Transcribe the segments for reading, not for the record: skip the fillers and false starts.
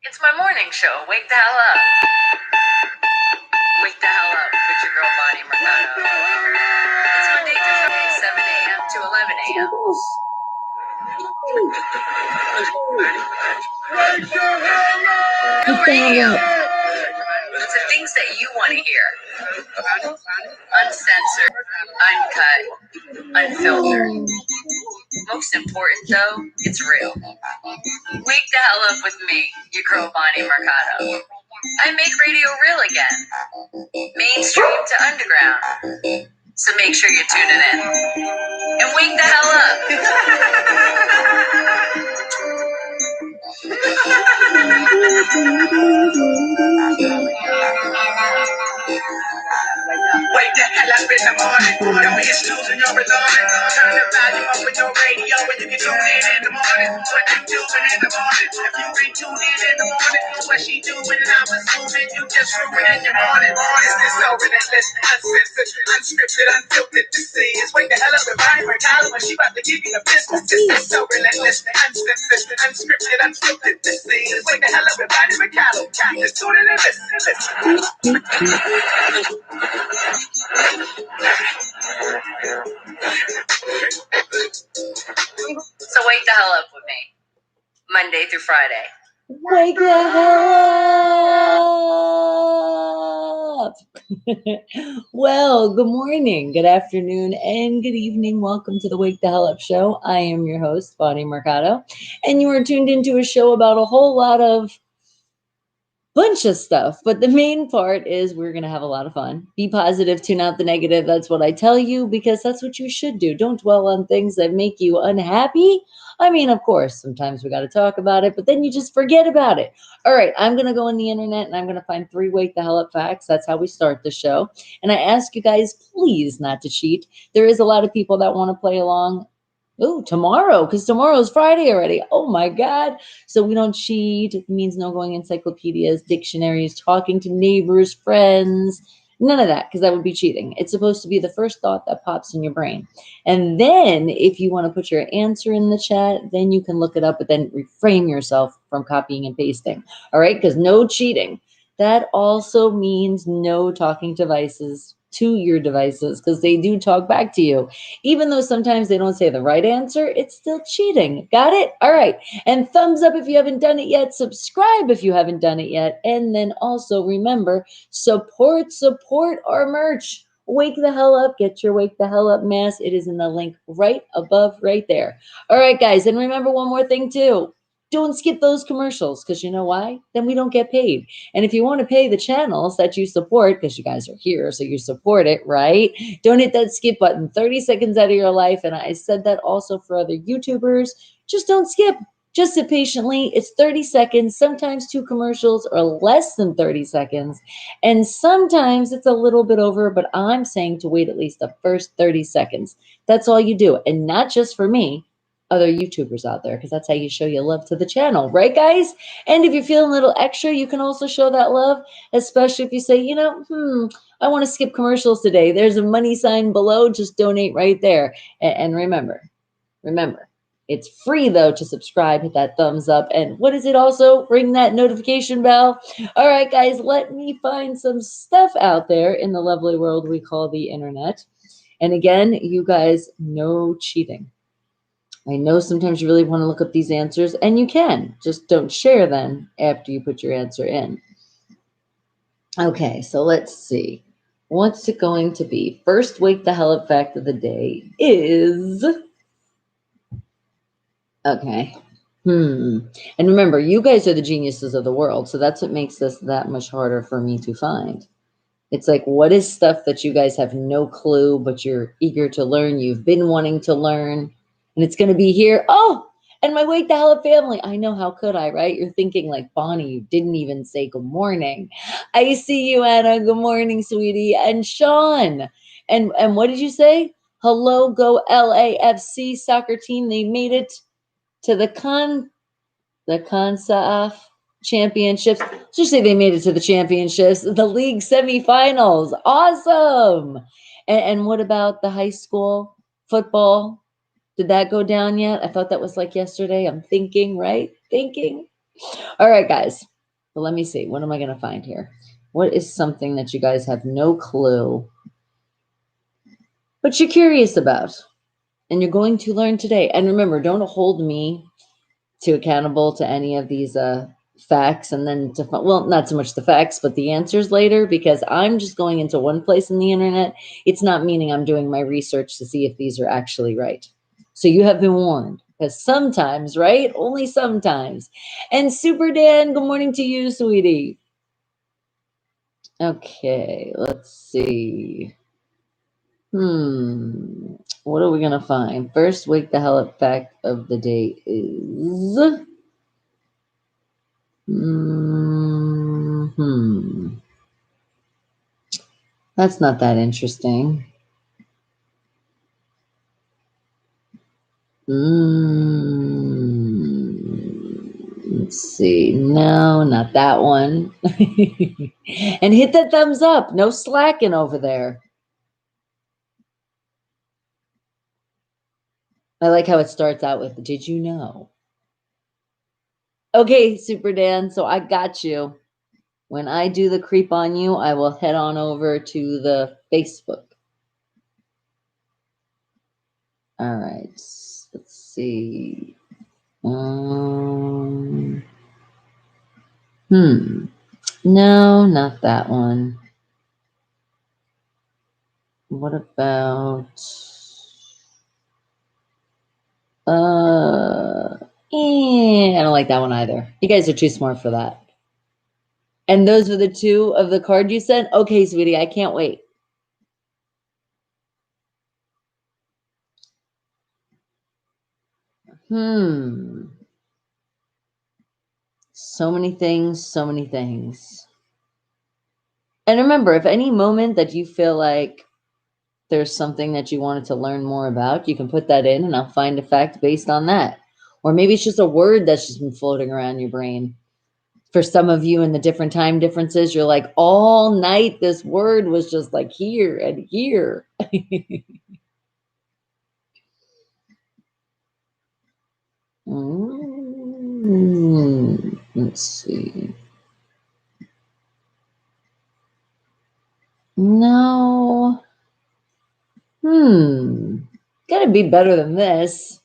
It's my morning show. Wake the hell up. Wake the hell up with your girl Bonnie Mercado. It's Monday through Friday, 7 a.m. to 11 a.m. No radio. It's the things that you want to hear. Uncensored, uncut, unfiltered. Most important though, it's real. Wake the hell up with me, your girl Bonnie Mercado. I make radio real again. Mainstream to underground. So make sure you're tuning in. And wake the hell up. Wake the hell up in the morning. Don't be snoozing your alarm. Turn the volume up with your radio and you can tune in the morning. What you doing in the morning? If you ain't tuned in the morning, what she doing and I was moving, you just ruining your morning. Is this so relentless, uncensored, unscripted, unfiltered? This is wake the hell up with Bonnie Mercado when she about to give you the business. This is so relentless, uncensored, unscripted, unfiltered. This is wake the hell up with Bonnie Mercado. Just tune in and listen. So wake the hell up with me, Monday through Friday. Wake the hell up! Well, good morning, good afternoon, and good evening. Welcome to the Wake the Hell Up Show. I am your host, Bonnie Mercado, and you are tuned into a show about a whole lot of bunch of stuff, but the main part is we're going to have a lot of fun. Be positive, tune out the negative. That's what I tell you, because that's what you should do. Don't dwell on things that make you unhappy. I mean, of course, sometimes we got to talk about it, but then you just forget about it. All right, I'm going to go on the internet and I'm going to find 3 Wake the Hell Up facts. That's how we start the show. And I ask you guys, please not to cheat. There is a lot of people that want to play along. Oh, tomorrow, because tomorrow's Friday already. Oh my God. So we don't cheat. It means no going encyclopedias, dictionaries, talking to neighbors, friends, none of that, because that would be cheating. It's supposed to be the first thought that pops in your brain. And then if you want to put your answer in the chat, then you can look it up, but then refrain yourself from copying and pasting. All right, because no cheating. That also means no talking devices to your devices, because they do talk back to you. Even though sometimes they don't say the right answer, it's still cheating. Got it? All right. And thumbs up if you haven't done it yet. Subscribe if you haven't done it yet. And then also remember, support our merch. Wake the hell up. Get your Wake the Hell Up mask. It is in the link right above, right there. All right, guys. And remember one more thing too. Don't skip those commercials, because you know why? Then we don't get paid. And if you want to pay the channels that you support, because you guys are here, so you support it, right? Don't hit that skip button. 30 seconds out of your life. And I said that also for other YouTubers. Just don't skip. Just sit patiently. It's 30 seconds. Sometimes 2 commercials are less than 30 seconds. And sometimes it's a little bit over, but I'm saying to wait at least the first 30 seconds. That's all you do. And not just for me, other YouTubers out there, because that's how you show your love to the channel, right, guys? And if you're feeling a little extra, you can also show that love, especially if you say, I want to skip commercials today. There's a money sign below. Just donate right there. And remember, it's free though to subscribe. Hit that thumbs up. And what is it also? Ring that notification bell. All right, guys, let me find some stuff out there in the lovely world we call the internet. And again, you guys, no cheating. I know sometimes you really want to look up these answers, and you can. Just don't share them after you put your answer in. Okay, so let's see. What's it going to be? First Wake the Hell Up fact of the day is... Okay. And remember, you guys are the geniuses of the world, so that's what makes this that much harder for me to find. It's like, what is stuff that you guys have no clue, but you're eager to learn, you've been wanting to learn, and it's going to be here. Oh, and my Wake the Hell Up family. I know, how could I, right? You're thinking like, Bonnie, you didn't even say good morning. I see you, Anna. Good morning, sweetie. And Sean. And what did you say? Hello, go LAFC soccer team. They made it to the CONCACAF championships. Just say they made it to the championships, the league semifinals. Awesome. And what about the high school football? Did that go down yet? I thought that was like yesterday. I'm thinking, right? Thinking. All right, guys. But let me see. What am I going to find here? What is something that you guys have no clue, but you're curious about, and you're going to learn today? And remember, don't hold me to accountable to any of these facts, and then well, not so much the facts, but the answers later, because I'm just going into one place in the internet. It's not meaning I'm doing my research to see if these are actually right. So you have been warned, because sometimes, right? Only sometimes. And Super Dan, good morning to you, sweetie. Okay, let's see. What are we gonna find? First wake the hell up fact of the day is that's not that interesting. Let's see. No, not that one. And hit that thumbs up. No slacking over there. I like how it starts out with, did you know? Okay, Super Dan, so I got you. When I do the creep on you, I will head on over to the Facebook. All right, let's see. No, not that one. What about I don't like that one either. You guys are too smart for that. And those were the two of the card you sent? Okay, sweetie, I can't wait. So many things, so many things. And remember, if any moment that you feel like there's something that you wanted to learn more about, you can put that in and I'll find a fact based on that. Or maybe it's just a word that's just been floating around your brain. For some of you in the different time differences, you're like, all night this word was just like here and here. Let's see. No. Gotta be better than this.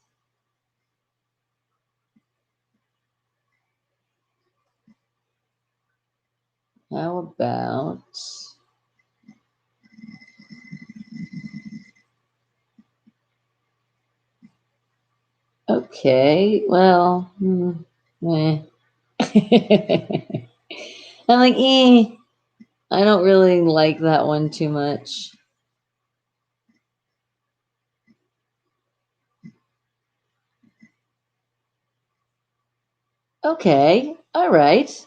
How about okay, well, eh. I'm like, I don't really like that one too much. Okay, all right.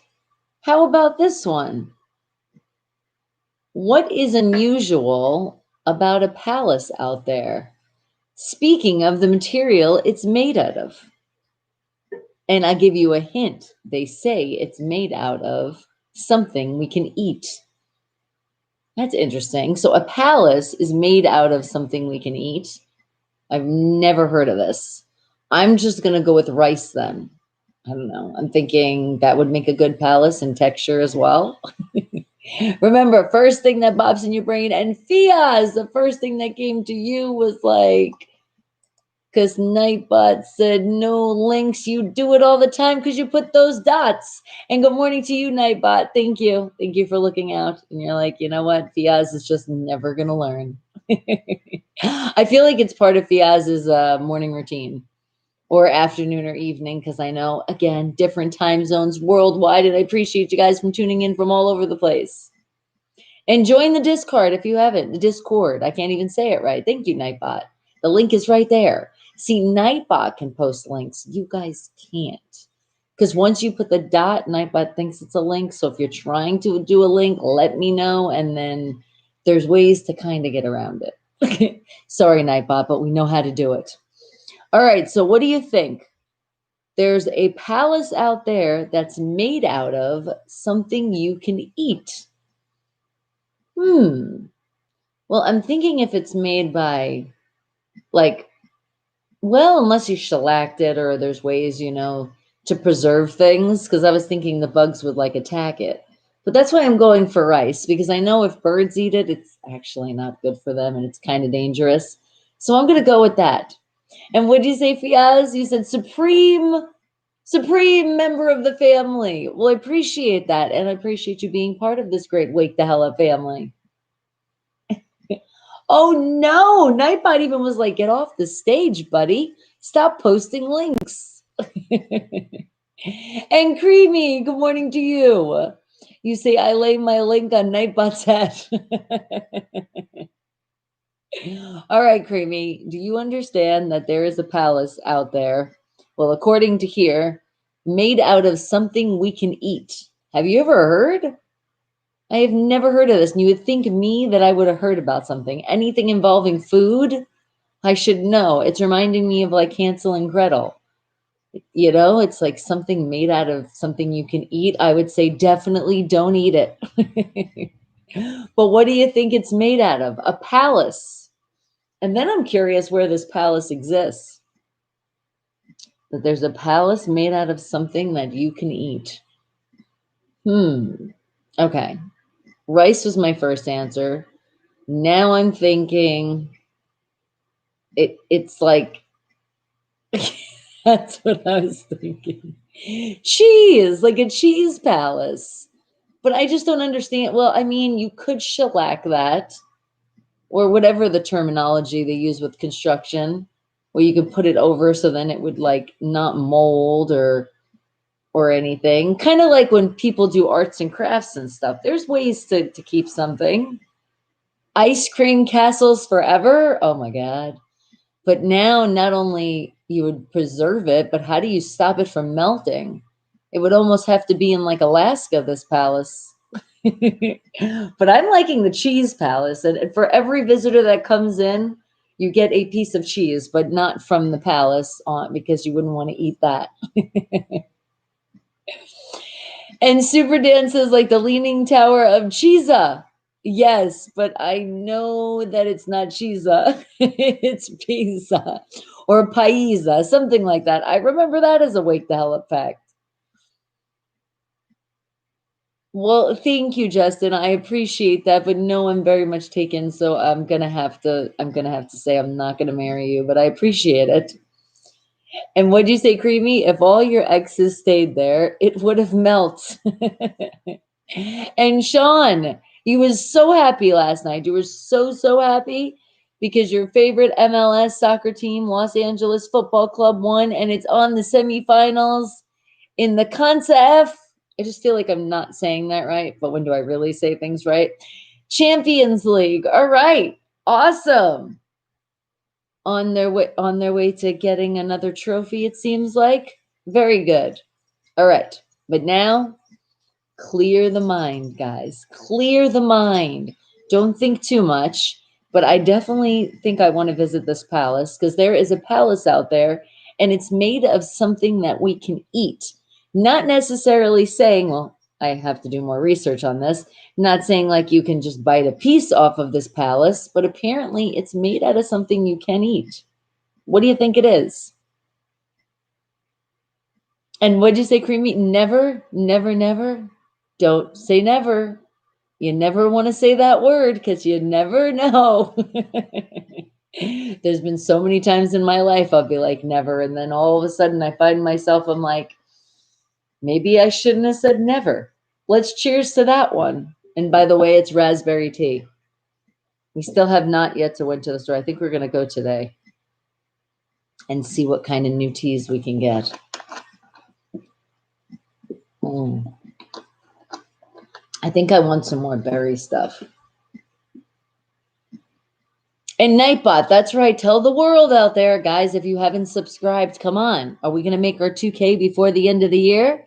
How about this one? What is unusual about a palace out there? Speaking of the material it's made out of. And I give you a hint. They say it's made out of something we can eat. That's interesting. So a palace is made out of something we can eat. I've never heard of this. I'm just going to go with rice then. I don't know. I'm thinking that would make a good palace in texture as well. Remember, first thing that pops in your brain, and Fiaz, the first thing that came to you was like, because Nightbot said no links. You do it all the time because you put those dots. And good morning to you, Nightbot. Thank you. Thank you for looking out. And you're like, you know what? Fiaz is just never going to learn. I feel like it's part of Fiaz's morning routine or afternoon or evening, because I know, again, different time zones worldwide. And I appreciate you guys from tuning in from all over the place. And join the Discord if you haven't. The Discord. I can't even say it right. Thank you, Nightbot. The link is right there. See, Nightbot can post links. You guys can't. Because once you put the dot, Nightbot thinks it's a link. So if you're trying to do a link, let me know. And then there's ways to kind of get around it. Sorry, Nightbot, but we know how to do it. All right. So what do you think? There's a palace out there that's made out of something you can eat. Well, I'm thinking if it's made by, like, well, unless you shellacked it or there's ways, to preserve things because I was thinking the bugs would like attack it. But that's why I'm going for rice because I know if birds eat it, it's actually not good for them and it's kind of dangerous. So I'm going to go with that. And what did you say, Fiaz? You said supreme member of the family. Well, I appreciate that. And I appreciate you being part of this great Wake the Hell Up family. Oh no, Nightbot even was like, get off the stage, buddy. Stop posting links. And Creamy, good morning to you. You say, I lay my link on Nightbot's head. All right, Creamy, do you understand that there is a palace out there? Well, according to here, made out of something we can eat. Have you ever heard? I have never heard of this. And you would think me that I would have heard about something. Anything involving food, I should know. It's reminding me of like Hansel and Gretel. You know, it's like something made out of something you can eat. I would say definitely don't eat it. But what do you think it's made out of? A palace. And then I'm curious where this palace exists. That there's a palace made out of something that you can eat. Okay. Rice was my first answer. Now I'm thinking it's like that's what I was thinking. Cheese, like a cheese palace. But I just don't understand. Well, I mean, you could shellac that or whatever the terminology they use with construction, where you could put it over so then it would like not mold or anything. Kind of like when people do arts and crafts and stuff. There's ways to keep something. Ice cream castles forever. Oh my God. But now not only you would preserve it, but how do you stop it from melting? It would almost have to be in like Alaska, this palace. But I'm liking the cheese palace. And for every visitor that comes in, you get a piece of cheese, but not from the palace because you wouldn't want to eat that. And Super Dan says like the Leaning Tower of Cheesa. Yes, but I know that it's not Cheesa. It's Pisa or Paisa, something like that. I remember that as a Wake the Hell Up fact. Well, thank you, Justin. I appreciate that, but no, I'm very much taken. So I'm gonna have to say I'm not gonna marry you, but I appreciate it. And what'd you say, Creamy? If all your exes stayed there, it would have melted. And Sean, you was so happy last night. You were so happy because your favorite MLS soccer team, Los Angeles Football Club, won, and it's on the semifinals in the CONCACAF. I just feel like I'm not saying that right, but when do I really say things right? Champions League. All right, awesome. On their way to getting another trophy, it seems like. Very good. All right, but now clear the mind, guys. Clear the mind. Don't think too much. But I definitely think I want to visit this palace because there is a palace out there and it's made of something that we can eat. Not necessarily saying, well, I have to do more research on this. Not saying like you can just bite a piece off of this palace, but apparently it's made out of something you can eat. What do you think it is? And what'd you say, Creamy? Never, never, never. Don't say never. You never want to say that word because you never know. There's been so many times in my life I'll be like, never. And then all of a sudden I find myself, I'm like, maybe I shouldn't have said never. Let's cheers to that one. And by the way, it's raspberry tea. We still have not yet to went to the store. I think we're going to go today and see what kind of new teas we can get. I think I want some more berry stuff. And Nightbot, that's right. Tell the world out there, guys, if you haven't subscribed, come on. Are we going to make our 2K before the end of the year?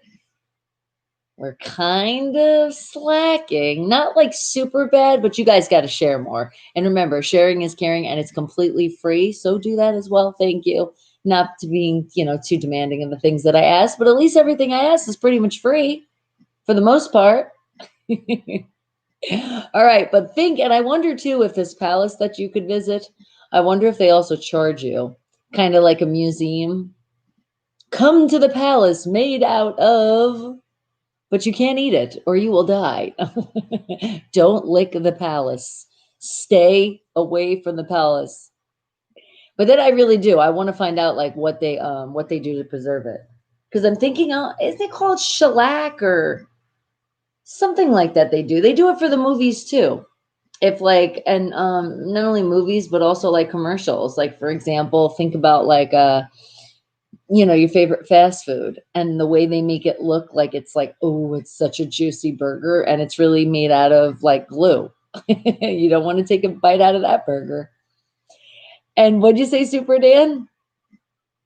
We're kind of slacking. Not like super bad, but you guys got to share more. And remember, sharing is caring and it's completely free. So do that as well. Thank you. Not to being, too demanding of the things that I ask, but at least everything I ask is pretty much free for the most part. All right, but and I wonder too if this palace that you could visit, I wonder if they also charge you, kind of like a museum, Come to the palace made out of, but you can't eat it or you will die. Don't lick the palace. Stay away from the palace. But then I really do. I want to find out like what they do to preserve it. Because I'm thinking, is it called shellac or something like that? They do. They do it for the movies too. If like, and not only movies but also like commercials. Like for example, think about like your favorite fast food and the way they make it look like it's like, oh, it's such a juicy burger and it's really made out of like glue. You don't want to take a bite out of that burger. And what'd you say, Super Dan?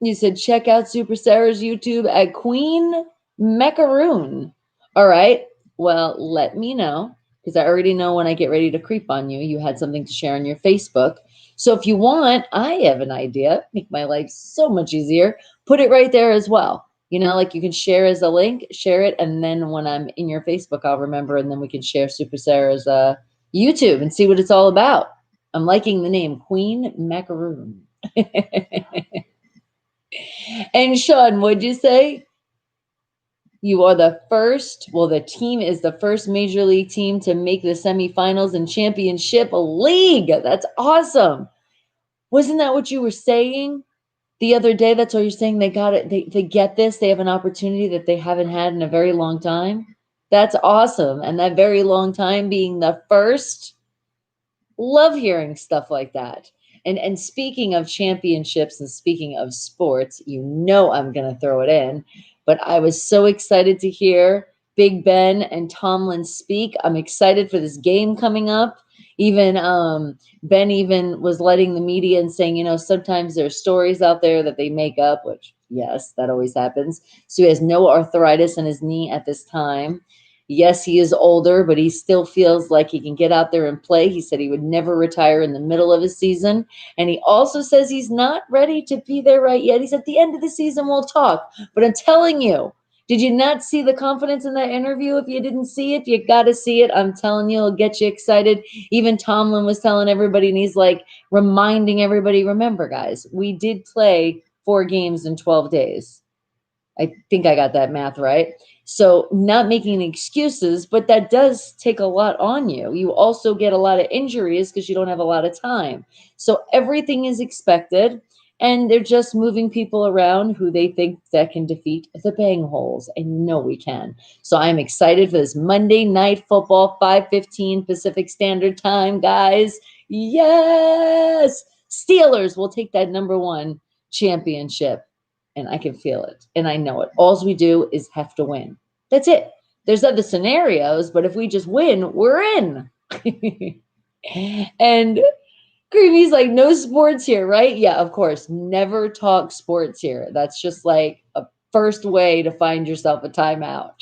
You said check out Super Sarah's YouTube at Queen Macaroon. All right. Well, let me know because I already know when I get ready to creep on you, you had something to share on your Facebook. So if you want, I have an idea, make my life so much easier. Put it right there as well. Like you can share as a link, share it. And then when I'm in your Facebook, I'll remember. And then we can share Super Sarah's YouTube and see what it's all about. I'm liking the name Queen Macaroon. And Sean, what'd you say? You are the first, well, the team is the first major league team to make the semifinals and championship league. That's awesome. Wasn't that what you were saying the other day? That's what you're saying. They got it. They get this. They have an opportunity that they haven't had in a very long time. That's awesome. And that very long time being the first. Love hearing stuff like that. And speaking of championships and speaking of sports, I'm going to throw it in. But I was so excited to hear Big Ben and Tomlin speak. I'm excited for this game coming up. Even Ben even was letting the media and saying, sometimes there's stories out there that they make up, which, yes, that always happens. So he has no arthritis in his knee at this time. Yes, he is older, but he still feels like he can get out there and play. He said he would never retire in the middle of a season. And he also says he's not ready to be there right yet. He's at the end of the season, we'll talk. But I'm telling you, did you not see the confidence in that interview? If you didn't see it, you got to see it. I'm telling you, it'll get you excited. Even Tomlin was telling everybody, and he's like reminding everybody, remember, guys, we did play 4 games in 12 days. I think I got that math right. So not making any excuses, but that does take a lot on you. You also get a lot of injuries because you don't have a lot of time. So everything is expected, and they're just moving people around who they think that can defeat the Bengals. I know we can. So I'm excited for this Monday Night Football, 5:15 Pacific Standard Time, guys. Yes! Steelers will take that #1 championship. And I can feel it. And I know it. All we do is have to win. That's it. There's other scenarios, but if we just win, we're in. And Creamy's like, no sports here, right? Yeah, of course. Never talk sports here. That's just like a first way to find yourself a timeout.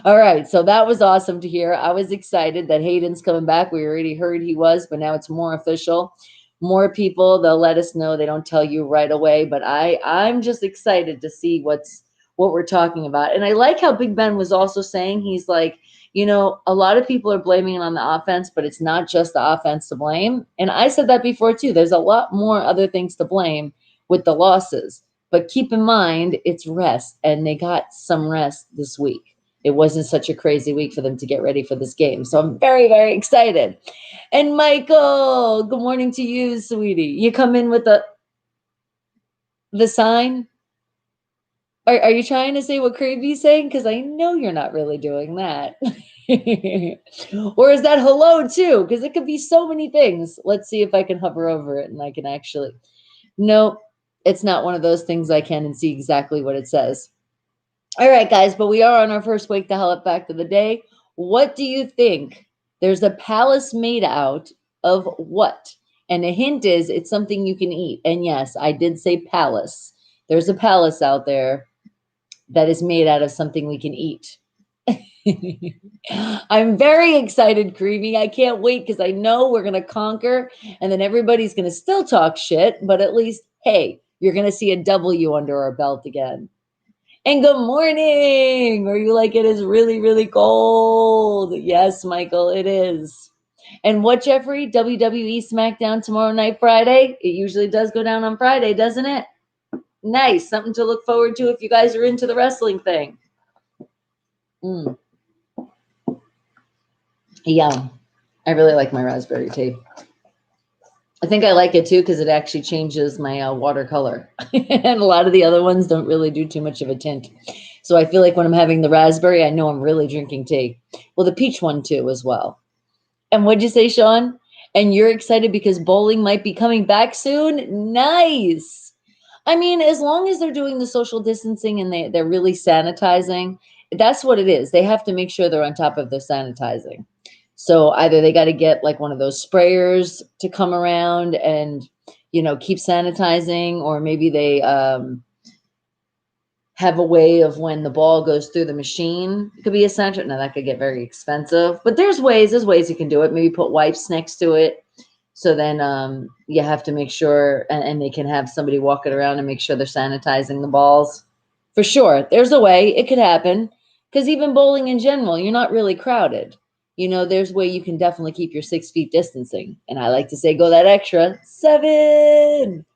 All right. So that was awesome to hear. I was excited that Hayden's coming back. We already heard he was, but now it's more official. More people, they'll let us know. They don't tell you right away, but I'm just excited to see what we're talking about. And I like how Big Ben was also saying, he's like, a lot of people are blaming it on the offense, but it's not just the offense to blame. And I said that before too. There's a lot more other things to blame with the losses, but keep in mind it's rest, and they got some rest this week. It wasn't such a crazy week for them to get ready for this game. So I'm very, very excited. And Michael, good morning to you, sweetie. You come in with the sign? Are you trying to say what Cravy's saying? Because I know you're not really doing that. Or is that hello too? Because it could be so many things. Let's see if I can hover over it and I can actually. No, it's not one of those things I can and see exactly what it says. All right, guys, but we are on our first Wake the Hell Up fact of the day. What do you think? There's a palace made out of what? And a hint is it's something you can eat. And yes, I did say palace. There's a palace out there that is made out of something we can eat. I'm very excited, Creamy. I can't wait because I know we're going to conquer, and then everybody's going to still talk shit, but at least, hey, you're going to see a W under our belt again. And good morning. Are you like, it is really, really cold? Yes, Michael, it is. And what, Jeffrey? WWE SmackDown tomorrow night, Friday? It usually does go down on Friday, doesn't it? Nice. Something to look forward to if you guys are into the wrestling thing. Yeah, I really like my raspberry tea. I think I like it too because it actually changes my watercolor. And a lot of the other ones don't really do too much of a tint. So I feel like when I'm having the raspberry, I know I'm really drinking tea. Well, the peach one too as well. And what'd you say, Sean? And you're excited because bowling might be coming back soon? Nice. I mean, as long as they're doing the social distancing and they're really sanitizing, that's what it is. They have to make sure they're on top of their sanitizing. So either they got to get like one of those sprayers to come around and, keep sanitizing, or maybe they have a way of when the ball goes through the machine, it could be a center. Now that could get very expensive, but there's ways you can do it. Maybe put wipes next to it. So then you have to make sure, and they can have somebody walking around and make sure they're sanitizing the balls. For sure, there's a way it could happen, because even bowling in general, you're not really crowded. There's a way you can definitely keep your 6 feet distancing. And I like to say, go that extra 7.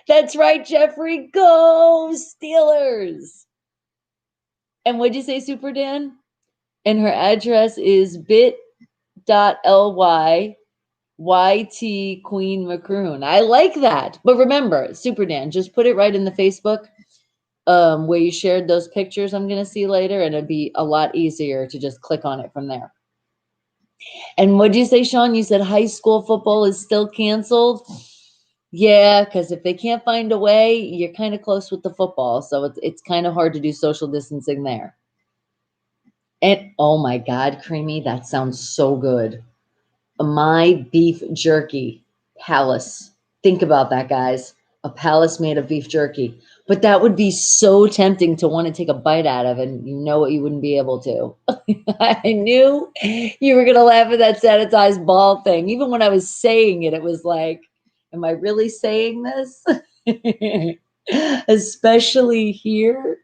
That's right, Jeffrey. Go Steelers. And what'd you say, Super Dan? And her address is bit.ly YT Queen Macroon. I like that. But remember, Super Dan, just put it right in the Facebook where you shared those pictures I'm going to see later, and it'd be a lot easier to just click on it from there. And what'd you say, Sean? You said high school football is still canceled? Yeah, because if they can't find a way, you're kind of close with the football. So it's kind of hard to do social distancing there. And oh my God, Creamy, that sounds so good. My beef jerky palace. Think about that, guys. A palace made of beef jerky. But that would be so tempting to want to take a bite out of, and you wouldn't be able to. I knew you were going to laugh at that sanitized ball thing. Even when I was saying it, it was like, am I really saying this? Especially here.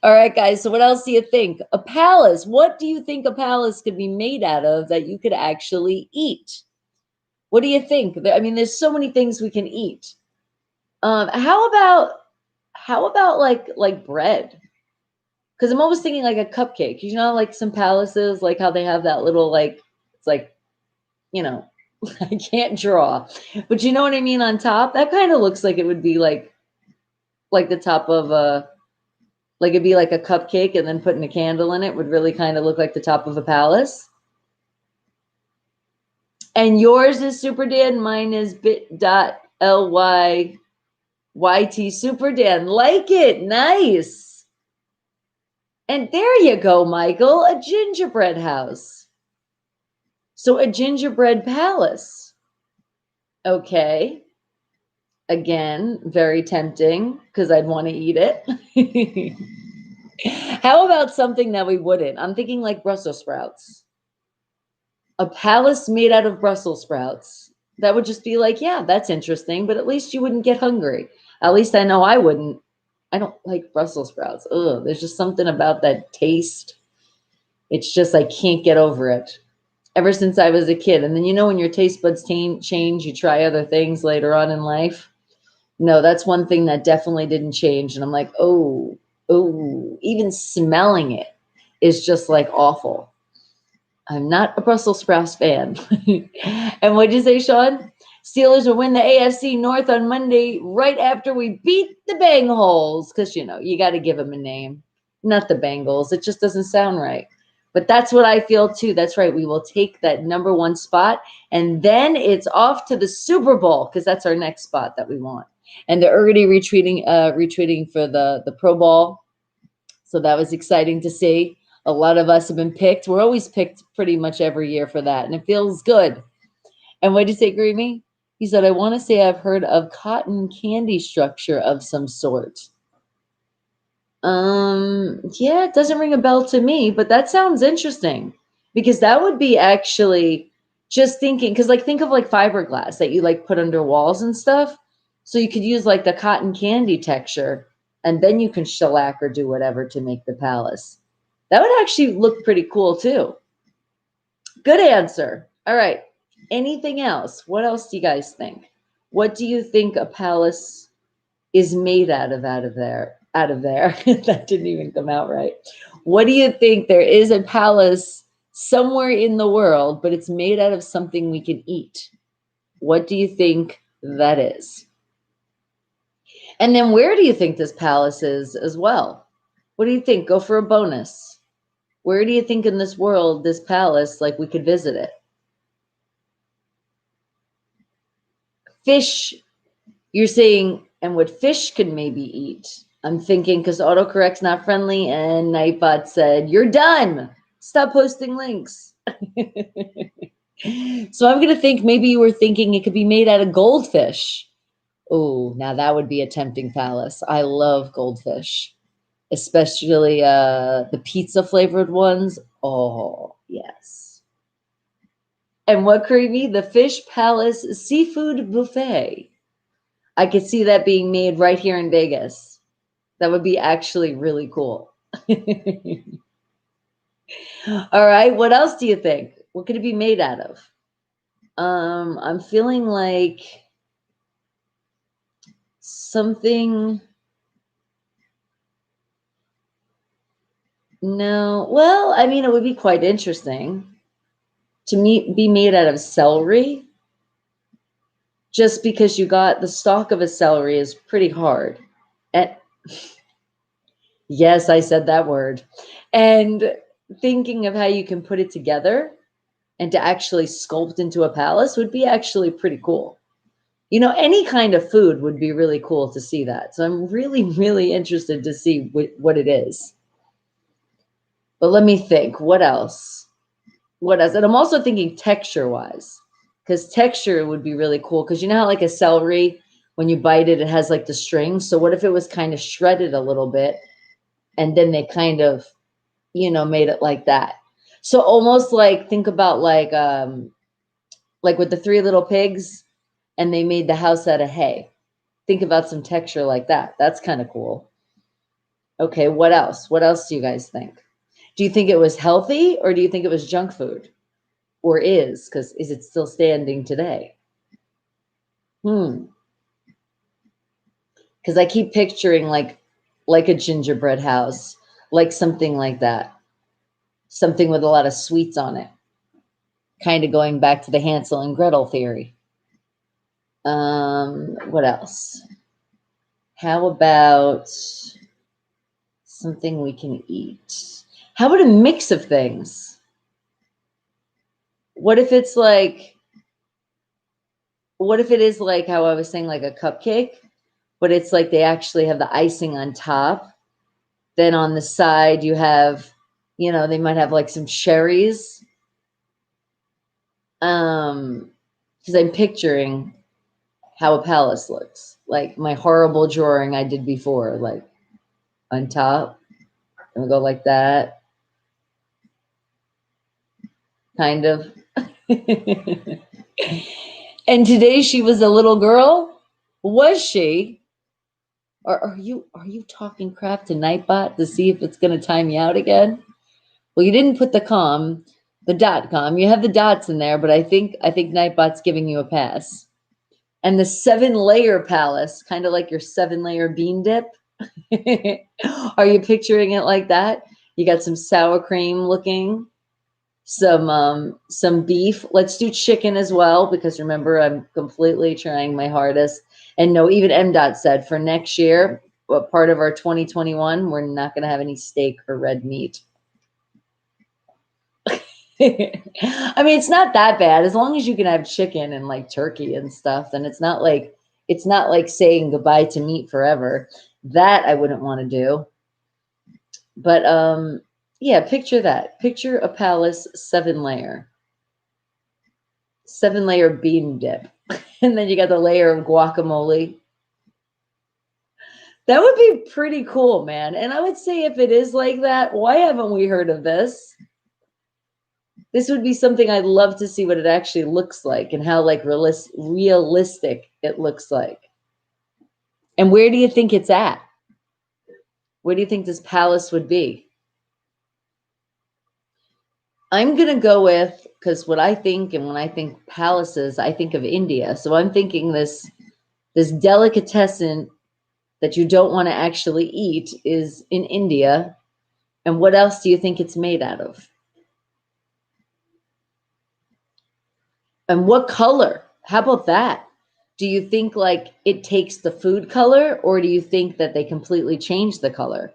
All right, guys. So what else do you think? A palace. What do you think a palace could be made out of that you could actually eat? What do you think? I mean, there's so many things we can eat. How about like bread? Because I'm always thinking like a cupcake. Like some palaces, like how they have that little it's like, I can't draw, but you know what I mean on top? That kind of looks like it would be like the top of a like it'd be like a cupcake, and then putting a candle in it would really kind of look like the top of a palace. And yours is Super Dan. Mine is bit.ly YT Super Dan. Like it. Nice. And there you go, Michael. A gingerbread house. So a gingerbread palace. Okay. Again, very tempting because I'd want to eat it. How about something that we wouldn't? I'm thinking like Brussels sprouts. A palace made out of Brussels sprouts. That would just be like, yeah, that's interesting, but at least you wouldn't get hungry. At least I know I wouldn't. I don't like Brussels sprouts. Ugh, there's just something about that taste. It's just, I can't get over it. Ever since I was a kid. And then, when your taste buds change, you try other things later on in life. No, that's one thing that definitely didn't change. And I'm like, oh, even smelling it is just like awful. I'm not a Brussels sprouts fan. And what'd you say, Sean? Steelers will win the AFC North on Monday right after we beat the Bengals. Because, you got to give them a name. Not the Bengals. It just doesn't sound right. But that's what I feel too. That's right. We will take that number 1 spot. And then it's off to the Super Bowl, because that's our next spot that we want. And they're already retreating for the Pro Bowl. So that was exciting to see. A lot of us have been picked. We're always picked pretty much every year for that. And it feels good. And what did you say, Greemy? He said, I want to say I've heard of cotton candy structure of some sort. Yeah, it doesn't ring a bell to me, but that sounds interesting, because that would be actually just thinking, because think of like fiberglass that you put under walls and stuff. So you could use like the cotton candy texture, and then you can shellac or do whatever to make the palace. That would actually look pretty cool too. Good answer. All right. Anything else? What else do you guys think? What do you think a palace is made out of there? That didn't even come out right. What do you think? There is a palace somewhere in the world, but it's made out of something we can eat. What do you think that is? And then where do you think this palace is as well? What do you think? Go for a bonus. Where do you think in this world, this palace, like we could visit it? Fish, you're saying, and what fish can maybe eat? I'm thinking because autocorrect's not friendly, and Nightbot said, "You're done. Stop posting links." So I'm gonna think maybe you were thinking it could be made out of goldfish. Oh, now that would be a tempting palace. I love goldfish, especially the pizza flavored ones. Oh, yes. And what, creamy? The Fish Palace Seafood Buffet. I could see that being made right here in Vegas. That would be actually really cool. All right, what else do you think? What could it be made out of? I'm feeling like something. No, well, I mean, it would be quite interesting to be made out of celery, just because you got the stalk of a celery is pretty hard. And yes, I said that word. And thinking of how you can put it together and to actually sculpt into a palace would be actually pretty cool. You know, any kind of food would be really cool to see that. So I'm really, really interested to see what it is. But let me think. What else? What else? And I'm also thinking texture wise, because texture would be really cool. Because you know how like a celery, when you bite it, it has like the strings. So what if it was kind of shredded a little bit, and then they kind of, made it like that. So almost like think about like with the Three Little Pigs, and they made the house out of hay. Think about some texture like that. That's kind of cool. Okay, what else? What else do you guys think? Do you think it was healthy, or do you think it was junk food? Or because is it still standing today? Because I keep picturing like a gingerbread house, like something like that. Something with a lot of sweets on it. Kind of going back to the Hansel and Gretel theory. What else? How about something we can eat? How about a mix of things? What if it is like how I was saying, like a cupcake, but it's like they actually have the icing on top. Then on the side, you have, they might have like some cherries. Because I'm picturing how a palace looks, like my horrible drawing I did before, like on top, and we go like that, kind of. And today she was a little girl. Was she? Or are you talking crap to Nightbot to see if it's going to time you out again? Well, you didn't put the .com. You have the dots in there, but I think Nightbot's giving you a pass. And the 7-layer palace, kind of like your 7-layer bean dip. Are you picturing it like that? You got some sour cream looking, some beef. Let's do chicken as well, because remember, I'm completely trying my hardest. And no, even MDOT said for next year, what part of our 2021, we're not going to have any steak or red meat. I mean, it's not that bad as long as you can have chicken and like turkey and stuff. Then it's not like saying goodbye to meat forever. That I wouldn't want to do. But yeah, picture that. Picture a palace 7-layer bean dip, and then you got the layer of guacamole. That would be pretty cool, man. And I would say if it is like that, why haven't we heard of this? This would be something I'd love to see what it actually looks like and how like realistic it looks like. And where do you think it's at? Where do you think this palace would be? I'm going to go with, because what I think, and when I think palaces, I think of India. So I'm thinking this delicatessen that you don't want to actually eat is in India. And what else do you think it's made out of? And what color? How about that? Do you think like it takes the food color, or do you think that they completely change the color?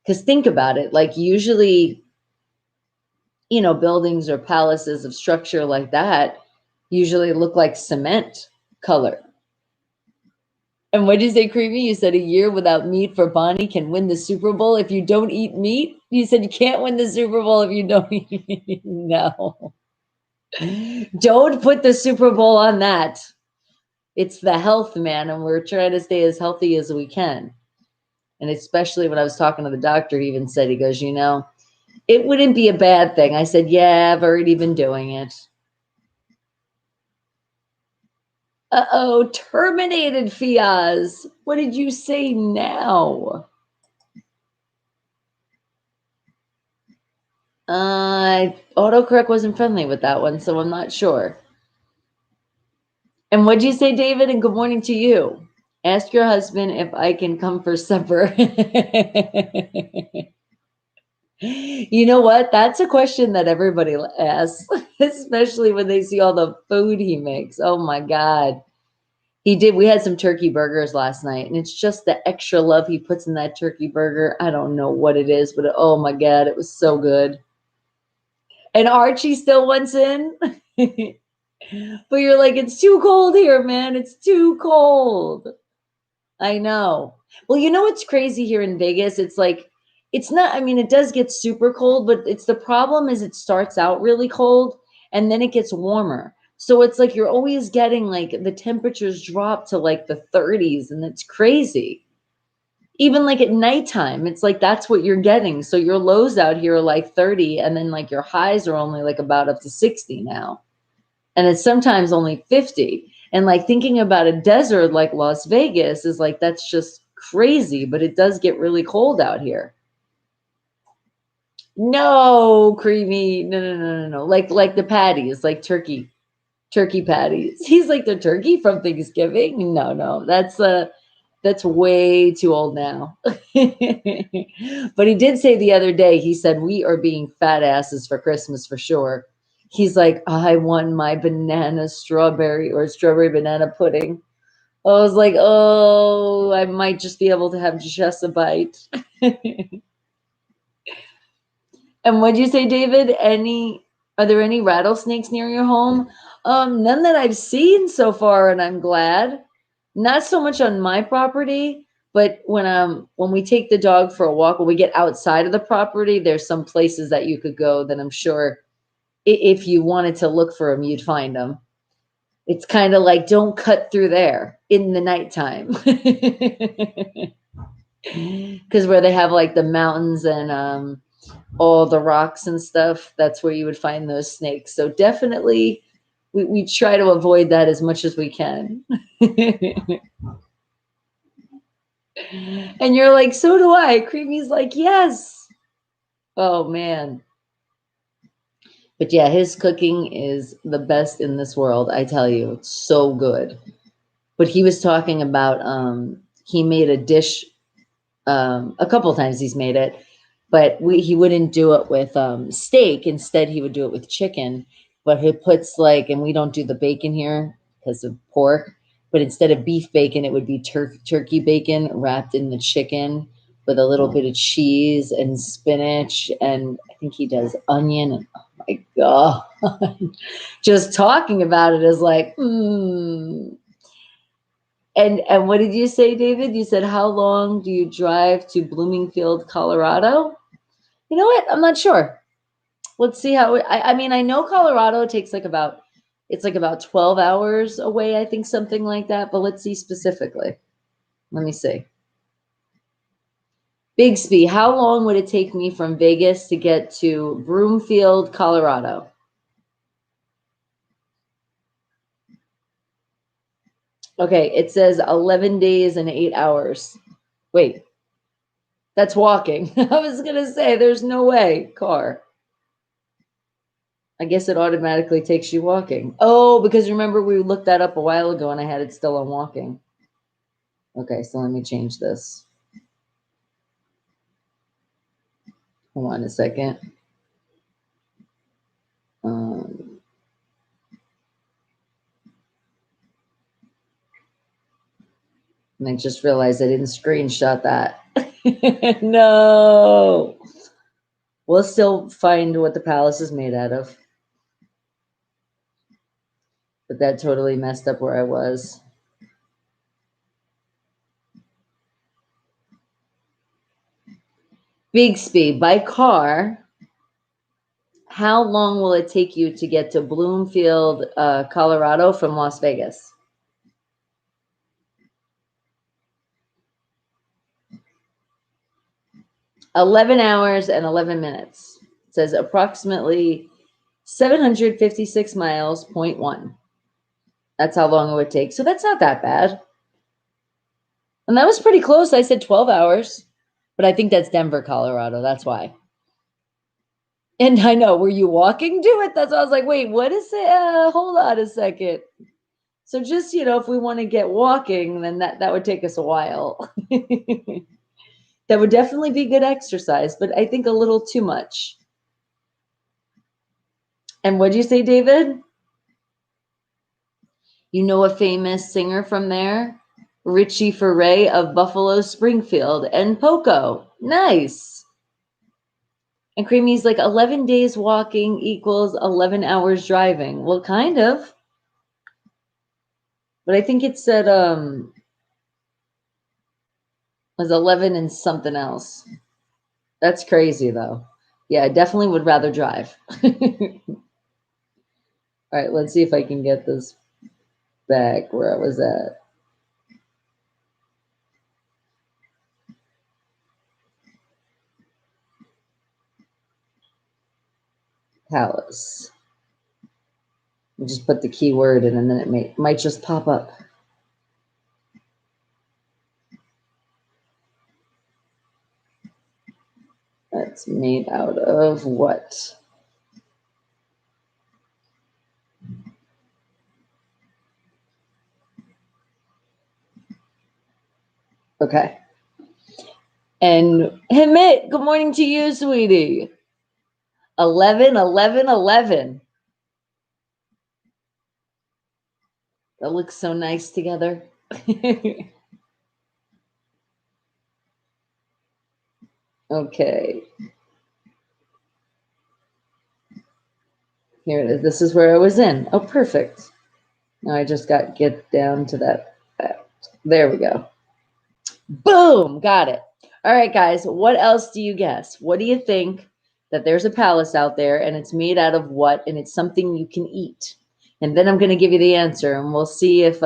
Because think about it, like usually, buildings or palaces of structure like that usually look like cement color. And what did you say, Creamy? You said a year without meat for Bonnie can win the Super Bowl if you don't eat meat? You said you can't win the Super Bowl if you don't eat meat. No. Don't put the Super Bowl on that. It's the health, man, and we're trying to stay as healthy as we can. And especially when I was talking to the doctor, he even said, he goes, it wouldn't be a bad thing. I said, yeah, I've already been doing it. Uh-oh, terminated, Fiaz. What did you say now? Autocorrect wasn't friendly with that one, so I'm not sure. And what'd you say, David? And good morning to you. Ask your husband if I can come for supper. You know what? That's a question that everybody asks, especially when they see all the food he makes. Oh my God. He did. We had some turkey burgers last night, and it's just the extra love he puts in that turkey burger. I don't know what it is, but oh my God, it was so good. And Archie still wants in. But you're like, it's too cold here, man. It's too cold. I know. Well, you know what's crazy here in Vegas? It's like, it's not, I mean, it does get super cold, but it's the problem is it starts out really cold and then it gets warmer. So it's like you're always getting like the temperatures drop to like the 30s, and it's crazy. Even like at nighttime, it's like that's what you're getting. So your lows out here are like 30, and then like your highs are only like about up to 60 now. And it's sometimes only 50. And like thinking about a desert like Las Vegas is like, that's just crazy, but it does get really cold out here. No, Creamy. No. Like the patties, like turkey patties. He's like, the turkey from Thanksgiving. No, that's way too old now. But he did say the other day, he said, we are being fat asses for Christmas for sure. He's like, I won my banana strawberry or strawberry banana pudding. I was like, oh, I might just be able to have just a bite. And what'd you say, David? Are there any rattlesnakes near your home? None that I've seen so far, and I'm glad. Not so much on my property, but when we take the dog for a walk, when we get outside of the property, there's some places that you could go that I'm sure if you wanted to look for them, you'd find them. It's kind of like, don't cut through there in the nighttime. Because where they have like the mountains and all the rocks and stuff, that's where you would find those snakes. So definitely we try to avoid that as much as we can. And you're like, so do I. Creamy's like, yes. Oh man. But yeah, his cooking is the best in this world. I tell you, it's so good. But he was talking about he made a dish a couple of times he's made it, but he wouldn't do it with steak. Instead, he would do it with chicken. But he puts like, and we don't do the bacon here because of pork, but instead of beef bacon, it would be turkey bacon wrapped in the chicken with a little bit of cheese and spinach. And I think he does onion. And oh my God, just talking about it is like, And what did you say, David? You said, how long do you drive to Bloomfield, Colorado? You know what? I'm not sure. Let's see how I mean, I know Colorado takes it's like about 12 hours away, I think, something like that. But let's see specifically. Let me see. Bixby, how long would it take me from Vegas to get to Broomfield, Colorado? Okay, it says 11 days and 8 hours. Wait, that's walking. I was going to say, there's no way. Car. I guess it automatically takes you walking. Oh, because remember we looked that up a while ago and I had it still on walking. Okay, so let me change this. Hold on a second. And I just realized I didn't screenshot that. No. We'll still find what the palace is made out of. But that totally messed up where I was. Bixby, by car, how long will it take you to get to Bloomfield, Colorado from Las Vegas? 11 hours and 11 minutes. It says approximately 756 miles, 0.1. That's how long it would take. So that's not that bad. And that was pretty close. I said 12 hours, but I think that's Denver, Colorado. That's why. And I know, were you walking to it? That's why I was like, wait, what is it? Hold on a second. So just, if we want to get walking, then that would take us a while. That would definitely be good exercise, but I think a little too much. And what'd you say, David? You know a famous singer from there? Richie Furay of Buffalo Springfield and Poco. Nice. And Creamy's like 11 days walking equals 11 hours driving. Well, kind of. But I think it said was 11 and something else. That's crazy though. Yeah, I definitely would rather drive. All right, let's see if I can get this back where I was at. Palace. You just put the keyword in and then it might just pop up. That's made out of what? Okay. And Himit, good morning to you, sweetie. 11, 11, 11. That looks so nice together. Okay. Here it is. This is where I was in. Oh, perfect. Now I just get down to that. There we go. Boom, got it. All right, guys, what else do you guess? What do you think that there's a palace out there and it's made out of what and it's something you can eat? And then I'm going to give you the answer and we'll see if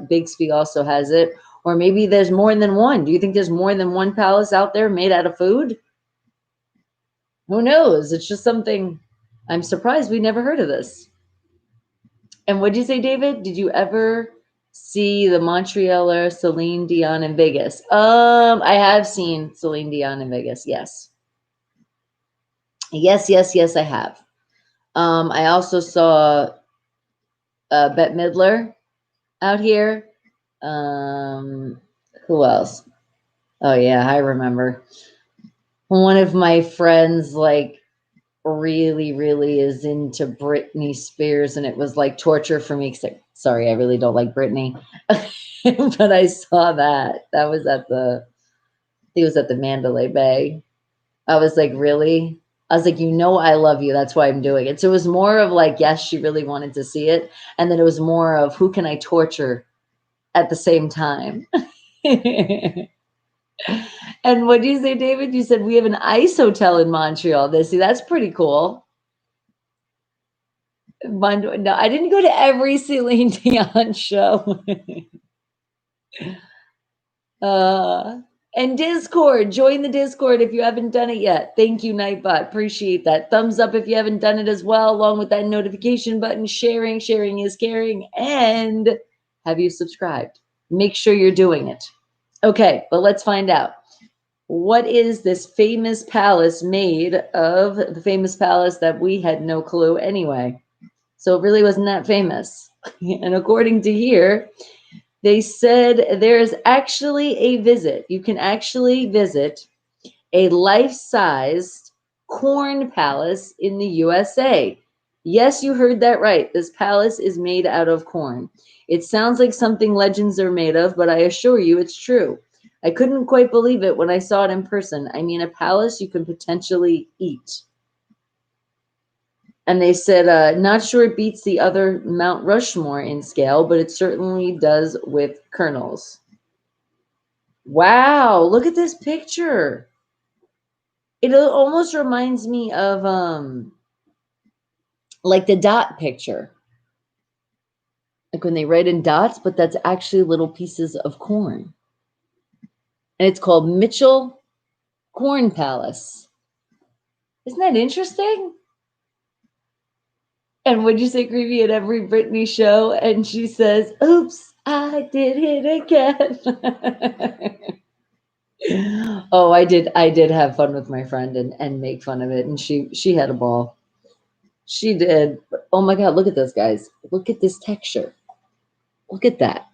Bixby also has it or maybe there's more than one. Do you think there's more than one palace out there made out of food? Who knows? It's just something I'm surprised we never heard of this. And what'd you say, David? Did you ever see the Montrealer Celine Dion in Vegas? I have seen Celine Dion in Vegas. Yes. Yes, I have. I also saw Bette Midler out here. Who else? Oh yeah, I remember. One of my friends really is into Britney Spears, and it was like torture for me. Sorry, I really don't like Britney, but I saw that. That was it was at the Mandalay Bay. I was like, really? I was like, I love you. That's why I'm doing it. So it was more of like, yes, she really wanted to see it, and then it was more of who can I torture at the same time. And what do you say, David? You said we have an ice hotel in Montreal. That's pretty cool. No, I didn't go to every Celine Dion show. And Discord, join the Discord if you haven't done it yet. Thank you, Nightbot. Appreciate that. Thumbs up if you haven't done it as well, along with that notification button. Sharing is caring. And have you subscribed? Make sure you're doing it. Okay, but let's find out. What is this famous palace made of? The famous palace that we had no clue anyway. So it really wasn't that famous. And according to here, They said there is actually a visit. You can actually visit a life-sized corn palace in the USA. Yes, you heard that right. This palace is made out of corn. It sounds like something legends are made of, but I assure you it's true. I couldn't quite believe it when I saw it in person. I mean, a palace you can potentially eat. And they said, not sure it beats the other Mount Rushmore in scale, but it certainly does with kernels. Wow, look at this picture. It almost reminds me of like the dot picture. Like when they write in dots, but that's actually little pieces of corn. And it's called Mitchell Corn Palace. Isn't that interesting? And would you say creepy at every Britney show? And she says, oops, I did it again. Oh, I did have fun with my friend and make fun of it. And she had a ball. She did. But, oh my God, look at this, guys. Look at this texture. Look at that.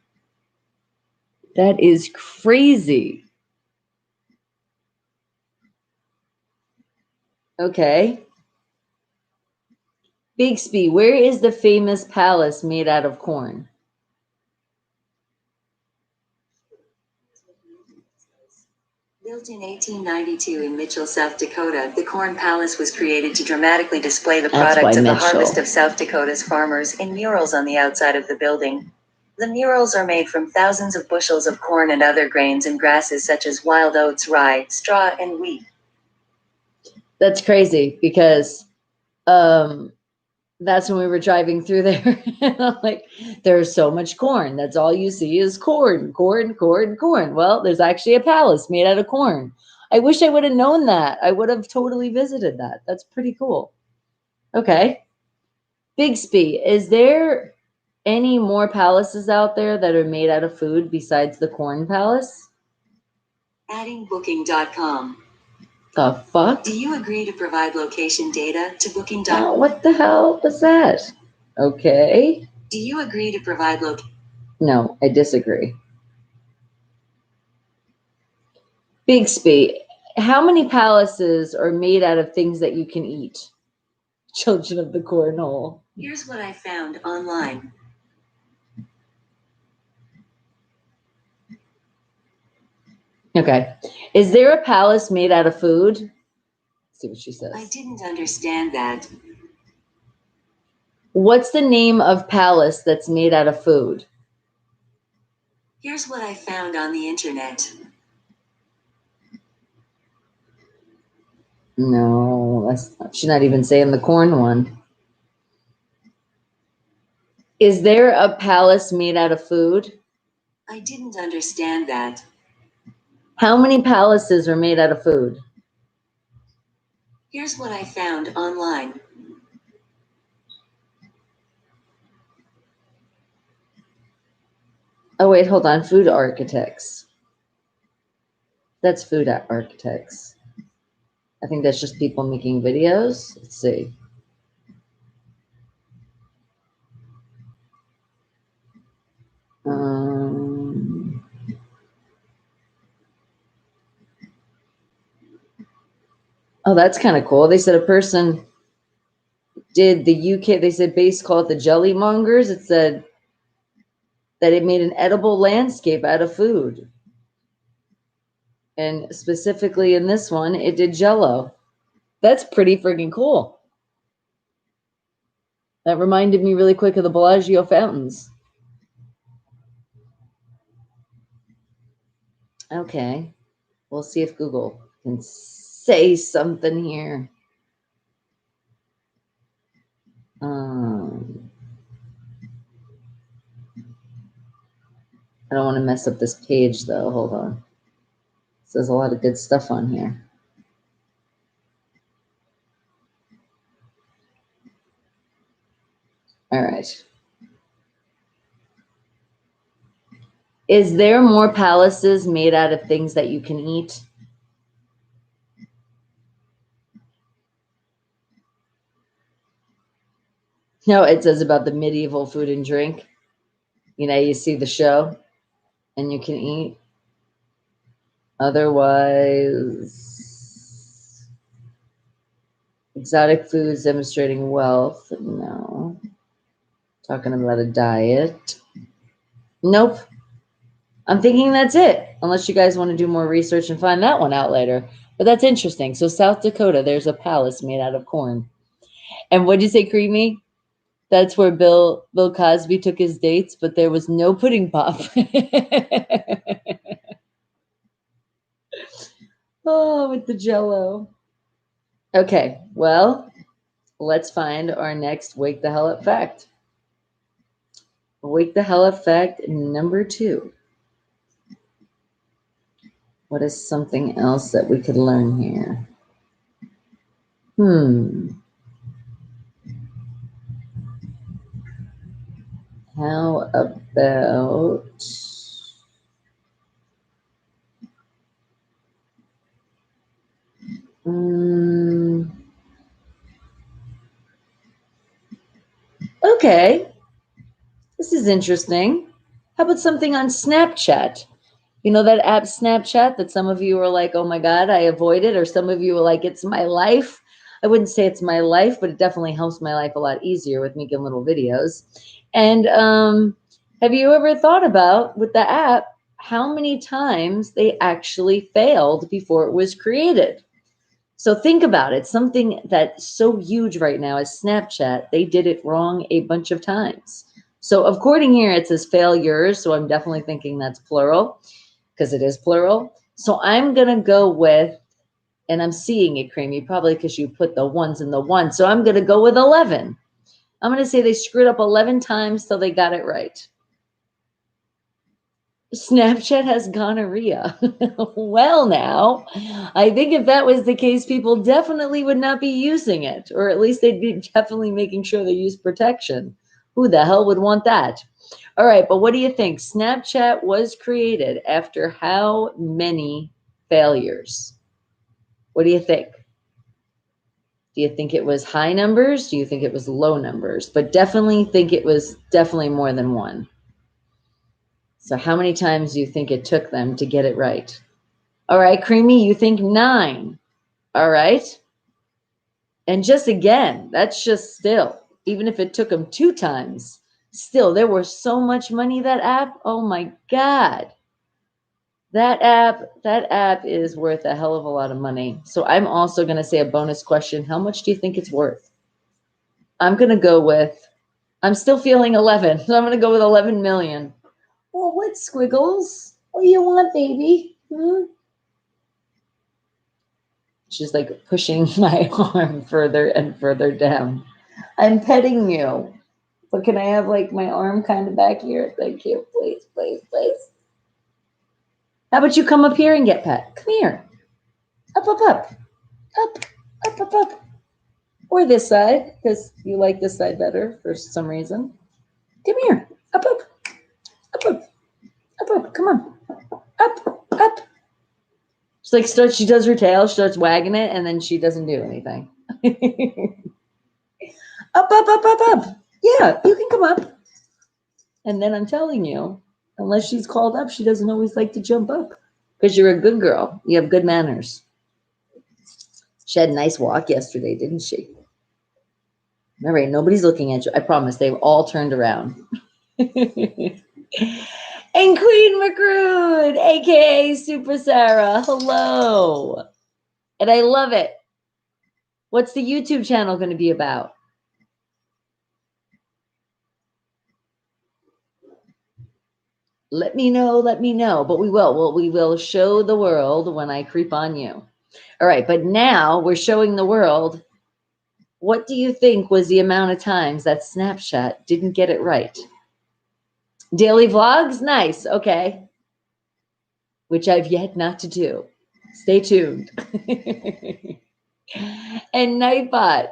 That is crazy. Okay. Bixby, where is the famous palace made out of corn? Built in 1892 in Mitchell, South Dakota, the Corn Palace was created to dramatically display the products of the harvest of South Dakota's farmers in murals on the outside of the building. The murals are made from thousands of bushels of corn and other grains and grasses such as wild oats, rye, straw, and wheat. That's crazy because that's when we were driving through there. And I'm like, there's so much corn. That's all you see is corn, corn, corn, corn. Well, there's actually a palace made out of corn. I wish I would have known that. I would have totally visited that. That's pretty cool. Okay. Bixby, is there any more palaces out there that are made out of food besides the corn palace? Adding Booking.com. The fuck? Do you agree to provide location data to Booking.com? Oh, what the hell was that? Okay. Do you agree to provide No, I disagree. Bixby, how many palaces are made out of things that you can eat? Children of the Cornhole. Here's what I found online. Okay. Is there a palace made out of food? Let's see what she says. I didn't understand that. What's the name of palace that's made out of food? Here's what I found on the internet. No, she's not even saying the corn one. Is there a palace made out of food? I didn't understand that. How many palaces are made out of food? Here's what I found online. Oh, wait, hold on. Food architects. That's food architects. I think that's just people making videos. Let's see. Oh, that's kind of cool. They said a person did the UK, they said base called the Jelly Mongers. It said that it made an edible landscape out of food. And specifically in this one, it did Jello. That's pretty freaking cool. That reminded me really quick of the Bellagio fountains. Okay. We'll see if Google can say something here. I don't want to mess up this page, though. Hold on. There's a lot of good stuff on here. All right. Is there more palaces made out of things that you can eat? No, it says about the medieval food and drink. You know, you see the show. and you can eat. Otherwise, exotic foods demonstrating wealth. No. Talking about a diet. Nope. I'm thinking that's it, unless you guys want to do more research and find that one out later. But that's interesting. So South Dakota, there's a palace made out of corn. And what'd you say, Creamy? That's where Bill Cosby took his dates, but there was no pudding pop. Oh, with the Jello. Okay, well, let's find our next Wake the Hell Up fact. Wake the Hell Up fact number 2. What is something else that we could learn here? How about okay, this is interesting. How about something on Snapchat? You know that app Snapchat that some of you are like, oh my God, I avoid it. Or some of you are like, it's my life. I wouldn't say it's my life, but it definitely helps my life a lot easier with making little videos. And have you ever thought about with the app, how many times they actually failed before it was created? So think about it. Something that's so huge right now is Snapchat. They did it wrong a bunch of times. So according here, it says failures. So I'm definitely thinking that's plural because it is plural. So I'm going to go with, and I'm seeing it, Creamy, probably because you put the ones in the one. So I'm going to go with 11. I'm going to say they screwed up 11 times till they got it right. Snapchat has gonorrhea. Well, now, I think if that was the case, people definitely would not be using it, or at least they'd be definitely making sure they use protection. Who the hell would want that? All right, but what do you think? Snapchat was created after how many failures? What do you think? Do you think it was high numbers? Do you think it was low numbers? But definitely think it was definitely more than one. So how many times do you think it took them to get it right? All right, Creamy, you think 9. All right. And just again, that's just still, even if it took them 2 times, still, there was so much money, that app. Oh my God. That app is worth a hell of a lot of money. So I'm also going to say a bonus question. How much do you think it's worth? I'm going to go with, I'm still feeling 11. So I'm going to go with 11 million. Well, what, Squiggles? What do you want, baby? She's like pushing my arm further and further down. I'm petting you. But can I have like my arm kind of back here? Thank you. Please, please, please. How about you come up here and get pet? Come here. Up, up, up. Up, up, up, up. Or this side, because you like this side better for some reason. Come here. Up, up. Up, up. Up, up. Come on. Up, up. She does her tail, she starts wagging it, and then she doesn't do anything. Up, up, up, up, up. Yeah, you can come up. And then I'm telling you, unless she's called up, she doesn't always like to jump up because you're a good girl. You have good manners. She had a nice walk yesterday, didn't she? All right, nobody's looking at you. I promise they've all turned around. And Queen McCrood, aka Super Sarah, hello. And I love it. What's the YouTube channel going to be about? Let me know, but we will. Well, we will show the world when I creep on you. All right, but now we're showing the world. What do you think was the amount of times that Snapchat didn't get it right? Daily vlogs? Nice, okay. Which I've yet not to do. Stay tuned. And Nightbot,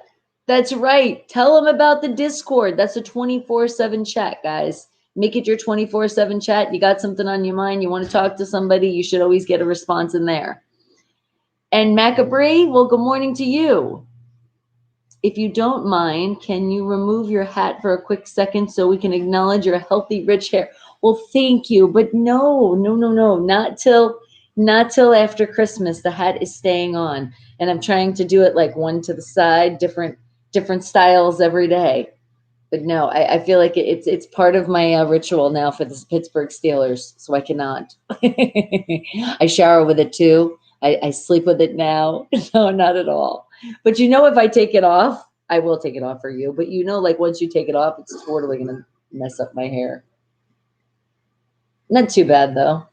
that's right. Tell them about the Discord. That's a 24/7 chat, guys. Make it your 24/7 chat. You got something on your mind, you want to talk to somebody, you should always get a response in there. And Macabre, well, good morning to you. If you don't mind, can you remove your hat for a quick second so we can acknowledge your healthy, rich hair? Well, thank you. But no, no, no, no, not till after Christmas. The hat is staying on. And I'm trying to do it like one to the side, different styles every day. But no, I feel like it's part of my ritual now for the Pittsburgh Steelers, so I cannot. I shower with it too. I sleep with it now. No, not at all. But if I take it off, I will take it off for you. But like once you take it off, it's totally gonna mess up my hair. Not too bad though.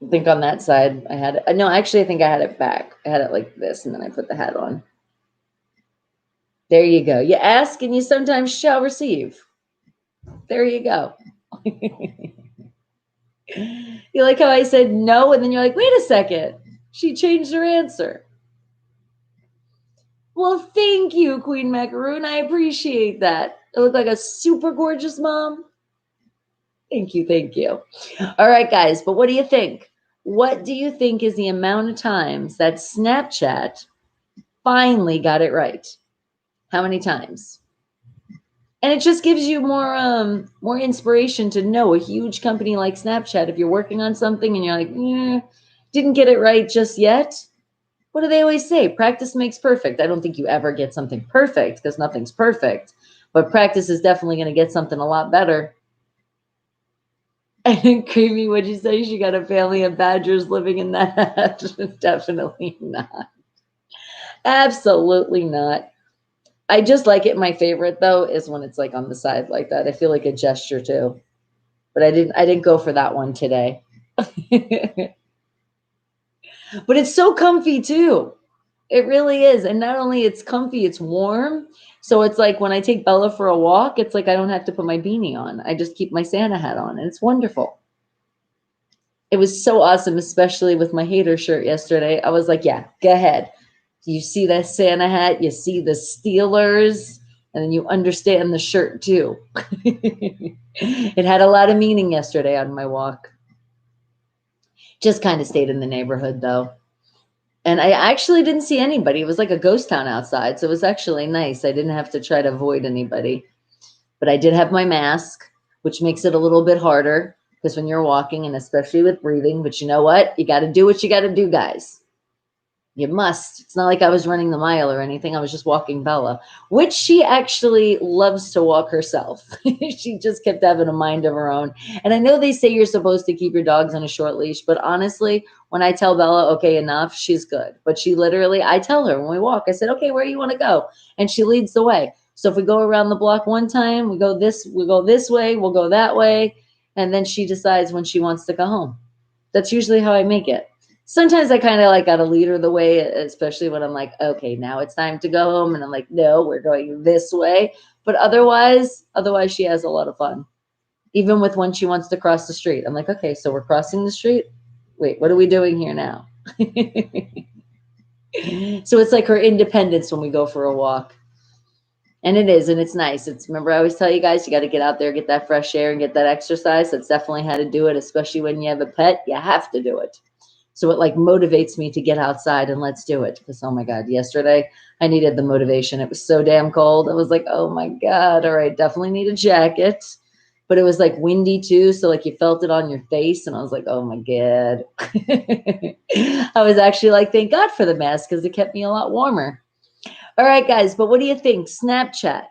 I think on that side I had it. No, actually, I think I had it back. I had it like this, and then I put the hat on. There you go. You ask, and you sometimes shall receive. There you go. You like how I said no, and then you're like, wait a second. She changed her answer. Well, thank you, Queen Macaroon. I appreciate that. I look like a super gorgeous mom. Thank you. Thank you. All right, guys. But what do you think? What do you think is the amount of times that Snapchat finally got it right? How many times? And it just gives you more inspiration to know a huge company like Snapchat. If you're working on something and you're like, didn't get it right just yet. What do they always say? Practice makes perfect. I don't think you ever get something perfect because nothing's perfect, but practice is definitely going to get something a lot better. And Creamy, what'd you say? She got a family of badgers living in that? Definitely not. Absolutely not. I just like it. My favorite though is when it's like on the side like that. I feel like a gesture too. But I didn't go for that one today. But it's so comfy too. It really is. And not only it's comfy, it's warm. So it's like when I take Bella for a walk, it's like I don't have to put my beanie on. I just keep my Santa hat on and it's wonderful. It was so awesome, especially with my hater shirt yesterday. I was like, yeah, go ahead. You see that Santa hat, you see the Steelers, and then you understand the shirt too. It had a lot of meaning yesterday on my walk. Just kind of stayed in the neighborhood though. And I actually didn't see anybody. It was like a ghost town outside. So it was actually nice. I didn't have to try to avoid anybody. But I did have my mask, which makes it a little bit harder because when you're walking and especially with breathing, but you know what? You got to do what you got to do, guys. You must. It's not like I was running the mile or anything. I was just walking Bella, which she actually loves to walk herself. She just kept having a mind of her own. And I know they say you're supposed to keep your dogs on a short leash, but honestly, when I tell Bella, okay, enough, she's good. But she literally, I tell her when we walk, I said, okay, where do you want to go? And she leads the way. So if we go around the block one time, we go this way, we'll go that way. And then she decides when she wants to go home. That's usually how I make it. Sometimes I kind of like got to lead her the way, especially when I'm like, okay, now it's time to go home. And I'm like, no, we're going this way. But otherwise she has a lot of fun. Even with when she wants to cross the street. I'm like, okay, so we're crossing the street. Wait, what are we doing here now? So it's like her independence when we go for a walk. And it is, and it's nice. Remember, I always tell you guys, you got to get out there, get that fresh air and get that exercise. That's definitely how to do it, especially when you have a pet. You have to do it. So it like motivates me to get outside and let's do it. Because, oh my God, yesterday I needed the motivation. It was so damn cold. I was like, oh my God, all right, definitely need a jacket. But it was like windy too. So like you felt it on your face. And I was like, oh my God. I was actually like, thank God for the mask because it kept me a lot warmer. All right, guys, but what do you think? Snapchat.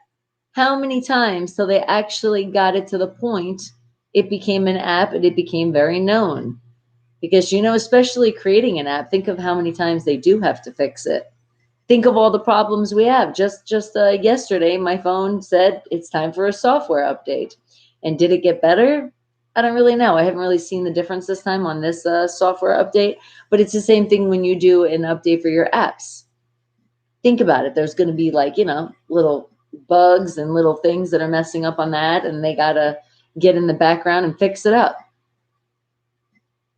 How many times till they actually got it to the point it became an app and it became very known? Because, especially creating an app, think of how many times they do have to fix it. Think of all the problems we have. Just yesterday, my phone said it's time for a software update. And did it get better? I don't really know. I haven't really seen the difference this time on this software update. But it's the same thing when you do an update for your apps. Think about it. There's going to be like, little bugs and little things that are messing up on that. And they got to get in the background and fix it up.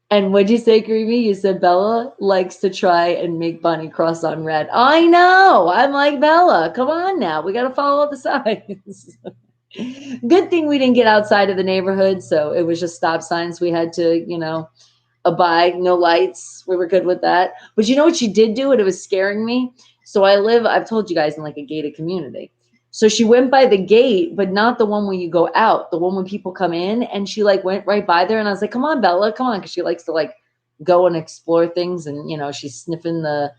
And what'd you say, Creamy? You said Bella likes to try and make Bonnie cross on red. I know. I'm like, Bella, come on now. We got to follow the signs. Good thing we didn't get outside of the neighborhood. So it was just stop signs we had to, abide. No lights. We were good with that. But you know what she did do? And it was scaring me. So I've told you guys, in like a gated community. So she went by the gate, but not the one where you go out, the one when people come in. And she like went right by there. And I was like, come on, Bella, come on. Cause she likes to like go and explore things. And, you know, she's sniffing the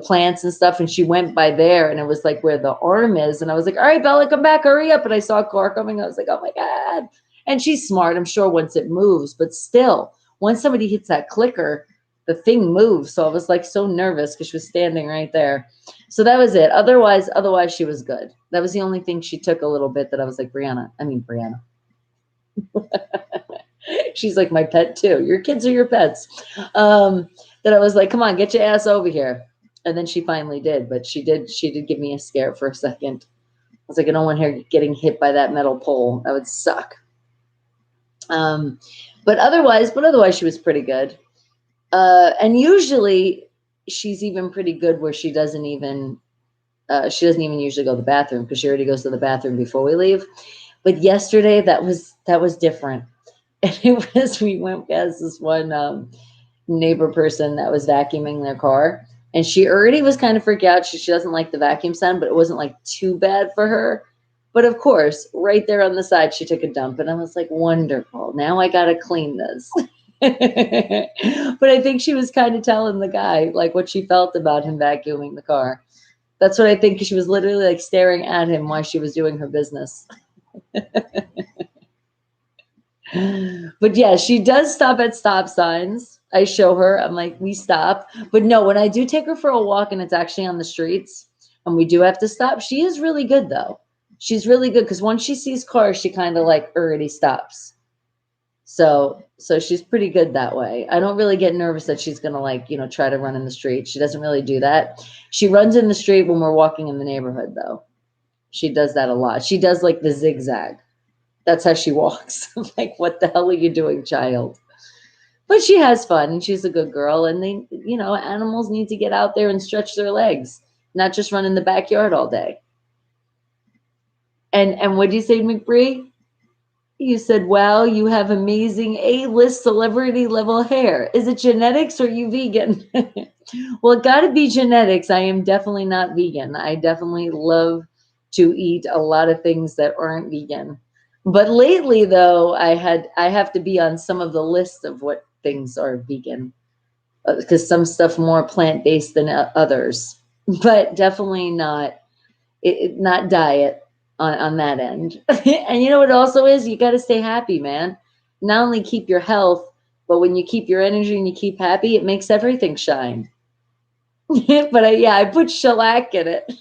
plants and stuff. And she went by there and it was like where the arm is. And I was like, all right, Bella, come back, hurry up. And I saw a car coming. I was like, oh my God. And she's smart, I'm sure, once it moves, but still, once somebody hits that clicker, the thing moves. So I was like so nervous because she was standing right there. So that was it. Otherwise, she was good. That was the only thing she took a little bit that I was like, Brianna. She's like my pet too. Your kids are your pets. That I was like, come on, get your ass over here. And then she finally did, but she did give me a scare for a second. I was like, I don't want her getting hit by that metal pole. That would suck. But otherwise she was pretty good. And usually she's even pretty good where she doesn't even usually go to the bathroom because she already goes to the bathroom before we leave. But yesterday that was different. And we went past this one neighbor person that was vacuuming their car, and she already was kind of freaked out. She doesn't like the vacuum sound, but it wasn't like too bad for her. But of course, right there on the side, she took a dump, and I was like, wonderful. Now I got to clean this. But I think she was kind of telling the guy like what she felt about him vacuuming the car. That's what I think. She was literally like staring at him while she was doing her business. But yeah, she does stop at stop signs. I show her, I'm like, we stop. But no, when I do take her for a walk and it's actually on the streets and we do have to stop, she is really good though. She's really good because once she sees cars, she kind of like already stops. So she's pretty good that way. I don't really get nervous that she's gonna like, you know, try to run in the street. She doesn't really do that. She runs in the street when we're walking in the neighborhood though. She does that a lot. She does like the zigzag. That's how she walks. I'm like, what the hell are you doing, child? But she has fun and she's a good girl. And they, you know, animals need to get out there and stretch their legs, not just run in the backyard all day. And what did you say, McBree? You said, wow, you have amazing A-list celebrity level hair. Is it genetics or you vegan? Well, it got to be genetics. I am definitely not vegan. I definitely love to eat a lot of things that aren't vegan. But lately, though, I have to be on some of the lists of what things are vegan because some stuff more plant-based than others, but definitely not not diet on that end. And you know what also is? You got to stay happy, man. Not only keep your health, but when you keep your energy and you keep happy, it makes everything shine. But I put shellac in it.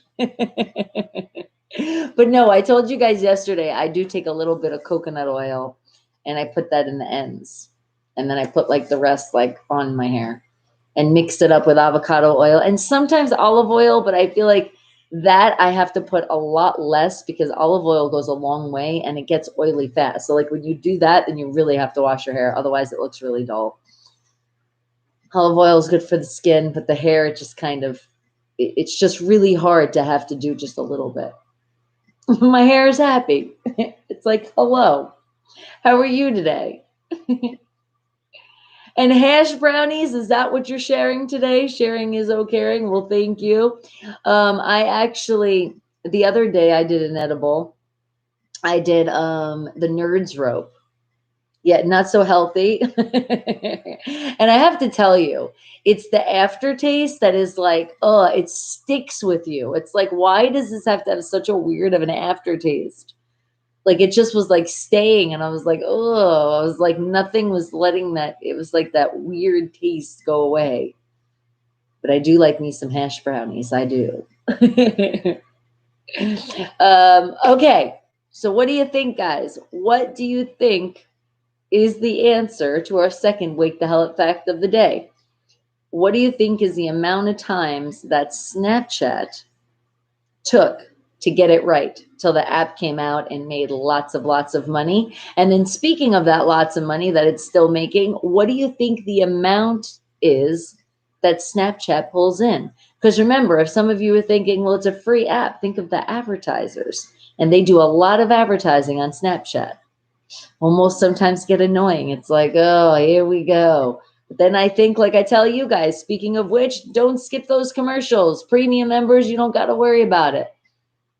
But no, I told you guys yesterday, I do take a little bit of coconut oil and I put that in the ends. And then I put like the rest like on my hair and mixed it up with avocado oil and sometimes olive oil. But I feel like that I have to put a lot less because olive oil goes a long way and it gets oily fast. So like when you do that, then you really have to wash your hair. Otherwise it looks really dull. Olive oil is good for the skin, but the hair, it just kind of, it's just really hard to have to do just a little bit. My hair is happy. It's like, hello, how are you today? And hash brownies, is that what you're sharing today? Sharing is caring. Well, thank you. I actually, the other day I did an edible. I did the Nerds rope. Yeah, not so healthy. And I have to tell you, it's the aftertaste that is like, oh, it sticks with you. It's like, why does this have to have such a weird of an aftertaste? Like it just was like staying, and I was like, oh, I was like, nothing was letting that. It was like that weird taste go away. But I do like me some hash brownies. I do. Okay, so what do you think, guys? What do you think is the answer to our second Wake the Hell Up fact of the day? What do you think is the amount of times that Snapchat took to get it right till the app came out and made lots of money? And then speaking of that lots of money that it's still making, what do you think the amount is that Snapchat pulls in? Because remember, if some of you are thinking, well, it's a free app, think of the advertisers. And they do a lot of advertising on Snapchat. Almost sometimes get annoying. It's like, oh, here we go. But then I think, like I tell you guys, speaking of which, don't skip those commercials. Premium members, you don't got to worry about it.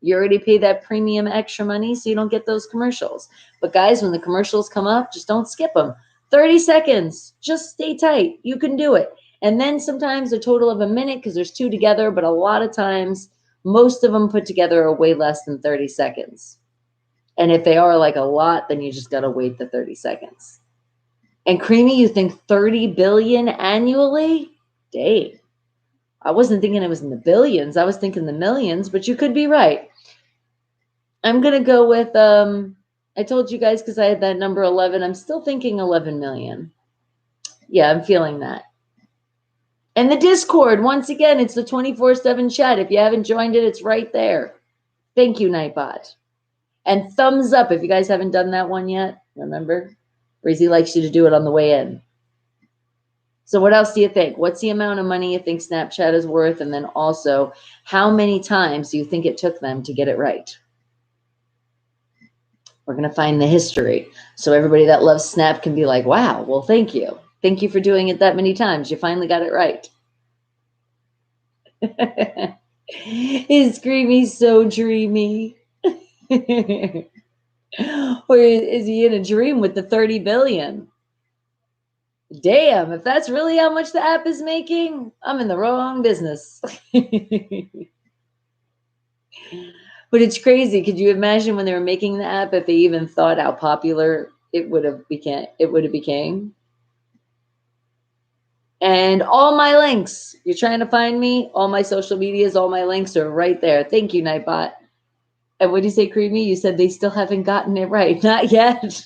You already pay that premium extra money so you don't get those commercials. But guys, when the commercials come up, just don't skip them. 30 seconds. Just stay tight. You can do it. And then sometimes a total of a minute because there's two together, but a lot of times, most of them put together are way less than 30 seconds. And if they are like a lot, then you just got to wait the 30 seconds. And Creamy, you think 30 billion annually? Dang. I wasn't thinking it was in the billions. I was thinking the millions, but you could be right. I'm going to go with, I told you guys because I had that number 11. I'm still thinking 11 million. Yeah, I'm feeling that. And the Discord, once again, it's the 24/7 chat. If you haven't joined it, it's right there. Thank you, Nightbot. And thumbs up if you guys haven't done that one yet. Remember, Breezy likes you to do it on the way in. So what else do you think? What's the amount of money you think Snapchat is worth? And then also, how many times do you think it took them to get it right? We're going to find the history. So everybody that loves Snap can be like, wow, well, thank you. Thank you for doing it that many times. You finally got it right. Is Creamy so dreamy? Or is he in a dream with the 30 billion? Damn, if that's really how much the app is making, I'm in the wrong business. But it's crazy. Could you imagine when they were making the app, if they even thought how popular it would have became? And all my links, you're trying to find me, all my social medias, all my links are right there. Thank you, Nightbot. And what did you say, Creamy? You said they still haven't gotten it right. Not yet.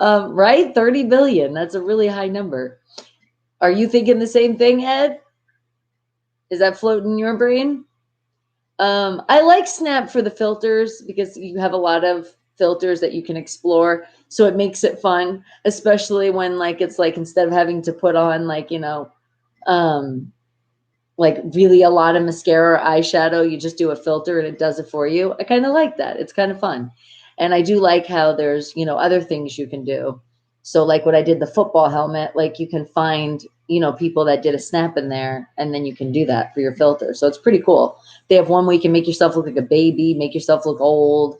Right? 30 billion. That's a really high number. Are you thinking the same thing, Ed? Is that floating in your brain? I like Snap for the filters because you have a lot of filters that you can explore. So it makes it fun, especially when like it's like instead of having to put on like, like really a lot of mascara or eyeshadow, you just do a filter and it does it for you. I kind of like that. It's kind of fun. And I do like how there's, other things you can do. So like what I did, the football helmet, like you can find, people that did a snap in there and then you can do that for your filter. So it's pretty cool. They have one where you can make yourself look like a baby, make yourself look old.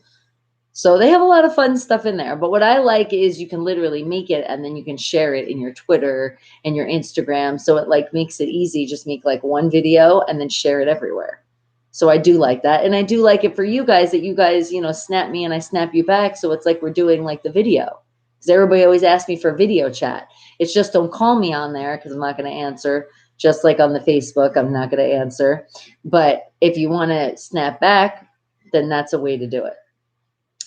So they have a lot of fun stuff in there. But what I like is you can literally make it and then you can share it in your Twitter and your Instagram. So it like makes it easy. Just make like one video and then share it everywhere. So I do like that. And I do like it for you guys that you guys, snap me and I snap you back. So it's like we're doing like the video. Because everybody always asks me for video chat. It's just don't call me on there because I'm not going to answer. Just like on the Facebook, I'm not going to answer. But if you want to snap back, then that's a way to do it.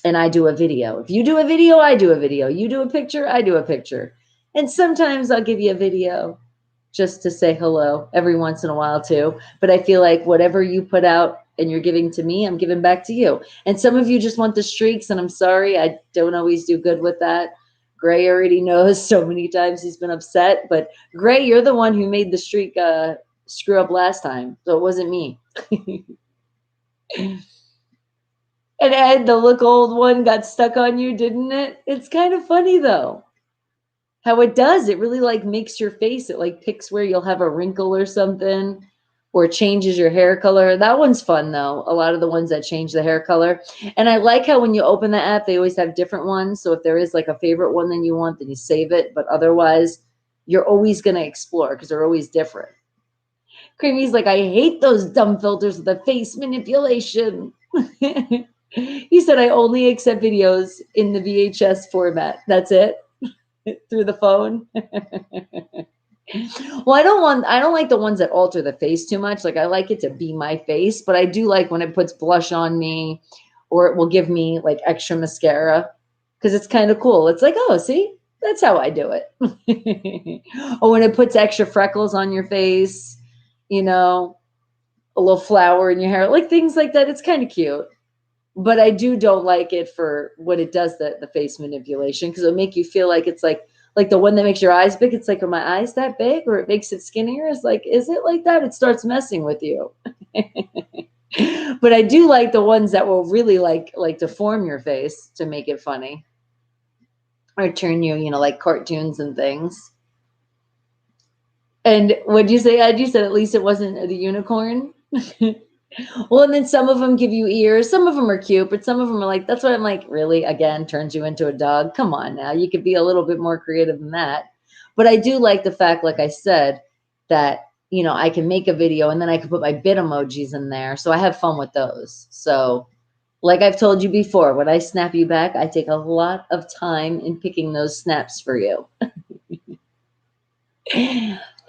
And I do a video. If you do a video, I do a video. You do a picture, I do a picture. And sometimes I'll give you a video just to say hello every once in a while too. But I feel like whatever you put out and you're giving to me, I'm giving back to you. And some of you just want the streaks, and I'm sorry, I don't always do good with that. Gray already knows so many times he's been upset. But Gray, you're the one who made the streak screw up last time. So it wasn't me. And Ed, the look old one got stuck on you, didn't it? It's kind of funny though. How it does, it really like makes your face, it like picks where you'll have a wrinkle or something, or changes your hair color. That one's fun though. A lot of the ones that change the hair color. And I like how when you open the app, they always have different ones. So if there is like a favorite one that you want, then you save it. But otherwise, you're always going to explore because they're always different. Creamy's like, I hate those dumb filters with the face manipulation. He said, I only accept videos in the VHS format. That's it. Through the phone. Well, I don't like the ones that alter the face too much. Like I like it to be my face, but I do like when it puts blush on me, or it will give me like extra mascara because it's kind of cool. It's like, oh, see, that's how I do it. Or when it puts extra freckles on your face, a little flower in your hair, like things like that. It's kind of cute. But I don't like it for what it does, the face manipulation, because it'll make you feel like it's like the one that makes your eyes big. It's like, are my eyes that big? Or it makes it skinnier. It's like, is it like that? It starts messing with you. But I do like the ones that will really like deform your face to make it funny. Or turn you, like cartoons and things. And what'd you say, Ed? You said at least it wasn't the unicorn? Well, and then some of them give you ears. Some of them are cute, but some of them are like, that's what I'm like, really, again, turns you into a dog. Come on now. You could be a little bit more creative than that. But I do like the fact, like I said, that, I can make a video and then I can put my bit emojis in there. So I have fun with those. So, like I've told you before, when I snap you back, I take a lot of time in picking those snaps for you.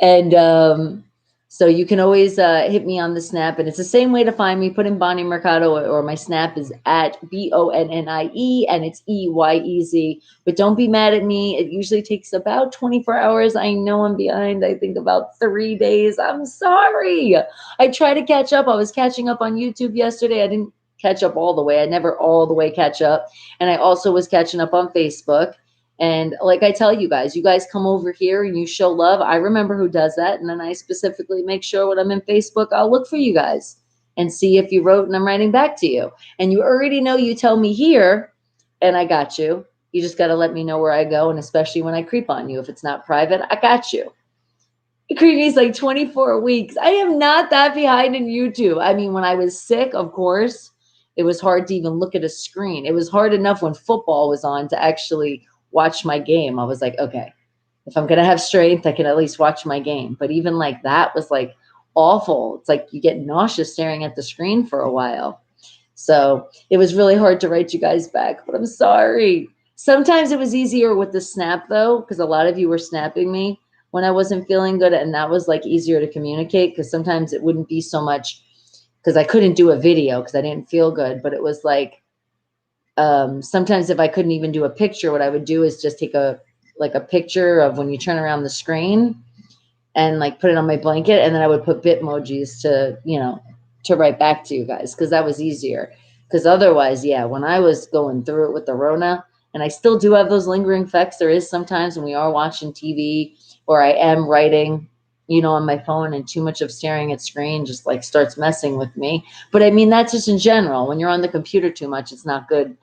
And so you can always hit me on the snap, and it's the same way to find me. Put in Bonnie Mercado, or my snap is at BONNIE, and it's EYEZ. But don't be mad at me. It usually takes about 24 hours. I know I'm behind. I think about 3 days. I'm sorry. I try to catch up. I was catching up on YouTube yesterday. I didn't catch up all the way. I never all the way catch up. And I also was catching up on Facebook. And like I tell you guys come over here and you show love. I remember who does that. And then I specifically make sure when I'm in Facebook, I'll look for you guys and see if you wrote and I'm writing back to you. And you already know you tell me here and I got you. You just got to let me know where I go. And especially when I creep on you, if it's not private, I got you. Creepy's like 24 weeks. I am not that behind in YouTube. I mean, when I was sick, of course, it was hard to even look at a screen. It was hard enough when football was on to actually watch my game. I was like, okay, if I'm going to have strength, I can at least watch my game. But even like that was like awful. It's like you get nauseous staring at the screen for a while. So it was really hard to write you guys back, but I'm sorry. Sometimes it was easier with the snap though, because a lot of you were snapping me when I wasn't feeling good. And that was like easier to communicate because sometimes it wouldn't be so much because I couldn't do a video because I didn't feel good. But it was like sometimes if I couldn't even do a picture, what I would do is just take a picture of when you turn around the screen and like put it on my blanket. And then I would put Bitmojis to write back to you guys because that was easier. Because otherwise, yeah, when I was going through it with the Rona, and I still do have those lingering effects, there is sometimes when we are watching TV or I am writing, on my phone and too much of staring at screen just like starts messing with me. But I mean, that's just in general. When you're on the computer too much, it's not good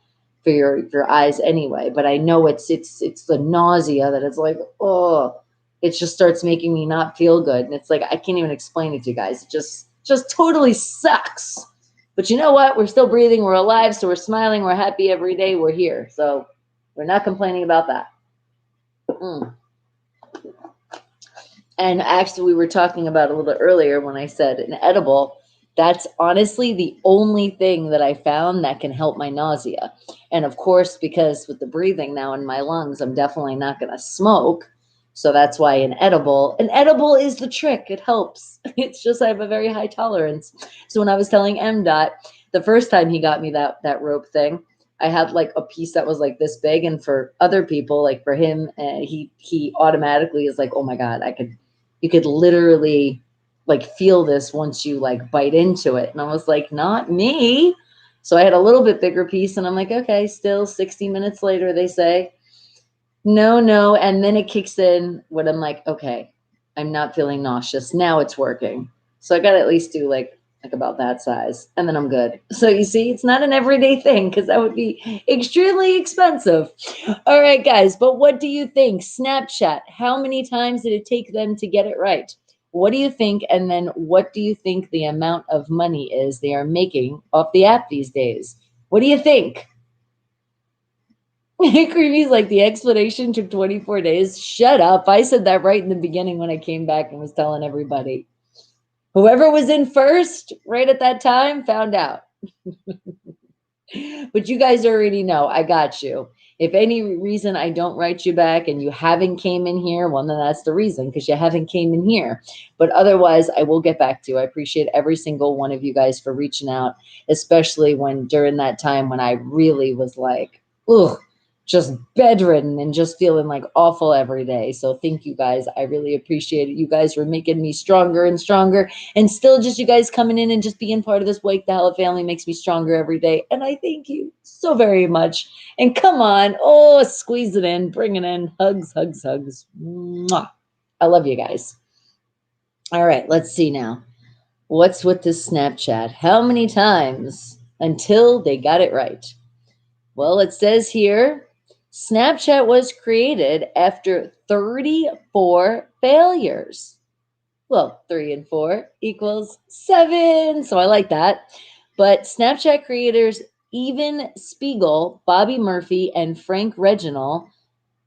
for your eyes anyway. But I know it's the nausea that it's like, oh, it just starts making me not feel good. And it's like, I can't even explain it to you guys. It just totally sucks. But you know what? We're still breathing. We're alive. So we're smiling. We're happy every day. We're here. So we're not complaining about that. And actually, we were talking about a little earlier when I said an edible. That's honestly the only thing that I found that can help my nausea. And of course, because with the breathing now in my lungs, I'm definitely not going to smoke. So that's why an edible is the trick. It helps. It's just I have a very high tolerance. So when I was telling M Dot the first time he got me that rope thing, I had like a piece that was like this big, and for other people, like for him, he automatically is like, oh my god, you could literally like feel this once you like bite into it. And I was like, not me. So I had a little bit bigger piece, and I'm like, okay, still 60 minutes later, they say, no. And then it kicks in when I'm like, okay, I'm not feeling nauseous. Now it's working. So I got to at least do like about that size, and then I'm good. So you see, it's not an everyday thing because that would be extremely expensive. All right, guys, but what do you think? Snapchat, how many times did it take them to get it right? What do you think? And then what do you think the amount of money is they are making off the app these days? What do you think? Creepy's like, the explanation took 24 days. Shut up. I said that right in the beginning when I came back and was telling everybody. Whoever was in first right at that time found out. But you guys already know I got you. If any reason I don't write you back and you haven't came in here, well, then that's the reason, because you haven't came in here. But otherwise, I will get back to you. I appreciate every single one of you guys for reaching out, especially when during that time when I really was like, ugh, just bedridden and just feeling like awful every day. So thank you guys. I really appreciate it. You guys were making me stronger and stronger. And still just you guys coming in and just being part of this Wake the Hell Up family makes me stronger every day. And I thank you so very much. And come on. Oh, squeeze it in. Bring it in. Hugs, hugs, hugs. Mwah. I love you guys. All right, let's see now. What's with this Snapchat? How many times until they got it right? Well, it says here, Snapchat was created after 34 failures. Well, 3 and 4 equals 7. So I like that. But Snapchat creators Even Spiegel, Bobby Murphy, and Frank Reginald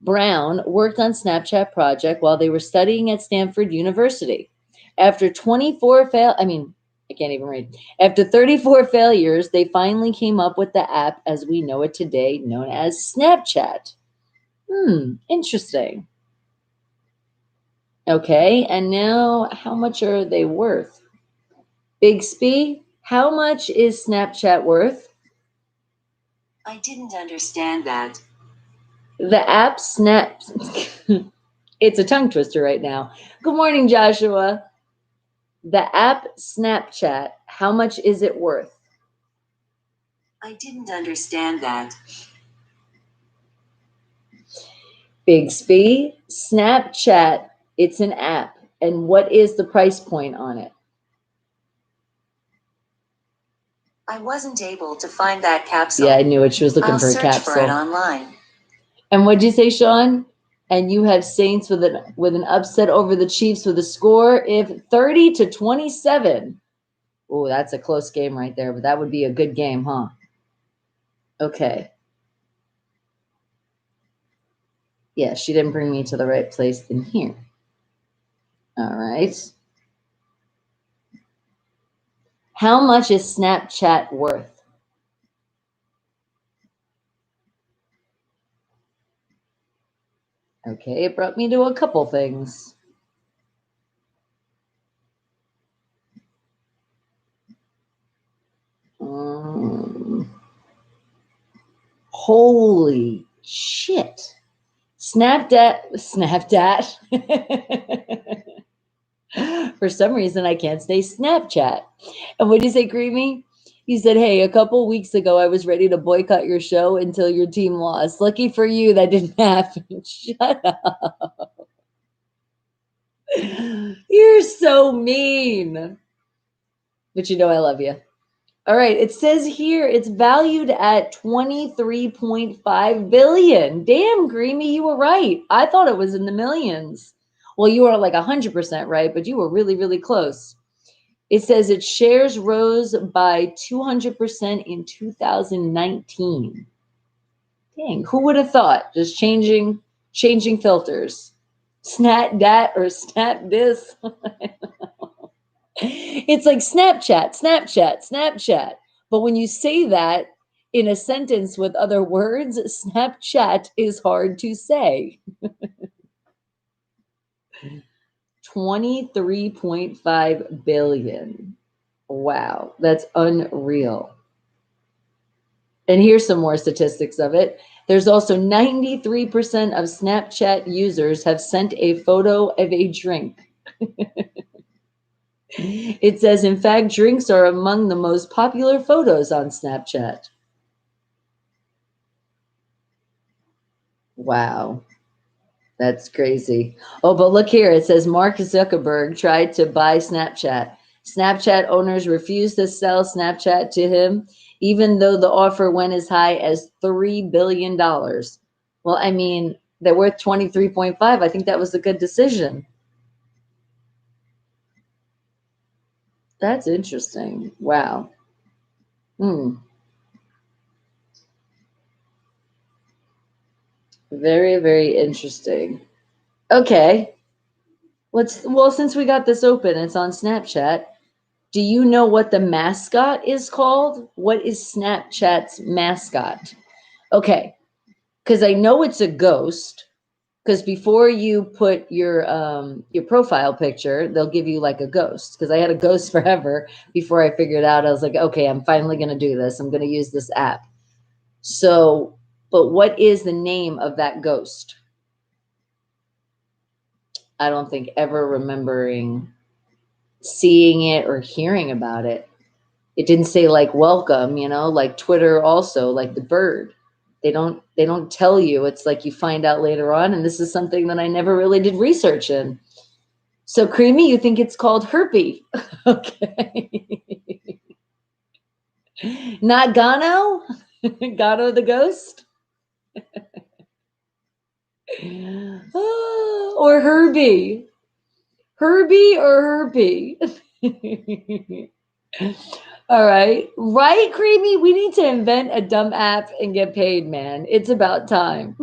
Brown worked on Snapchat project while they were studying at Stanford University. After 24 fail, I mean, I can't even read. After 34 failures, they finally came up with the app as we know it today, known as Snapchat. Interesting. Okay, and now how much are they worth? Bixby, how much is Snapchat worth? I didn't understand that. The app Snaps. It's a tongue twister right now. Good morning, Joshua. The app Snapchat, how much is it worth? I didn't understand that. Bixby, Snapchat, it's an app. And what is the price point on it? I wasn't able to find that capsule. Yeah, I knew it. She was looking I'll for a search capsule. for it online. And what'd you say, Sean? And you have Saints with an upset over the Chiefs with a score if 30-27. Oh, that's a close game right there, but that would be a good game, huh? Okay. Yeah, she didn't bring me to the right place in here. All right. How much is Snapchat worth? Okay, it brought me to a couple things. Holy shit. Snapchat. For some reason, I can't say Snapchat. And what did you say, Creamy? You said, hey, a couple weeks ago, I was ready to boycott your show until your team lost. Lucky for you, that didn't happen. Shut up. You're so mean. But you know I love you. All right, it says here it's valued at 23.5 billion. Damn, Creamy, you were right. I thought it was in the millions. Well, you are like 100% right, but you were really, really close. It says its shares rose by 200% in 2019. Dang, who would have thought? Just changing filters. Snap that or snap this. It's like Snapchat. But when you say that in a sentence with other words, Snapchat is hard to say. 23.5 billion. Wow, that's unreal. And here's some more statistics of it. There's also 93% of Snapchat users have sent a photo of a drink. It says, in fact, drinks are among the most popular photos on Snapchat. Wow. That's crazy. Oh, but look here. It says Mark Zuckerberg tried to buy Snapchat. Snapchat owners refused to sell Snapchat to him, even though the offer went as high as $3 billion. Well, I mean, they're worth 23.5. I think that was a good decision. That's interesting. Wow. Very, very interesting. Okay. Well, since we got this open, it's on Snapchat. Do you know what the mascot is called? What is Snapchat's mascot? Okay, because I know it's a ghost. Because before you put your profile picture, they'll give you like a ghost. Because I had a ghost forever before I figured out. I was like, okay, I'm finally going to do this. I'm going to use this app. So, but what is the name of that ghost? I don't think ever remembering seeing it or hearing about it. It didn't say like welcome, like Twitter also, like the bird. They don't tell you. It's like you find out later on, and this is something that I never really did research in. So Creamy, you think it's called Herpy. Okay. Not Gano? Gano the ghost? Or Herbie. Herbie or Herpy? All right. Right, Creamy? We need to invent a dumb app and get paid, man. It's about time.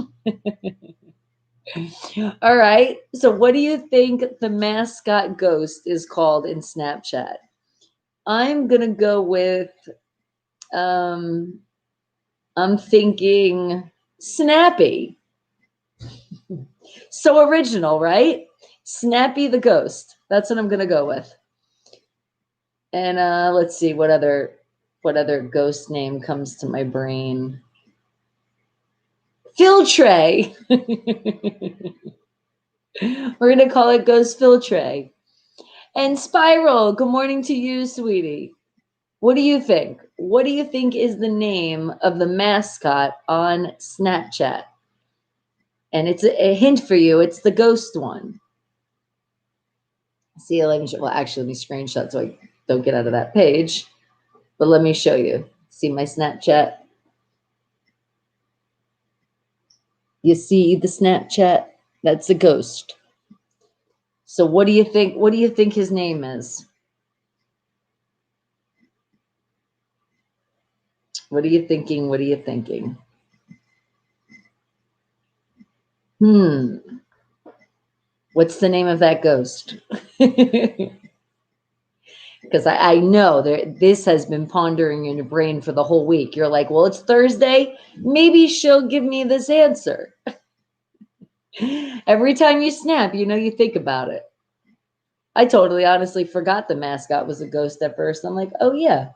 All right. So what do you think the mascot ghost is called in Snapchat? I'm going to go with, I'm thinking Snappy. So original, right? Snappy the ghost. That's what I'm going to go with. And let's see what other ghost name comes to my brain. Filtre. We're going to call it Ghost Filtre. And Spiral, good morning to you, sweetie. What do you think? What do you think is the name of the mascot on Snapchat? And it's a hint for you. It's the ghost one. See, well, actually, let me screenshot so I don't get out of that page. But let me show you. See my Snapchat? You see the Snapchat? That's a ghost. So what do you think? What do you think his name is? What are you thinking? What are you thinking? What's the name of that ghost? Because I know this has been pondering in your brain for the whole week. You're like, well, it's Thursday. Maybe she'll give me this answer. Every time you snap, you think about it. I totally honestly forgot the mascot was a ghost at first. I'm like, oh yeah,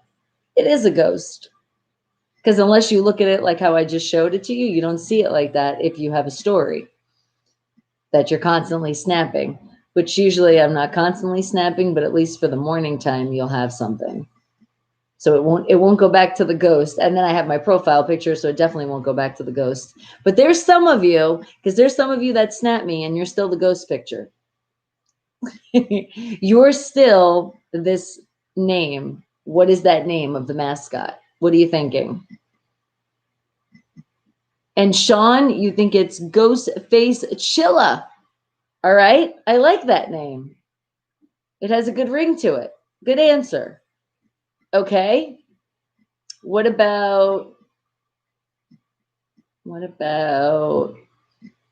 it is a ghost. Because unless you look at it like how I just showed it to you, you don't see it like that if you have a story that you're constantly snapping, which usually I'm not constantly snapping, but at least for the morning time, you'll have something. So it won't go back to the ghost. And then I have my profile picture, so it definitely won't go back to the ghost. But there's some of you that snap me and you're still the ghost picture. You're still this name. What is that name of the mascot? What are you thinking? And Sean, you think it's Ghost Face Chilla. All right. I like that name. It has a good ring to it. Good answer. Okay. What about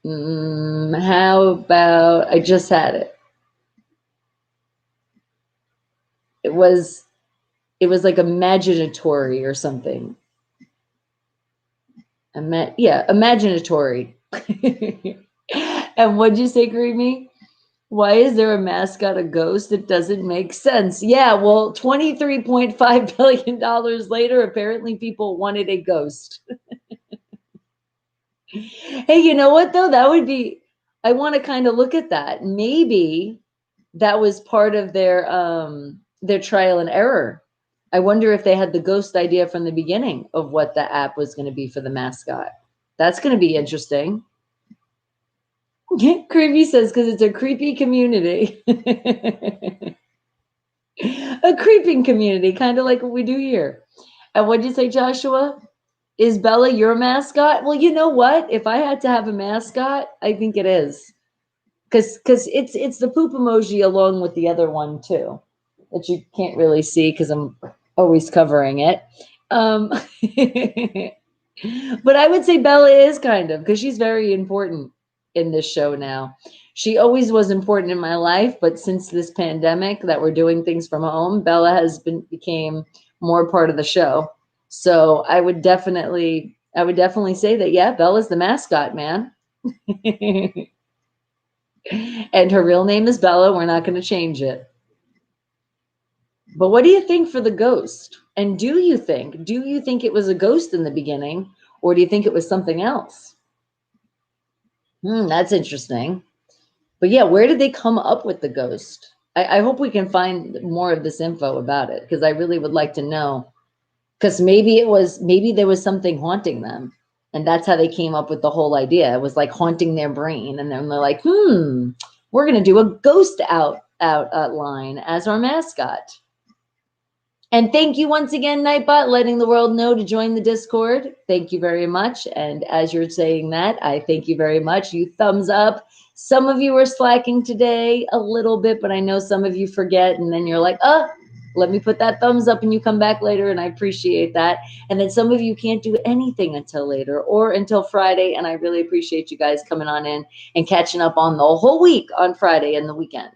how about I just had it. It was like imaginatory or something. Imaginatory. And what'd you say, Creamy? Why is there a mascot a ghost? It doesn't make sense. Yeah, well, $23.5 billion later, apparently people wanted a ghost. Hey, you know what, though? I want to kind of look at that. Maybe that was part of their trial and error. I wonder if they had the ghost idea from the beginning of what the app was going to be for the mascot. That's going to be interesting. Creepy says, because it's a creepy community. A creeping community, kind of like what we do here. And what'd you say, Joshua? Is Bella your mascot? Well, you know what? If I had to have a mascot, I think it is. Because it's the poop emoji along with the other one too, that you can't really see because I'm always covering it. But I would say Bella is kind of, because she's very important in this show now. She always was important in my life, but since this pandemic that we're doing things from home, Bella became more part of the show. So I would definitely say that, yeah, Bella's the mascot, man. And her real name is Bella. We're not going to change it. But what do you think for the ghost? And do you think it was a ghost in the beginning, or do you think it was something else? That's interesting. But yeah, where did they come up with the ghost? I hope we can find more of this info about it, because I really would like to know. Because maybe there was something haunting them, and that's how they came up with the whole idea. It was like haunting their brain, and then they're like, we're gonna do a ghost outline as our mascot. And thank you once again, Nightbot, letting the world know to join the Discord. Thank you very much. And as you're saying that, I thank you very much. You thumbs up. Some of you are slacking today a little bit, but I know some of you forget. And then you're like, oh, let me put that thumbs up and you come back later. And I appreciate that. And then some of you can't do anything until later or until Friday. And I really appreciate you guys coming on in and catching up on the whole week on Friday and the weekend.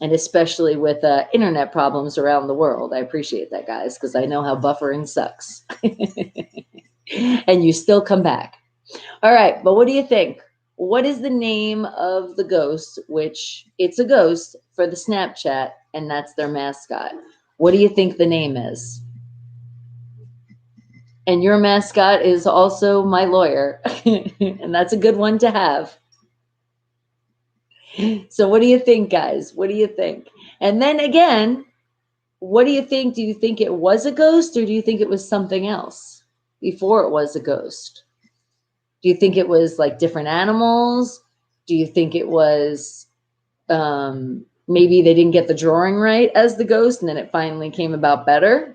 And especially with internet problems around the world. I appreciate that, guys, because I know how buffering sucks. And you still come back. All right, but what do you think? What is the name of the ghost, which it's a ghost for the Snapchat, and that's their mascot? What do you think the name is? And your mascot is also my lawyer, and that's a good one to have. So what do you think, guys? What do you think? And then again, what do you think? Do you think it was a ghost or do you think it was something else before it was a ghost? Do you think it was like different animals? Do you think it was maybe they didn't get the drawing right as the ghost and then it finally came about better?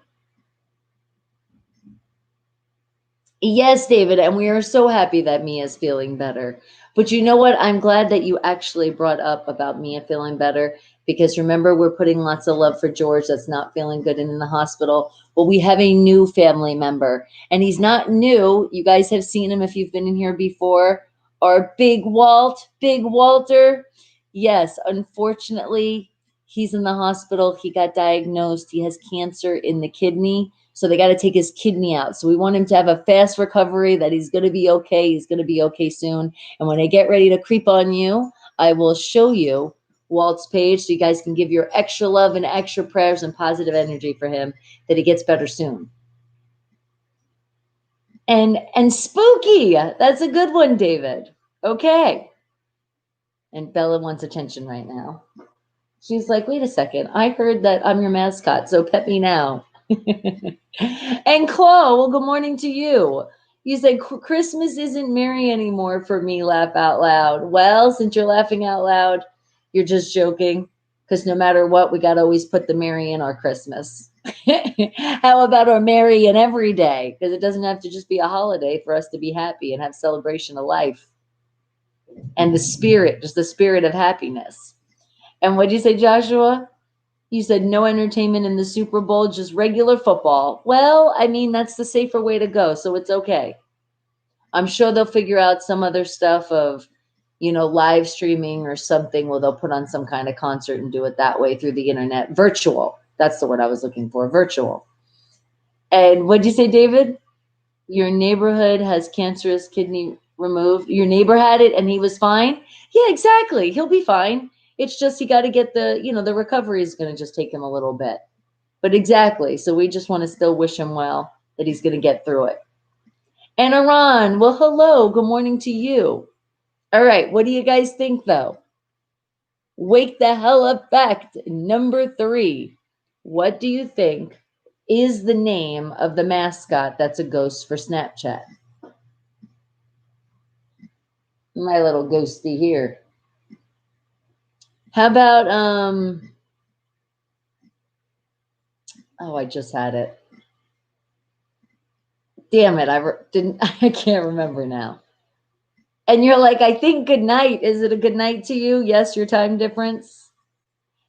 Yes, David, and we are so happy that Mia's feeling better. But you know what? I'm glad that you actually brought up about Mia feeling better because remember, we're putting lots of love for George that's not feeling good and in the hospital. Well, we have a new family member, and he's not new. You guys have seen him if you've been in here before. Our Big Walter. Yes, unfortunately, he's in the hospital. He got diagnosed. He has cancer in the kidney. So they got to take his kidney out. So we want him to have a fast recovery, that he's going to be okay. He's going to be okay soon. And when I get ready to creep on you, I will show you Walt's page so you guys can give your extra love and extra prayers and positive energy for him that he gets better soon. And spooky. That's a good one, David. Okay. And Bella wants attention right now. She's like, wait a second. I heard that I'm your mascot, so pet me now. And Chloe, well, good morning to you. You said Christmas isn't merry anymore for me, laugh out loud. Well, since you're laughing out loud, you're just joking because no matter what, we got to always put the merry in our Christmas. How about our merry in every day? Because it doesn't have to just be a holiday for us to be happy and have celebration of life and the spirit, just the spirit of happiness. And what'd you say, Joshua? You said no entertainment in the Super Bowl, just regular football. Well, I mean, that's the safer way to go, so it's okay. I'm sure they'll figure out some other stuff of, live streaming or something where they'll put on some kind of concert and do it that way through the internet. Virtual. That's the word I was looking for, virtual. And what'd you say, David? Your neighborhood has cancerous kidney removed. Your neighbor had it and he was fine? Yeah, exactly. He'll be fine. It's just he got to get the recovery is going to just take him a little bit. But exactly. So we just want to still wish him well, that he's going to get through it. And Iran, well, hello. Good morning to you. All right. What do you guys think, though? Wake the hell up fact number 3. What do you think is the name of the mascot that's a ghost for Snapchat? My little ghosty here. How about, I just had it. Damn it, I can't remember now. And you're like, I think good night. Is it a good night to you? Yes, your time difference.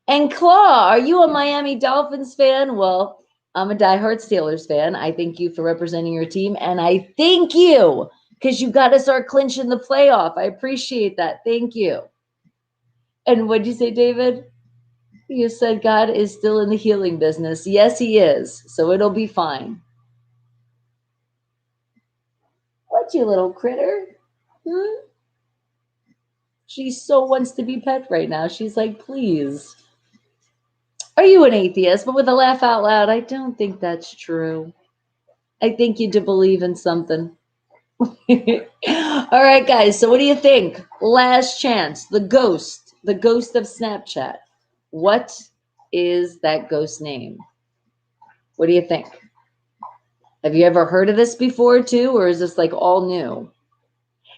And Claw, are you a Miami Dolphins fan? Well, I'm a diehard Steelers fan. I thank you for representing your team. And I thank you because you got us our clinch in the playoff. I appreciate that. Thank you. And what'd you say, David? You said God is still in the healing business. Yes, he is. So it'll be fine. What, you little critter? She so wants to be pet right now. She's like, please. Are you an atheist? But with a laugh out loud, I don't think that's true. I think you do believe in something. All right, guys. So what do you think? Last chance. The ghost of Snapchat. What is that ghost name? What do you think? Have you ever heard of this before too? Or is this like all new?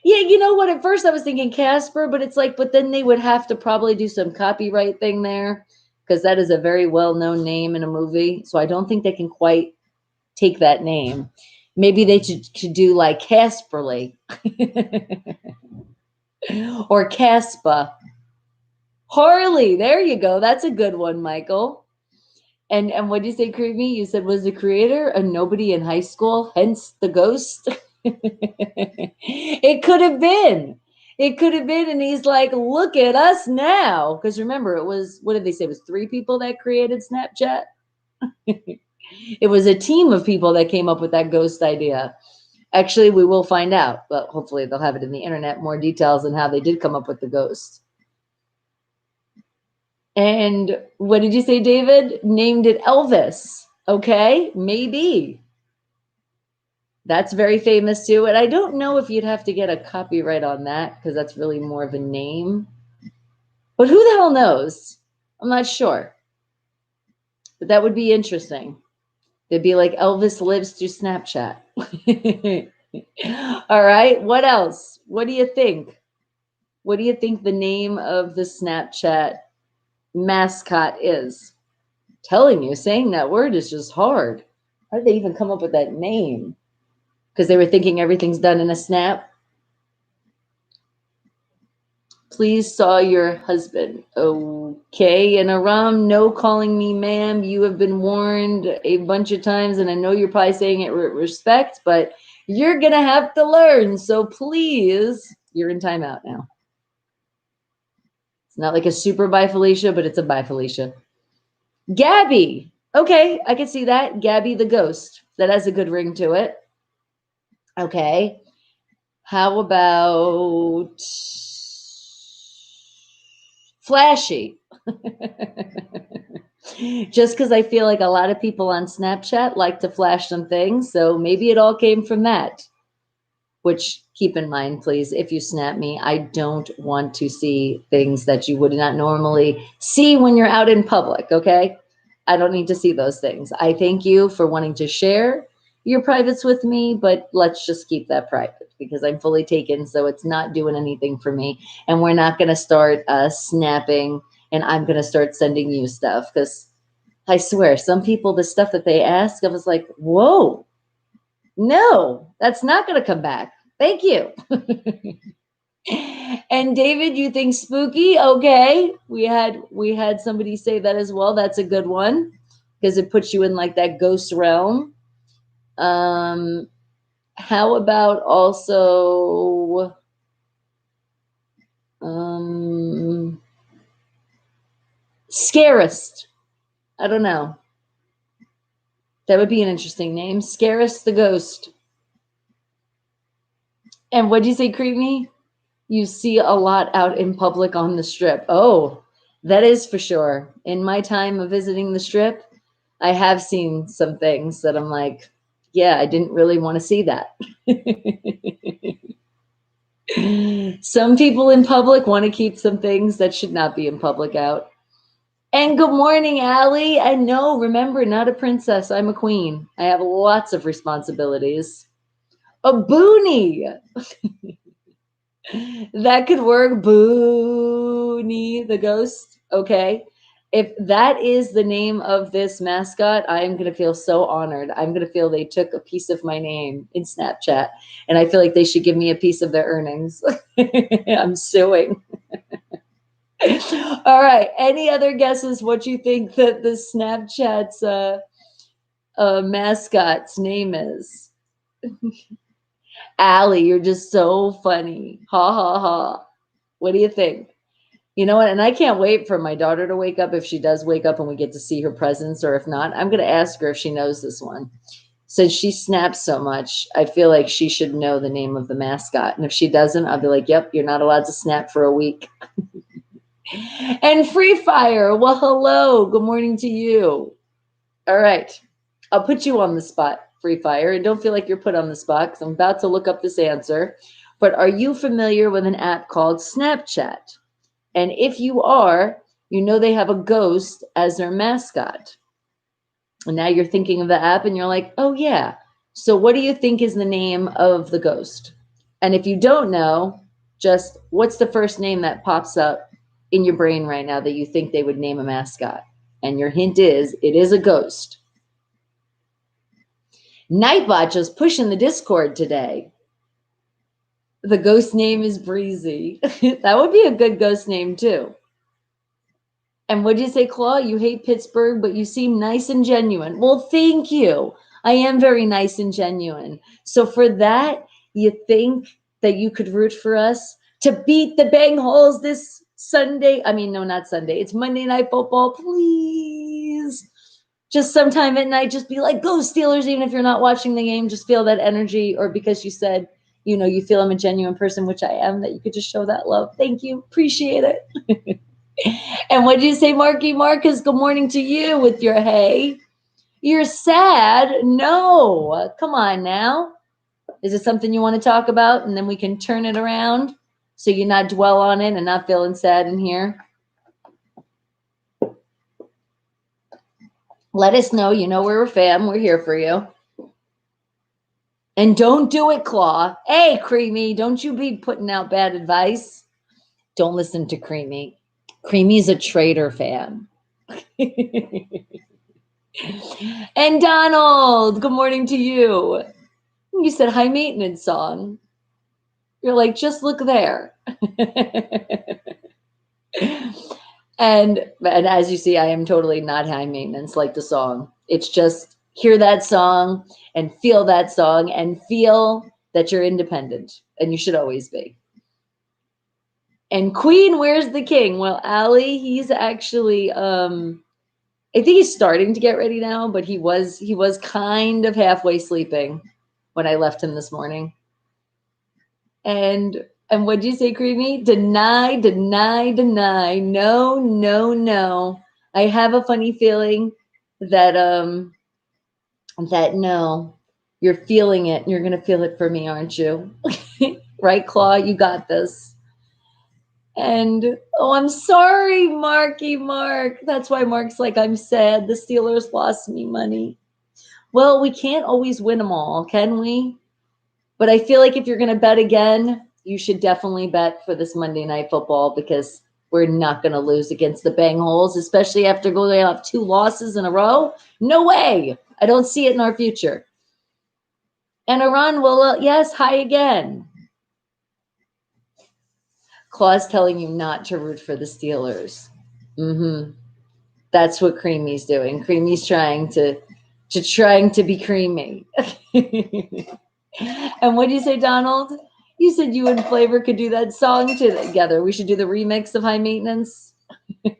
Yeah, you know what? At first I was thinking Casper, but it's like, but then they would have to probably do some copyright thing there because that is a very well-known name in a movie. So I don't think they can quite take that name. Maybe they should do like Casperly or Caspa. Harley, there you go. That's a good one, Michael. And what did you say, Creamy? You said was the creator a nobody in high school, hence the ghost? It could have been. It could have been. And he's like, look at us now. Because remember, it was, what did they say? It was 3 people that created Snapchat. It was a team of people that came up with that ghost idea. Actually, we will find out, but hopefully they'll have it in the internet, more details on how they did come up with the ghost. And what did you say, David? Named it Elvis. Okay, maybe. That's very famous too. And I don't know if you'd have to get a copyright on that because that's really more of a name. But who the hell knows? I'm not sure. But that would be interesting. It'd be like Elvis lives through Snapchat. All right. What else? What do you think? What do you think the name of the Snapchat mascot is? Telling you, saying that word is just hard. How did they even come up with that name? Because they were thinking everything's done in a snap. Please saw your husband. Okay. And Aram, no calling me ma'am. You have been warned a bunch of times, and I know you're probably saying it with respect, but you're going to have to learn. So please, you're in timeout now. It's not like a super bye Felicia, but it's a bye Felicia. Gabby. Okay, I can see that. Gabby the ghost. That has a good ring to it. Okay. How about Flashy? Just because I feel like a lot of people on Snapchat like to flash some things. So maybe it all came from that. Which, keep in mind, please, if you snap me, I don't want to see things that you would not normally see when you're out in public, okay? I don't need to see those things. I thank you for wanting to share your privates with me, but let's just keep that private because I'm fully taken, so it's not doing anything for me. And we're not going to start snapping, and I'm going to start sending you stuff because I swear, some people, the stuff that they ask, I was like, whoa. No, that's not going to come back. Thank you. And David, you think spooky? Okay. We had somebody say that as well. That's a good one because it puts you in like that ghost realm. How about also Scarist? I don't know. That would be an interesting name. Scarist the ghost. And what'd you say, Creamy? You see a lot out in public on the strip. Oh, that is for sure. In my time of visiting the strip, I have seen some things that I'm like, yeah, I didn't really want to see that. Some people in public want to keep some things that should not be in public out. And good morning, Allie. And no, remember, not a princess. I'm a queen. I have lots of responsibilities. A boonie. That could work. Boonie the ghost. Okay. If that is the name of this mascot, I am going to feel so honored. I'm going to feel they took a piece of my name in Snapchat, and I feel like they should give me a piece of their earnings. I'm suing. All right. Any other guesses what you think that the Snapchat's mascot's name is? Allie, you're just so funny. Ha ha ha. What do you think? You know what? And I can't wait for my daughter to wake up if she does wake up and we get to see her presents, or if not, I'm going to ask her if she knows this one. Since she snaps so much, I feel like she should know the name of the mascot. And if she doesn't, I'll be like, yep, you're not allowed to snap for a week. And Free Fire. Well, hello. Good morning to you. All right. I'll put you on the spot, Free Fire. And don't feel like you're put on the spot because I'm about to look up this answer. But are you familiar with an app called Snapchat? And if you are, you know they have a ghost as their mascot. And now you're thinking of the app and you're like, oh, yeah. So what do you think is the name of the ghost? And if you don't know, just what's the first name that pops up in your brain right now that you think they would name a mascot? And your hint is, it is a ghost. Nightbot just pushing the Discord today. The ghost name is Breezy. That would be a good ghost name too. And what did you say, Claw? You hate Pittsburgh, but you seem nice and genuine. Well, thank you. I am very nice and genuine. So for that, you think that you could root for us to beat the Bengals this Sunday? I mean, no, not Sunday. It's Monday Night Football. Please. Just sometime at night, just be like, go Steelers, even if you're not watching the game, just feel that energy. Or because you said, you know, you feel I'm a genuine person, which I am, that you could just show that love. Thank you. Appreciate it. And what did you say, Marky Marcus? Good morning to you with your hey. You're sad? No. Come on now. Is it something you want to talk about? And then we can turn it around so you not dwell on it and not feeling sad in here. Let us know. You know we're a fam. We're here for you. And don't do it, Claw. Hey, Creamy, don't you be putting out bad advice. Don't listen to Creamy. Creamy's a traitor fan. And Donald, good morning to you. You said high maintenance song. You're like, just look there. And as you see, I am totally not high maintenance like the song. It's just hear that song and feel that song and feel that you're independent. And you should always be. And Queen, where's the king? Well, Allie, he's actually, I think he's starting to get ready now, but he was kind of halfway sleeping when I left him this morning. And what'd you say, Creamy? Deny. No. I have a funny feeling that no, you're feeling it. And you're gonna feel it for me, aren't you? Right, Claw? You got this. And oh, I'm sorry, Marky Mark. That's why Mark's like, I'm sad. The Steelers lost me money. Well, we can't always win them all, can we? But I feel like if you're going to bet again, you should definitely bet for this Monday Night Football because we're not going to lose against the Bengals, especially after going off 2 losses in a row. No way. I don't see it in our future. And Iran will, yes, hi again. Claw's telling you not to root for the Steelers. That's what Creamy's doing. Creamy's trying to be creamy. And what did you say, Donald? You said you and Flavor could do that song together. We should do the remix of High Maintenance.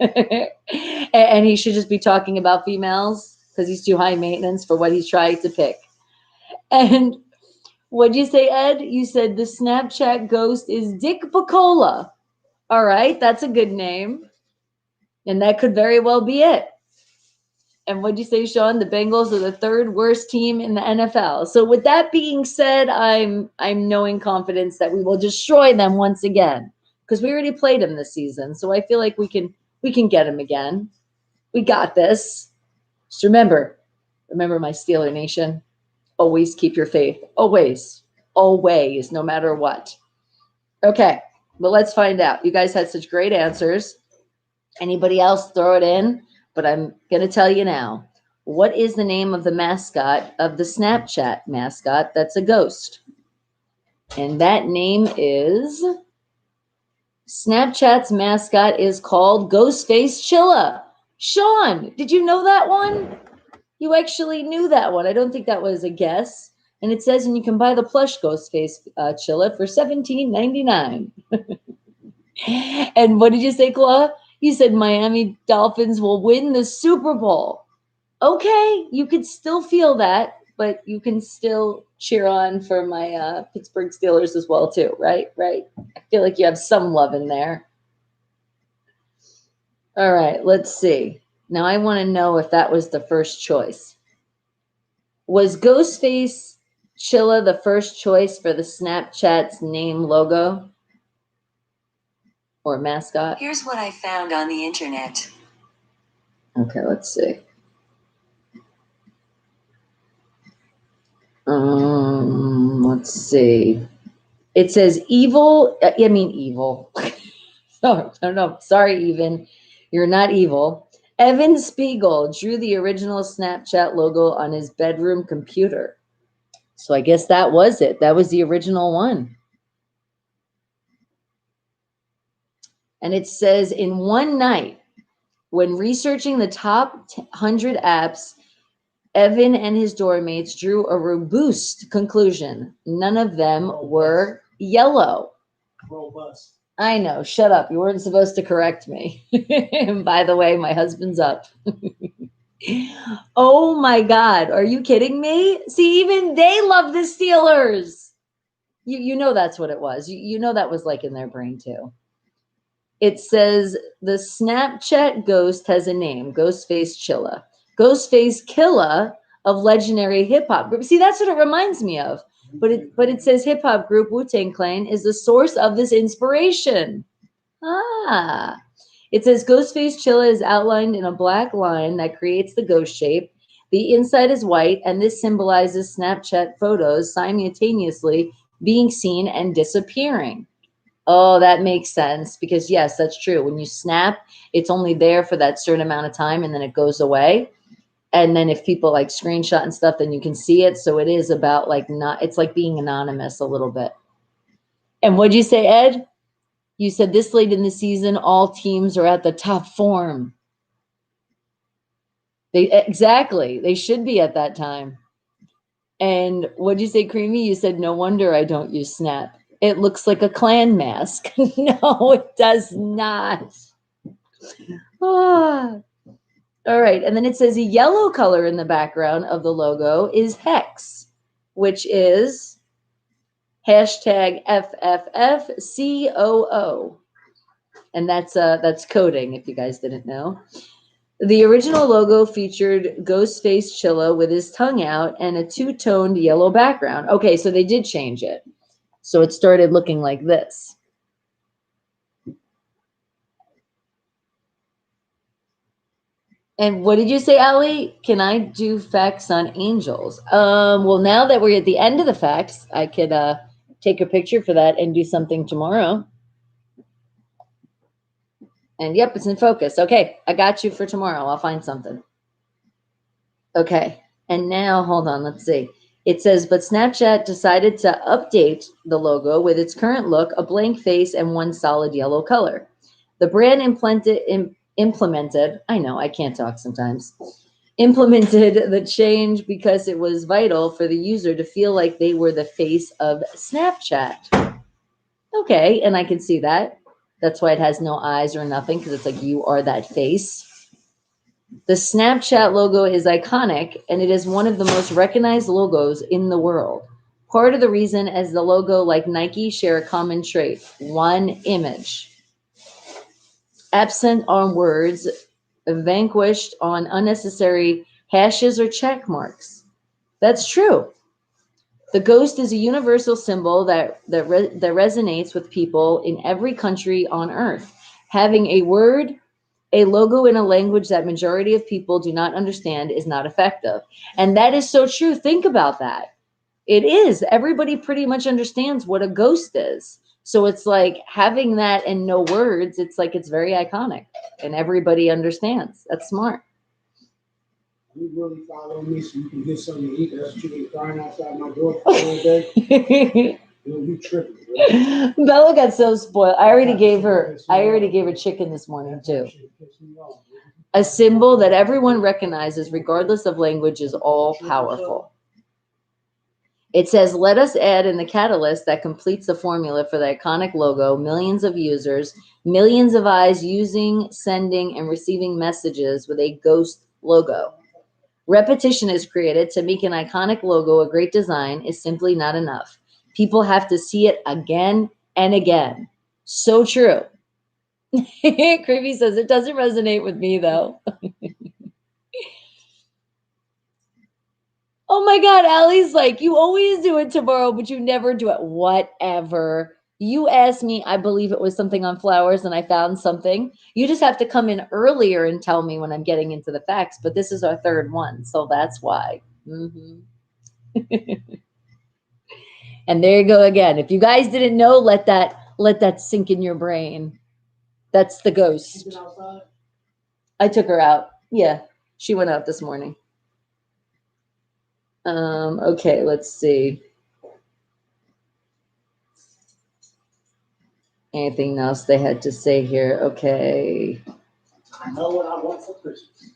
And he should just be talking about females because he's too high maintenance for what he's trying to pick. And what did you say, Ed? You said the Snapchat ghost is Dick Bacola. All right, that's a good name. And that could very well be it. And what'd you say, Sean? The Bengals are the 3rd worst team in the NFL. So with that being said, I'm knowing confidence that we will destroy them once again because we already played them this season. So I feel like we can get them again. We got this. Just remember my Steeler Nation. Always keep your faith. Always, no matter what. Okay, well, let's find out. You guys had such great answers. Anybody else, throw it in. But I'm going to tell you now, what is the name of the mascot of the Snapchat mascot that's a ghost? And that name is, Snapchat's mascot is called Ghostface Chilla. Sean, did you know that one? You actually knew that one. I don't think that was a guess. And it says, and you can buy the plush Ghostface Chilla for $17.99. And what did you say, Claw? You said Miami Dolphins will win the Super Bowl. Okay, you could still feel that, but you can still cheer on for my Pittsburgh Steelers as well, too, right? I feel like you have some love in there. All right, let's see. Now I want to know if that was the first choice. Was Ghostface Chilla the first choice for the Snapchat's name logo? Or mascot? Here's what I found on the internet. Okay, let's see. Let's see. It says evil. Evil. No. Sorry, even. You're not evil. Evan Spiegel drew the original Snapchat logo on his bedroom computer. So I guess that was it. That was the original one. And it says in one night, when researching the top 100 apps, Evan and his doormates drew a robust conclusion. None of them were yellow. Robust. I know. Shut up. You weren't supposed to correct me. And by the way, my husband's up. Oh my God. Are you kidding me? See, even they love the Steelers. You know that's what it was. You know that was like in their brain too. It says the Snapchat ghost has a name, Ghostface Chilla. Ghostface Killa of legendary hip hop group. See, that's what it reminds me of. But it says hip hop group Wu-Tang Clan is the source of this inspiration. Ah. It says Ghostface Chilla is outlined in a black line that creates the ghost shape. The inside is white, and this symbolizes Snapchat photos simultaneously being seen and disappearing. Oh, that makes sense because yes, that's true. When you snap, it's only there for that certain amount of time and then it goes away. And then if people like screenshot and stuff, then you can see it. So it is about like not, it's like being anonymous a little bit. And what'd you say, Ed? You said this late in the season, all teams are at the top form. Exactly. They should be at that time. And what'd you say, Creamy? You said, no wonder I don't use Snap. It looks like a clan mask. No, it does not. Ah. All right. And then it says a yellow color in the background of the logo is hex, which is hashtag FFFCOO. And that's coding, if you guys didn't know. The original logo featured Ghostface Chilla with his tongue out and a two-toned yellow background. Okay, so they did change it. So it started looking like this. And what did you say, Ali? Can I do facts on angels? Well, now that we're at the end of the facts, I could take a picture for that and do something tomorrow. And yep, it's in focus. Okay, I got you for tomorrow. I'll find something. Okay, and now hold on, let's see. It says, but Snapchat decided to update the logo with its current look, a blank face and one solid yellow color. The brand implemented, I know, I can't talk sometimes, implemented the change because it was vital for the user to feel like they were the face of Snapchat. Okay, and I can see that. That's why it has no eyes or nothing, because it's like you are that face. The Snapchat logo is iconic, and it is one of the most recognized logos in the world. Part of the reason is the logo, like Nike, share a common trait: one image. Absent on words, vanquished on unnecessary hashes or check marks. That's true. The ghost is a universal symbol that resonates with people in every country on earth. Having a word, a logo in a language that majority of people do not understand is not effective. And that is so true. Think about that. It is. Everybody pretty much understands what a ghost is. So it's like having that and no words, it's like it's very iconic and everybody understands. That's smart. You really follow me so you can get something to eat. That's what you've been crying outside my door for all day. You tripping, right? Bella got so spoiled. I already gave her chicken this morning too. A symbol that everyone recognizes regardless of language is all powerful. It says, let us add in the catalyst that completes the formula for the iconic logo, millions of users, millions of eyes using, sending, and receiving messages with a ghost logo. Repetition is created to make an iconic logo a great design is simply not enough. People have to see it again and again. So true. Creepy says, it doesn't resonate with me though. Oh my God, Allie's like, you always do it tomorrow, but you never do it. Whatever. You asked me, I believe it was something on flowers, and I found something. You just have to come in earlier and tell me when I'm getting into the facts, but this is our third one, so that's why. Mm-hmm. And there you go again. If you guys didn't know, let that sink in your brain. That's the ghost. I took her out. Yeah, she went out this morning. Okay, let's see. Anything else they had to say here? Okay. I know what I want for Christmas.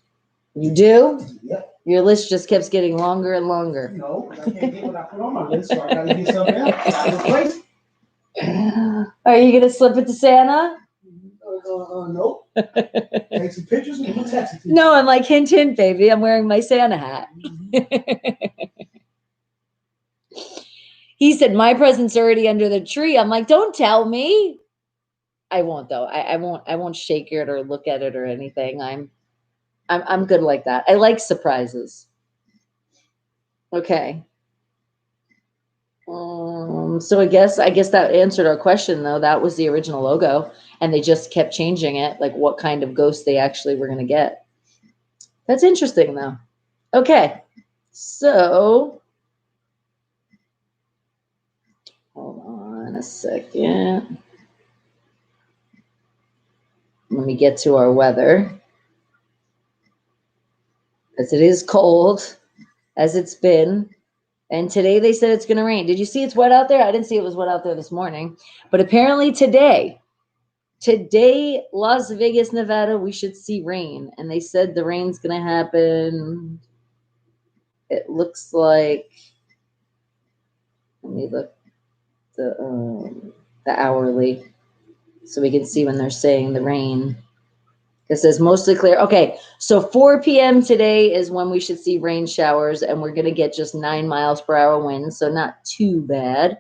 You do? Yep. Your list just keeps getting longer and longer. No, I can't get what I put on my list, so I gotta get something else. Gotta replace it. Are you gonna slip it to Santa? Nope. Take some pictures and we'll text it to you. No, I'm like, hint, hint, baby. I'm wearing my Santa hat. He said, my present's already under the tree. I'm like, don't tell me. I won't though. I won't shake it or look at it or anything. I'm good like that. I like surprises. Okay. So I guess that answered our question though. That was the original logo, and they just kept changing it, like what kind of ghost they actually were gonna get. That's interesting though. Okay, so hold on a second. Let me get to our weather, as it is cold, as it's been. And today they said it's going to rain. Did you see it's wet out there? I didn't see it was wet out there this morning. But apparently today, Las Vegas, Nevada, we should see rain. And they said the rain's going to happen. It looks like, let me look the hourly so we can see when they're saying the rain. It says mostly clear. Okay, so 4 p.m. today is when we should see rain showers, and we're going to get just 9 miles per hour winds, so not too bad.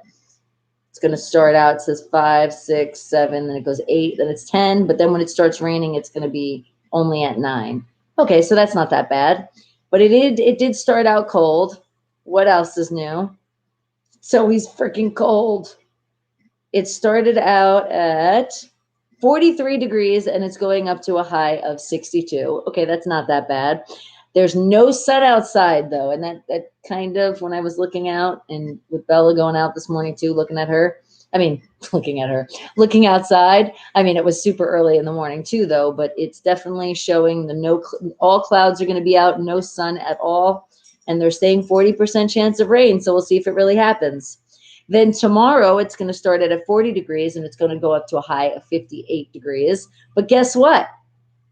It's going to start out, it says 5, 6, 7, then it goes 8, then it's 10, but then when it starts raining, it's going to be only at 9. Okay, so that's not that bad, but it did start out cold. What else is new? It's always freaking cold. It started out at 43 degrees and it's going up to a high of 62. Okay, that's not that bad. There's no sun outside though. And that kind of, when I was looking out, and with Bella going out this morning too, looking outside. I mean, it was super early in the morning too though, but it's definitely showing all clouds are going to be out, no sun at all. And they're saying 40% chance of rain. So we'll see if it really happens. Then tomorrow it's going to start at 40 degrees and it's going to go up to a high of 58 degrees. But guess what?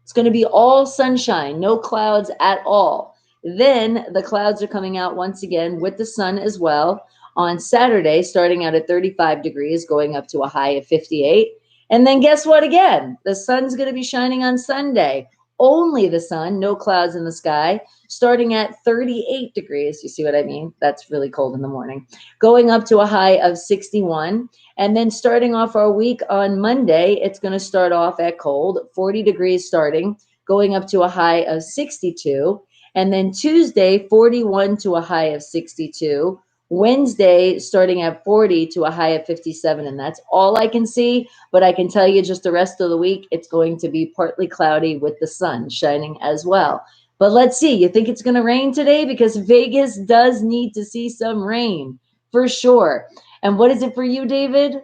It's going to be all sunshine, no clouds at all. Then the clouds are coming out once again with the sun as well on Saturday, starting out at 35 degrees, going up to a high of 58. And then guess what again? The sun's going to be shining on Sunday. Only the sun, no clouds in the sky, starting at 38 degrees. You see what I mean? That's really cold in the morning. Going up to a high of 61. And then starting off our week on Monday, it's going to start off at cold, 40 degrees starting, going up to a high of 62. And then Tuesday, 41 to a high of 62. Wednesday, starting at 40 to a high of 57. And that's all I can see. But I can tell you just the rest of the week, it's going to be partly cloudy with the sun shining as well. But let's see. You think it's going to rain today? Because Vegas does need to see some rain for sure. And what is it for you, David?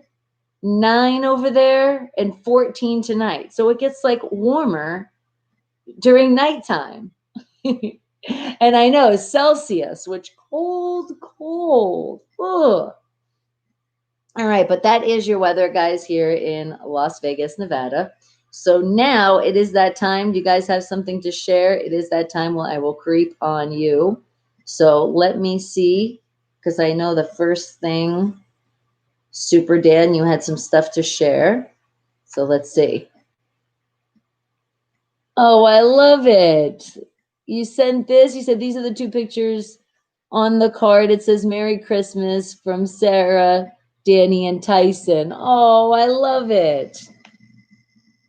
9 over there and 14 tonight. So it gets like warmer during nighttime. And I know Celsius, which cold. Ugh. All right, but that is your weather, guys, here in Las Vegas, Nevada. So now it is that time. Do you guys have something to share? It is that time when I will creep on you. So let me see, because I know the first thing, Super Dan, you had some stuff to share. So let's see. Oh, I love it. You sent this. You said these are the 2 pictures on the card. It says Merry Christmas from Sarah, Danny, and Tyson. Oh, I love it.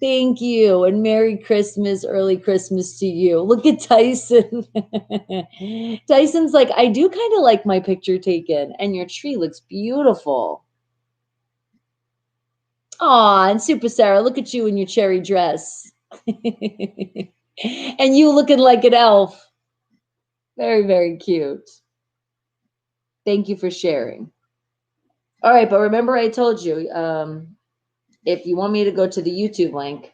Thank you. And Merry Christmas, early Christmas to you. Look at Tyson. Tyson's like, I do kind of like my picture taken, and your tree looks beautiful. Aw, and Super Sarah, look at you in your cherry dress. And you looking like an elf. Very, very cute. Thank you for sharing. All right, but remember I told you, if you want me to go to the YouTube link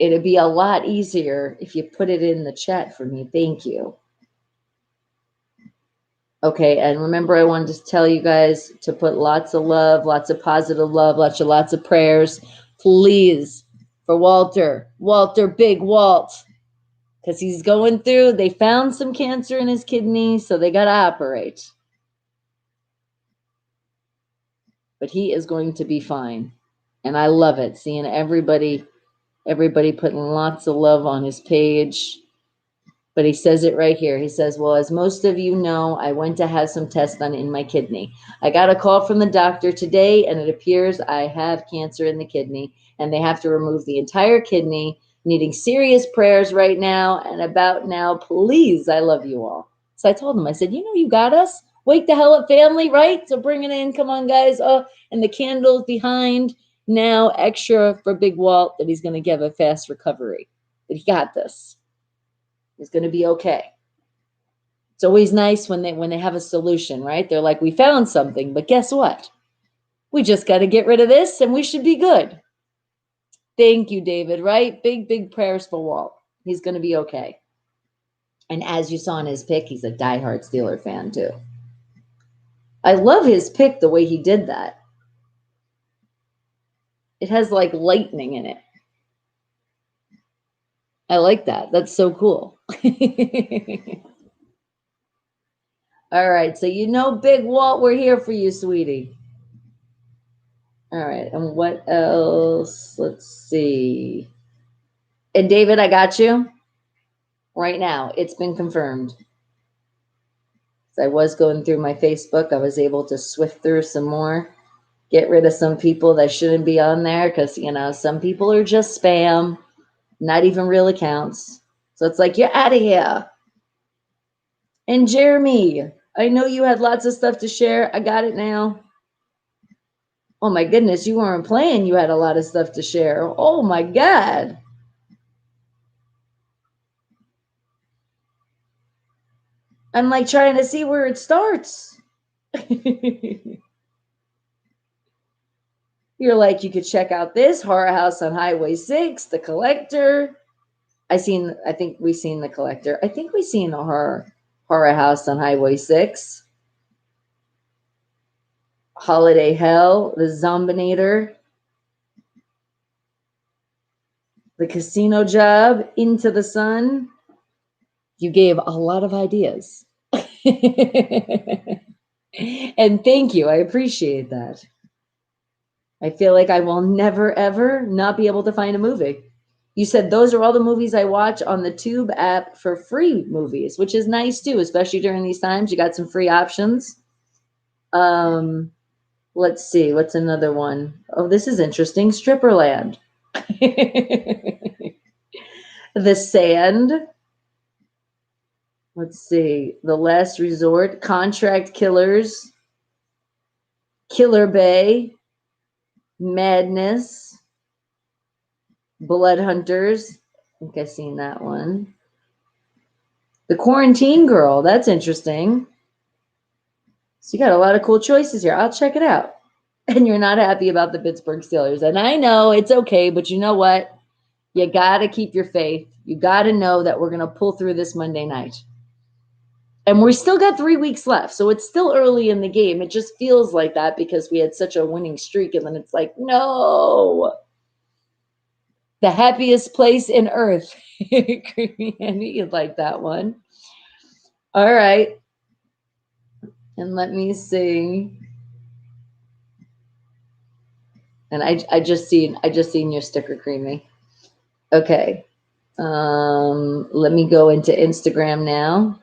It'd be a lot easier if you put it in the chat for me. Thank you. Okay, and remember, I wanted to tell you guys to put lots of love, lots of positive love, lots of prayers, please, for Walter, Big Walt, because he's going through, they found some cancer in his kidney, so they got to operate. But he is going to be fine. And I love it, seeing everybody putting lots of love on his page. But he says it right here. He says, well, as most of you know, I went to have some tests done in my kidney. I got a call from the doctor today, and it appears I have cancer in the kidney, and they have to remove the entire kidney, needing serious prayers right now and about now. Please, I love you all. So I told him, I said, you got us. Wake the hell up, family, right? So bring it in. Come on, guys. Oh, and the candles behind now, extra for Big Walt, that he's going to give a fast recovery. But he got this. It's going to be okay. It's always nice when they have a solution, right? They're like, we found something, but guess what? We just got to get rid of this and we should be good. Thank you, David, right? Big prayers for Walt. He's going to be okay. And as you saw in his pick, he's a diehard Steeler fan too. I love his pick, the way he did that. It has like lightning in it. I like that. That's so cool. All right. So Big Walt, we're here for you, sweetie. All right. And what else? Let's see. And David, I got you right now. It's been confirmed. So I was going through my Facebook. I was able to swift through some more, get rid of some people that shouldn't be on there because, some people are just spam, not even real accounts. So it's like, you're out of here. And Jeremy, I know you had lots of stuff to share. I got it now. Oh my goodness, you weren't playing. You had a lot of stuff to share. Oh my God. I'm like trying to see where it starts. You're like, you could check out this Horror House on Highway 6, The Collector. I think we've seen The Collector. I think we've seen a horror house on Highway 6. Holiday Hell, The Zombinator, The Casino Job, Into the Sun. You gave a lot of ideas. And thank you. I appreciate that. I feel like I will never, ever not be able to find a movie. You said those are all the movies I watch on the Tube app for free movies, which is nice too, especially during these times. You got some free options. Let's see. What's another one? Oh, this is interesting. Stripperland. The Sand. Let's see. The Last Resort. Contract Killers. Killer Bay. Madness. Blood Hunters. I think I've seen that one. The Quarantine Girl. That's interesting. So you got a lot of cool choices here. I'll check it out. And you're not happy about the Pittsburgh Steelers. And I know it's okay, but you know what? You got to keep your faith. You got to know that we're going to pull through this Monday night. And we still got 3 weeks left. So it's still early in the game. It just feels like that because we had such a winning streak. And then it's like, no. The happiest place in earth. Andy, you'd like that one. All right. And let me see. And I just seen your sticker, Creamy. Okay. Let me go into Instagram now.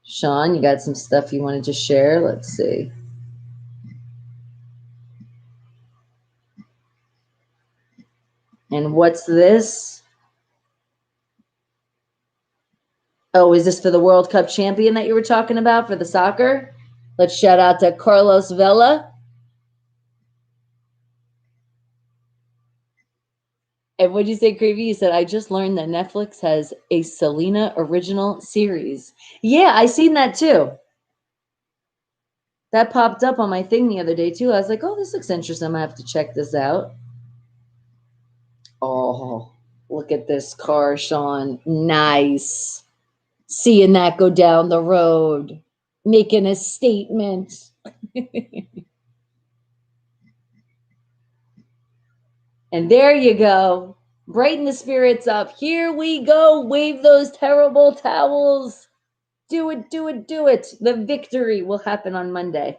Sean, you got some stuff you wanted to share? Let's see. And what's this? Oh, is this for the World Cup champion that you were talking about for the soccer? Let's shout out to Carlos Vela. And what'd you say, Creepy? You said, I just learned that Netflix has a Selena original series. Yeah, I seen that too. That popped up on my thing the other day too. I was like, oh, this looks interesting. I'm going to have to check this out. Oh, look at this car, Sean. Nice. Seeing that go down the road, making a statement. And there you go. Brighten the spirits up. Here we go. Wave those terrible towels. Do it, do it, do it. The victory will happen on Monday.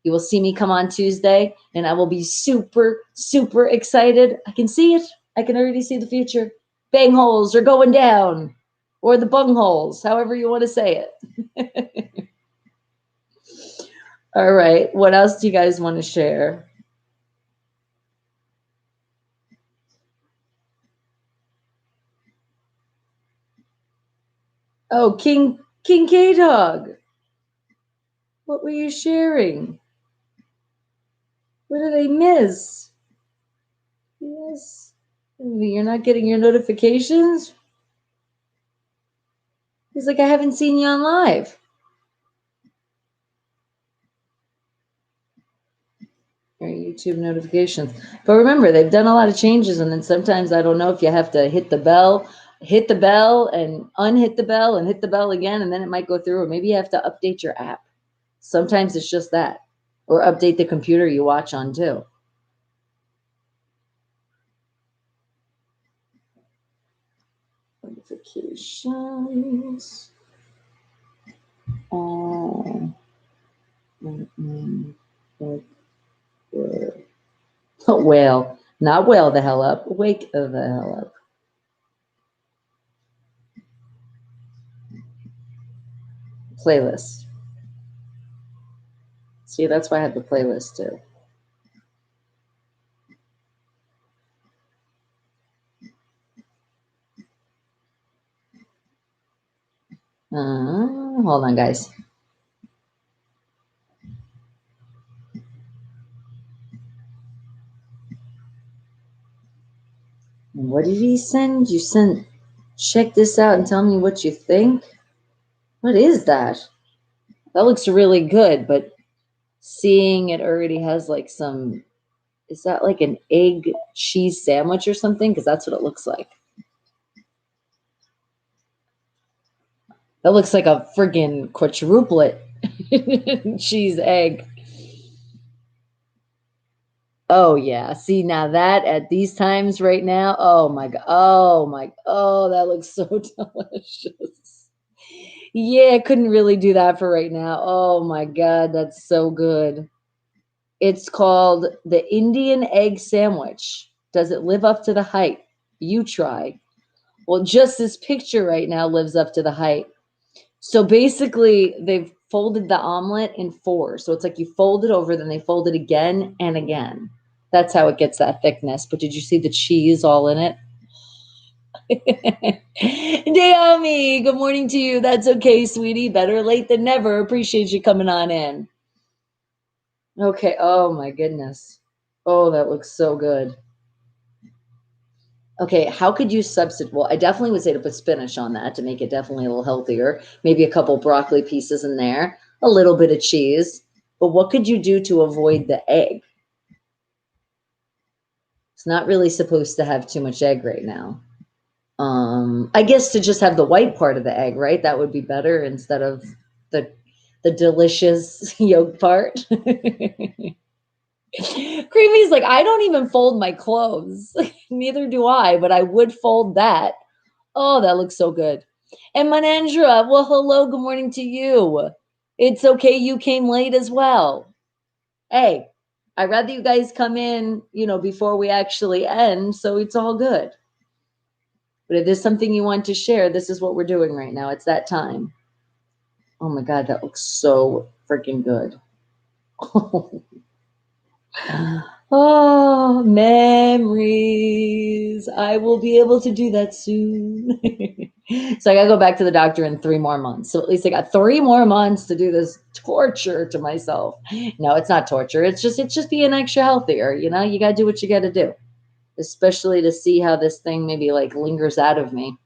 You will see me come on Tuesday, and I will be super, super excited. I can see it. I can already see the future. Bang holes are going down, or the bung holes, however you want to say it. All right. What else do you guys want to share? Oh, King K-Dog. What were you sharing? What did I miss? Yes. You're not getting your notifications? He's like, I haven't seen you on live. Your YouTube notifications. But remember, they've done a lot of changes, and then sometimes I don't know if you have to hit the bell and unhit the bell and hit the bell again, and then it might go through, or maybe you have to update your app. Sometimes it's just that. Or update the computer you watch on too. Notifications. Oh, whale. Not whale the hell up. Wake the hell up. Playlist. See, that's why I have the playlist too. Hold on, guys. What did he send? You sent, check this out and tell me what you think. What is that? That looks really good, but seeing it already has like some, is that like an egg cheese sandwich or something? Because that's what it looks like. That looks like a friggin' quadruplet cheese egg. Oh yeah. See, now that at these times right now, oh my god. Oh, that looks so delicious. Yeah, I couldn't really do that for right now. Oh my god, that's so good. It's called the Indian egg sandwich. Does it live up to the hype? You try. Well, just this picture right now lives up to the hype. So basically, they've folded the omelet in four. So it's like you fold it over, then they fold it again and again. That's how it gets that thickness. But did you see the cheese all in it? Naomi, good morning to you. That's okay, sweetie. Better late than never. Appreciate you coming on in. Okay. Oh, my goodness. Oh, that looks so good. Okay, how could you substitute? Well, I definitely would say to put spinach on that to make it definitely a little healthier. Maybe a couple broccoli pieces in there, a little bit of cheese. But what could you do to avoid the egg? It's not really supposed to have too much egg right now. I guess to just have the white part of the egg, right? That would be better instead of the delicious yolk part. Creamy's like, I don't even fold my clothes. Neither do I, but I would fold that. Oh, that looks so good. And Manandra, well, hello, good morning to you. It's okay, you came late as well. Hey, I'd rather you guys come in, before we actually end, so it's all good. But if there's something you want to share, this is what we're doing right now. It's that time. Oh my God, that looks so freaking good. Oh, memories. I will be able to do that soon. So I got to go back to the doctor in 3 more months. So at least I got 3 more months to do this torture to myself. No, it's not torture. It's just being extra healthier. You got to do what you got to do, especially to see how this thing maybe like lingers out of me.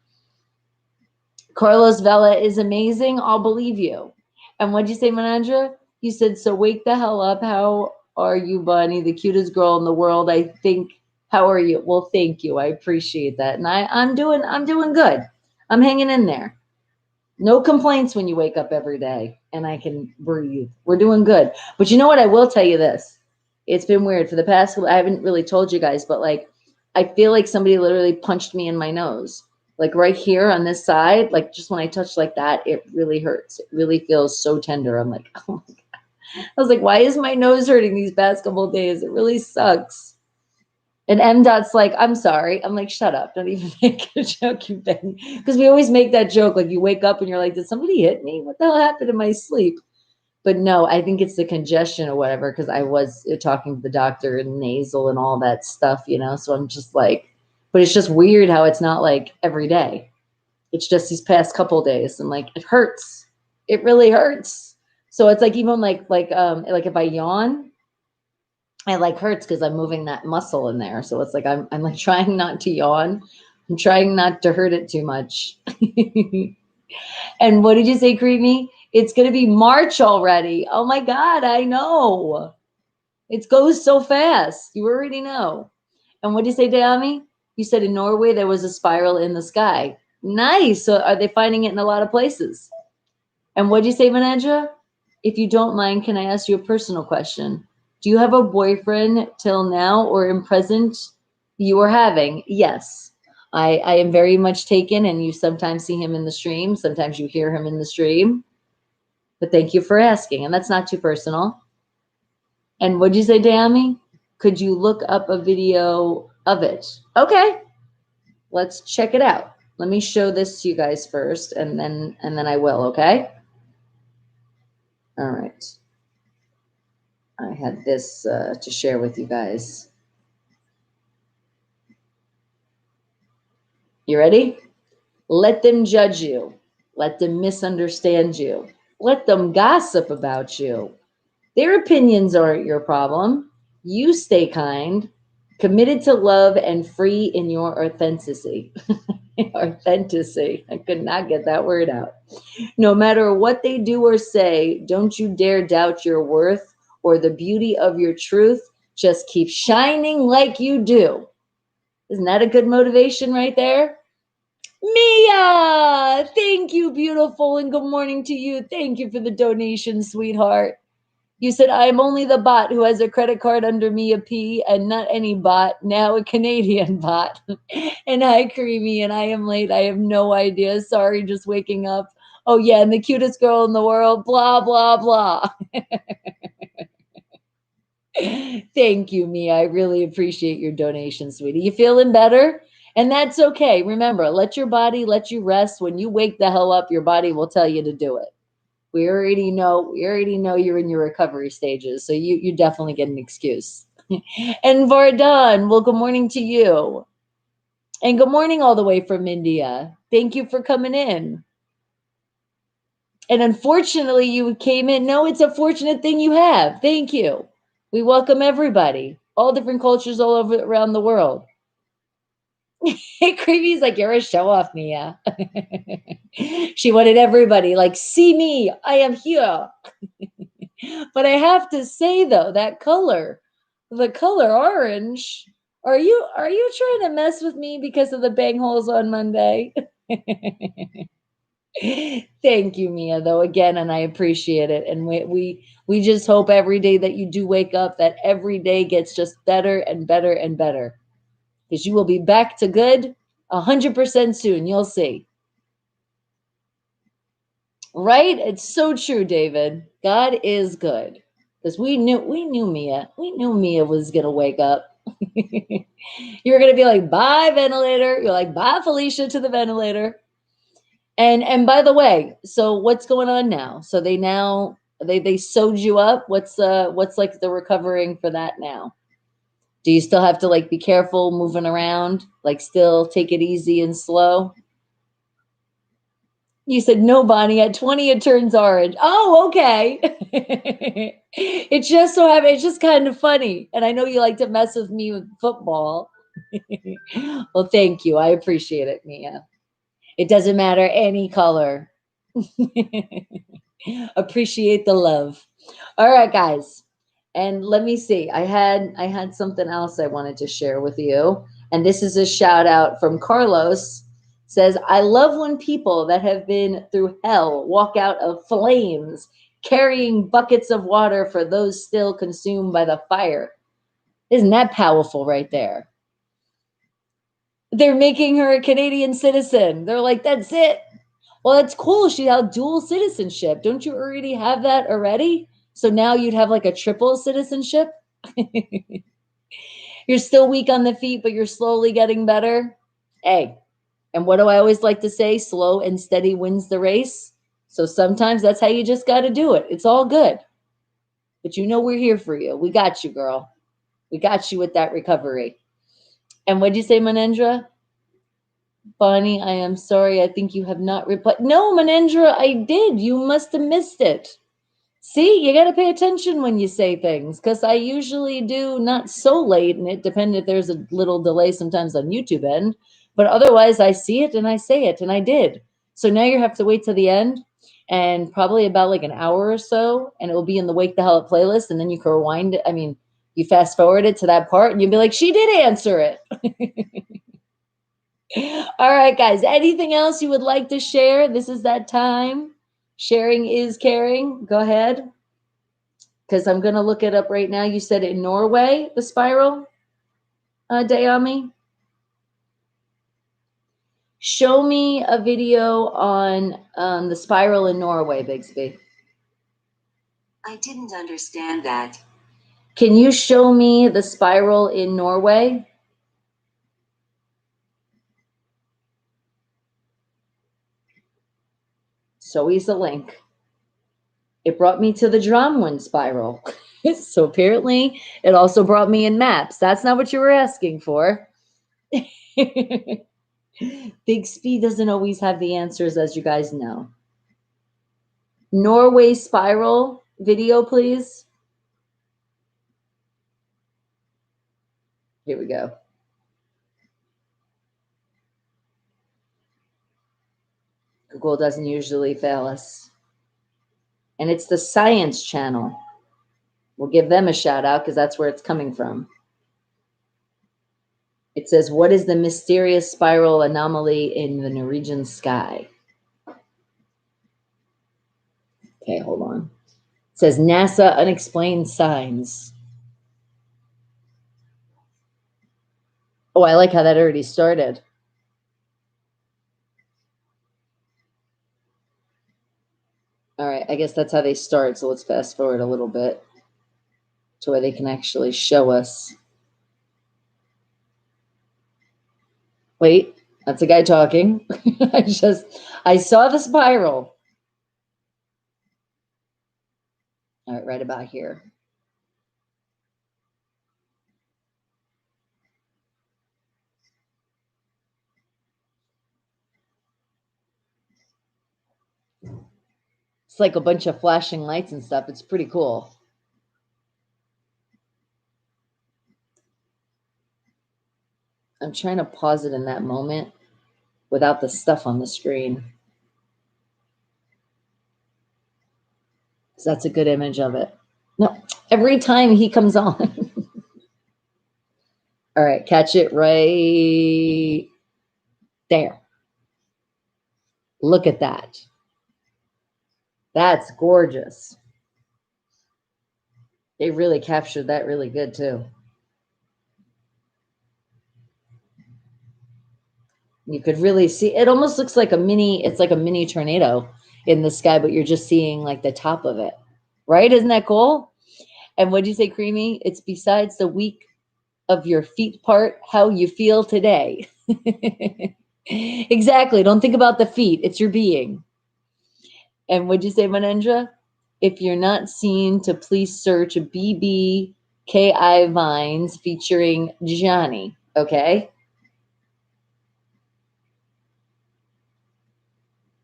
Carlos Vela is amazing. I'll believe you. And what'd you say, Manandra? You said, so wake the hell up. How are you, Bunny? The cutest girl in the world, I think. How are you? Well, thank you. I appreciate that. And I'm doing good. I'm hanging in there. No complaints when you wake up every day and I can breathe. We're doing good. But you know what? I will tell you this. It's been weird for the past, I haven't really told you guys, but like, I feel like somebody literally punched me in my nose. Like right here on this side, like just when I touch like that, it really hurts. It really feels so tender. I'm like, oh my God. I was like, why is my nose hurting these past couple of days? It really sucks. And M Dot's like, I'm sorry. I'm like, shut up. Don't even make a joke, you bang. Because we always make that joke. Like you wake up and you're like, did somebody hit me? What the hell happened in my sleep? But no, I think it's the congestion or whatever. Because I was talking to the doctor and nasal and all that stuff, you know. So I'm just like, but it's just weird how it's not like every day. It's just these past couple of days. And like, it hurts. It really hurts. So it's like even like if I yawn, it like hurts because I'm moving that muscle in there. So it's like I'm like trying not to yawn. I'm trying not to hurt it too much. And what did you say, Creamy? It's gonna be March already. Oh my God, I know. It goes so fast. You already know. And what did you say, Dami? You said in Norway there was a spiral in the sky. Nice. So are they finding it in a lot of places? And what did you say, Manedra? If you don't mind, can I ask you a personal question? Do you have a boyfriend till now or in present you are having? Yes. I am very much taken, and you sometimes see him in the stream. Sometimes you hear him in the stream. But thank you for asking. And that's not too personal. And what'd you say, Dami? Could you look up a video of it? Okay. Let's check it out. Let me show this to you guys first, and then I will, okay? All right. I had this to share with you guys. You ready? Let them judge you. Let them misunderstand you. Let them gossip about you. Their opinions aren't your problem. You stay kind, committed to love, and free in your authenticity. Authenticity. I could not get that word out. No matter what they do or say, don't you dare doubt your worth or the beauty of your truth. Just keep shining like you do. Isn't that a good motivation right there? Mia, thank you, beautiful, and good morning to you. Thank you for the donation, sweetheart. You said, I am only the bot who has a credit card under Mia P and not any bot, now a Canadian bot. And hi, Creamy, and I am late. I have no idea. Sorry, just waking up. Oh, yeah, and the cutest girl in the world, blah, blah, blah. Thank you, Mia. I really appreciate your donation, sweetie. You feeling better? And that's okay. Remember, let your body let you rest. When you wake the hell up, your body will tell you to do it. We already know you're in your recovery stages. So you definitely get an excuse. And Vardan, well, good morning to you. And good morning all the way from India. Thank you for coming in. And unfortunately, you came in. No, it's a fortunate thing you have. Thank you. We welcome everybody, all different cultures all over around the world. Hey, Creepy's like, you're a show off, Mia. She wanted everybody like, see me, I am here. But I have to say though, that color, the color orange, are you trying to mess with me because of the bang holes on Monday? Thank you, Mia, though, again, and I appreciate it. And we just hope every day that you do wake up, that every day gets just better and better and better. Because you will be back to good 100% soon. You'll see. Right? It's so true, David. God is good. Because we knew Mia. We knew Mia was gonna wake up. You were gonna be like, bye, ventilator. You're like, bye, Felicia, to the ventilator. And by the way, so what's going on now? So they sewed you up. What's like the recovering for that now? Do you still have to like be careful moving around? Like still take it easy and slow? You said no, Bonnie. At 20, it turns orange. Oh, okay. It's just so happy. It's just kind of funny. And I know you like to mess with me with football. Well, thank you. I appreciate it, Mia. It doesn't matter any color. Appreciate the love. All right, guys. And let me see. I had something else I wanted to share with you. And this is a shout out from Carlos. Says, I love when people that have been through hell walk out of flames carrying buckets of water for those still consumed by the fire. Isn't that powerful right there? They're making her a Canadian citizen. They're like, that's it. Well, that's cool. She had dual citizenship. Don't you already have that already? So now you'd have like a triple citizenship. You're still weak on the feet, but you're slowly getting better. Hey, and what do I always like to say? Slow and steady wins the race. So sometimes that's how you just got to do it. It's all good. But you know we're here for you. We got you, girl. We got you with that recovery. And what'd you say, Manendra? Bonnie, I am sorry. I think you have not replied. No, Manendra, I did. You must have missed it. See, you got to pay attention when you say things because I usually do not so late, and it depends if there's a little delay sometimes on YouTube end, but otherwise I see it and I say it, and I did. So now you have to wait till the end and probably about like an hour or so, and it will be in the Wake the Hell Up playlist, and then you can rewind it. I mean, you fast forward it to that part, and you'll be like, she did answer it. All right, guys. Anything else you would like to share? This is that time. Sharing is caring. Go ahead. Because I'm going to look it up right now. You said in Norway, the spiral, Dayami? Show me a video on the spiral in Norway, Bigsby. I didn't understand that. Can you show me the spiral in Norway? So he's the link. It brought me to the Dromwind spiral. So apparently it also brought me in maps. That's not what you were asking for. Bixby doesn't always have the answers, as you guys know. Norway spiral video, please. Here we go. Google doesn't usually fail us. And it's the Science Channel. We'll give them a shout out because that's where it's coming from. It says, what is the mysterious spiral anomaly in the Norwegian sky? Okay, hold on. It says NASA unexplained signs. Oh, I like how that already started. All right, I guess that's how they start. So let's fast forward a little bit to where they can actually show us. Wait, that's a guy talking. I saw the spiral. All right, right about here. It's like a bunch of flashing lights and stuff. It's pretty cool. I'm trying to pause it in that moment without the stuff on the screen. So that's a good image of it. No, every time he comes on. All right, catch it right there. Look at that. That's gorgeous. They really captured that really good too. You could really see, it almost looks like it's like a mini tornado in the sky, but you're just seeing like the top of it, right? Isn't that cool? And what'd you say, Creamy? It's besides the week of your feet part, how you feel today. Exactly. Don't think about the feet. It's your being. And what'd you say, Manendra? If you're not seen, to please search BBKI Vines featuring Johnny. Okay.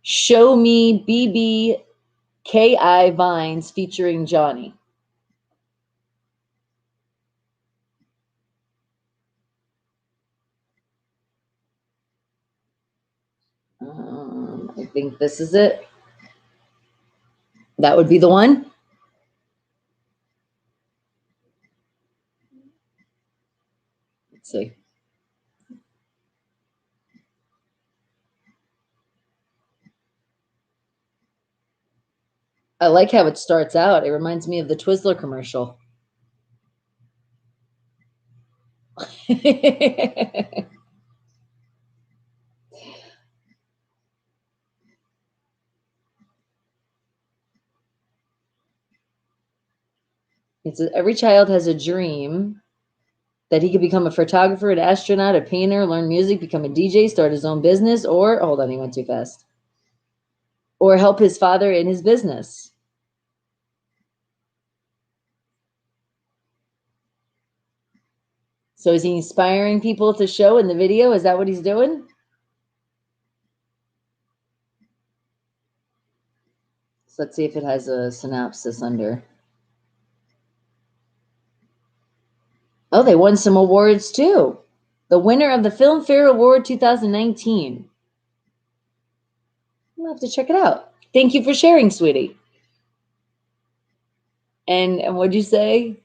Show me BBKI Vines featuring Johnny. I think this is it. That would be the one. see. I like how it starts out. It reminds me of the Twizzler commercial. Every child has a dream that he could become a photographer, an astronaut, a painter, learn music, become a DJ, start his own business, or hold on, he went too fast. Or help his father in his business. So is he inspiring people to show in the video? Is that what he's doing? So let's see if it has a synopsis under. Oh, they won some awards too. The winner of the Filmfare Award 2019. We'll have to check it out. Thank you for sharing, sweetie. And what'd you say?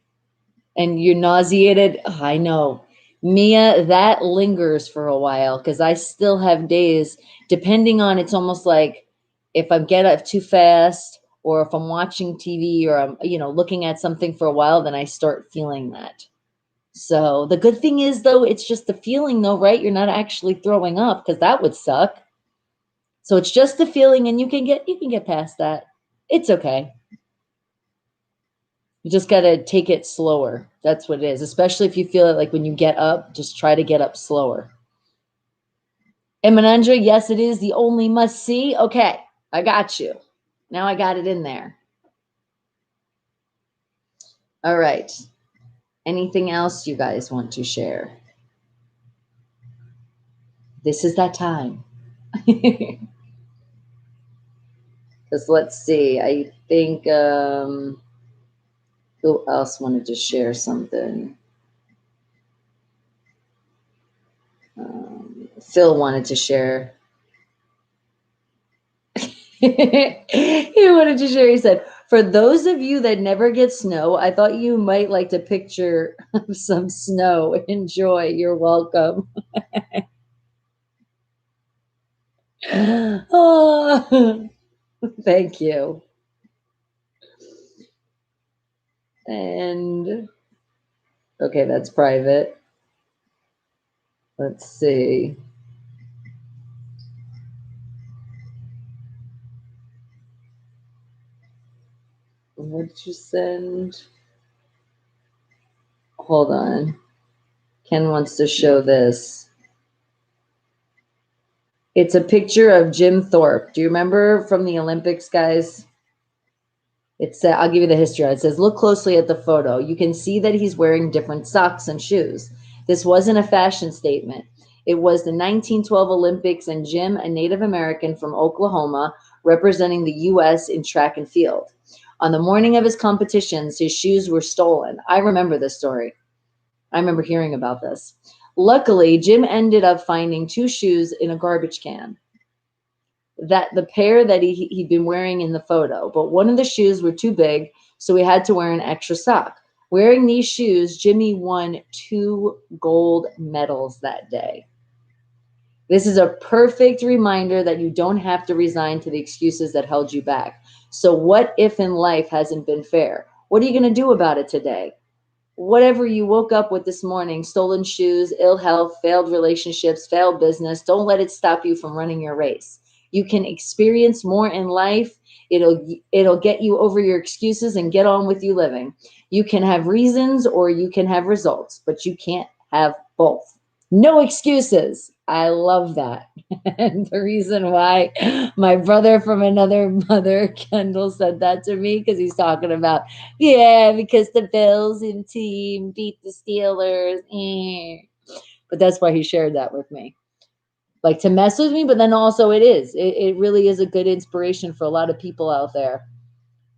And you're nauseated? Oh, I know. Mia, that lingers for a while because I still have days, depending on, it's almost like if I get up too fast or if I'm watching TV or I'm, looking at something for a while, then I start feeling that. So the good thing is, though, it's just the feeling, though, right? You're not actually throwing up because that would suck. So it's just the feeling, and you can get past that. It's okay. You just got to take it slower. That's what it is. Especially if you feel it, like when you get up, just try to get up slower. And Menandra, yes, it is the only must see. Okay, I got you. Now I got it in there. All right. Anything else you guys want to share? This is that time. Because let's see. I think who else wanted to share something? Phil wanted to share. He wanted to share. He said, for those of you that never get snow, I thought you might like to picture some snow. Enjoy. You're welcome. Oh, thank you. And okay, that's private. Let's see. What did you send? Hold on. Ken wants to show this. It's a picture of Jim Thorpe. Do you remember from the Olympics, guys? I'll give you the history. It says, look closely at the photo. You can see that he's wearing different socks and shoes. This wasn't a fashion statement. It was the 1912 Olympics, and Jim, a Native American from Oklahoma, representing the U.S. in track and field. On the morning of his competitions, his shoes were stolen. I remember this story. I remember hearing about this. Luckily, Jim ended up finding 2 shoes in a garbage can. That the pair that he'd been wearing in the photo, but one of the shoes were too big, so he had to wear an extra sock. Wearing these shoes, Jimmy won 2 gold medals that day. This is a perfect reminder that you don't have to resign to the excuses that held you back. So what if in life hasn't been fair? What are you going to do about it today? Whatever you woke up with this morning, stolen shoes, ill health, failed relationships, failed business, don't let it stop you from running your race. You can experience more in life. It'll get you over your excuses and get on with you living. You can have reasons or you can have results, but you can't have both. No excuses. I love that. And the reason why my brother from another mother, Kendall, said that to me, because he's talking about, because the Bills and team beat the Steelers. But that's why he shared that with me. Like, to mess with me, but then also it really is a good inspiration for a lot of people out there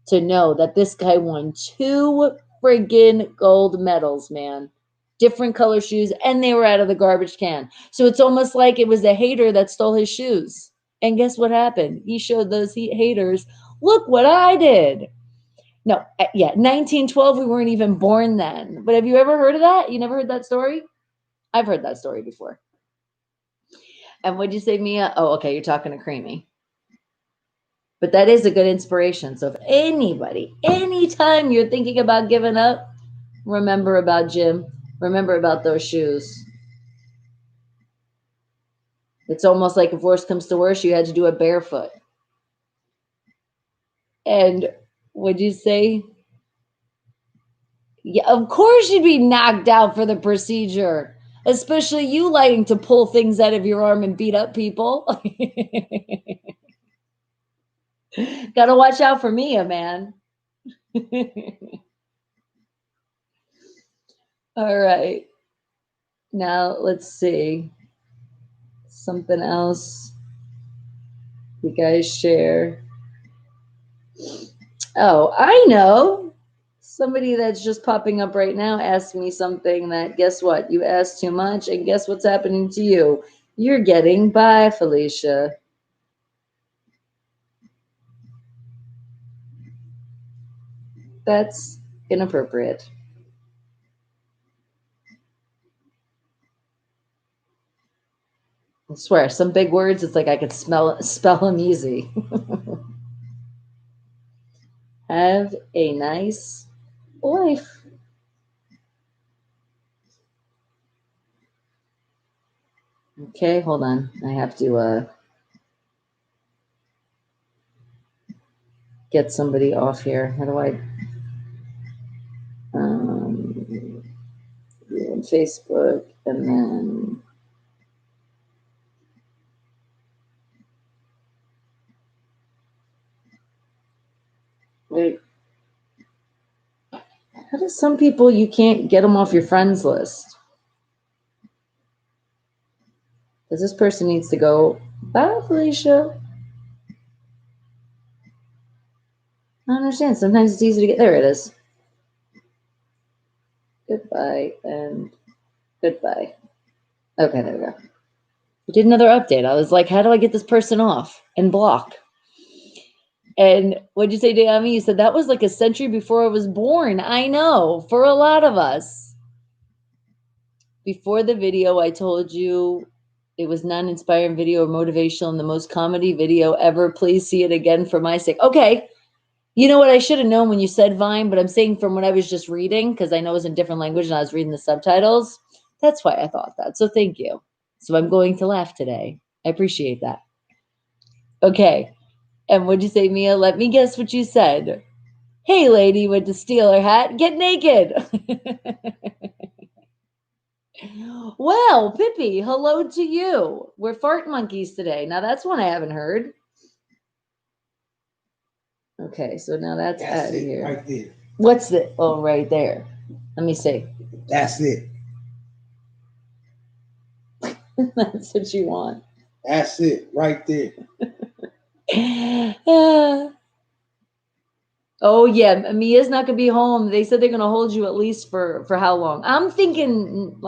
to know that this guy won 2 friggin' gold medals, man. Different color shoes, and they were out of the garbage can. So it's almost like it was a hater that stole his shoes. And guess what happened? He showed those haters, look what I did. No, 1912, we weren't even born then. But have you ever heard of that? You never heard that story? I've heard that story before. And what'd you say, Mia? Oh, okay, you're talking to Creamy. But that is a good inspiration. So if anybody, anytime you're thinking about giving up, remember about Jim. Remember about those shoes. It's almost like if worse comes to worse, you had to do it barefoot. And would you say? Yeah, of course you'd be knocked out for the procedure, especially you liking to pull things out of your arm and beat up people. Gotta watch out for Mia, man. All right. Now let's see. Something else you guys share. Oh, I know. Somebody that's just popping up right now asked me something that, guess what? You asked too much, and guess what's happening to you? You're getting by, Felicia. That's inappropriate. I swear, some big words, it's like I could spell them easy. Have a nice life. Okay, hold on. I have to get somebody off here. How do I? Facebook, and then wait. How do some people you can't get them off your friends list? Because this person needs to go. Bye, Felicia. I don't understand. Sometimes it's easy to get. There it is. Goodbye and goodbye. Okay, there we go. We did another update. I was like, how do I get this person off and block? And what'd you say, Dayami? You said that was like a century before I was born. I know, for a lot of us. Before the video, I told you it was not an inspiring video or motivational and the most comedy video ever. Please see it again for my sake. Okay. You know what? I should have known when you said Vine, but I'm saying from what I was just reading, because I know it was in different language and I was reading the subtitles. That's why I thought that. So thank you. So I'm going to laugh today. I appreciate that. Okay. And what'd you say, Mia? Let me guess what you said. Hey, lady with the Steeler hat, get naked. Well, Pippi, hello to you. We're fart monkeys today. Now that's one I haven't heard. Okay, so now that's out of here. Right there. What's it? Oh, right there. Let me see. That's it. That's what you want. That's it. Right there. Oh yeah, Mia's not gonna be home. They said they're gonna hold you at least for how long? I'm thinking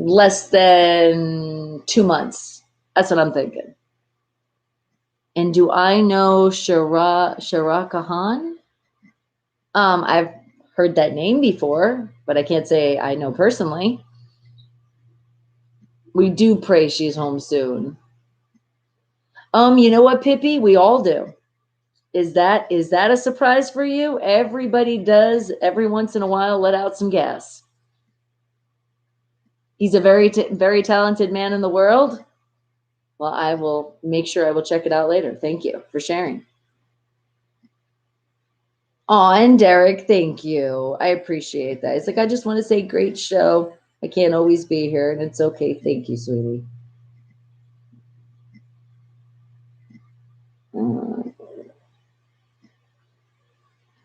less than 2 months. That's what I'm thinking. And do I know Shara Khan? I've heard that name before, but I can't say I know personally. We do pray she's home soon. You know what, Pippi? We all do. Is that a surprise for you? Everybody does every once in a while let out some gas. He's a very talented man in the world. Well, I will make sure I will check it out later. Thank you for sharing. Oh, and Derek, thank you. I appreciate that. It's like, I just want to say great show. I can't always be here, and it's okay. Thank you, sweetie.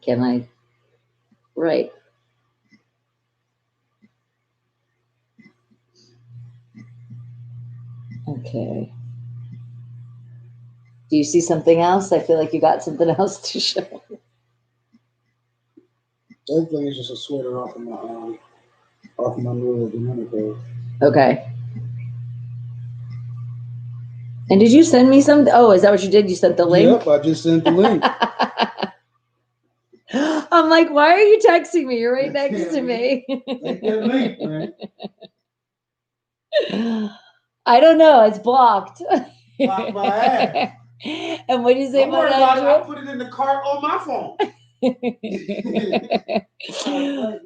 Can I? Right. Okay. Do you see something else? I feel like you got something else to show. That thing is just a sweater off of my little Dominico. Okay. And did you send me some? Oh, is that what you did? You sent the link? Yep, I just sent the link. I'm like, why are you texting me? You're right next to me. Take that link, man. I don't know. It's blocked. Block my ass. And what do you say Don't about worry about it. Andrew? I'll put it in the cart on my phone.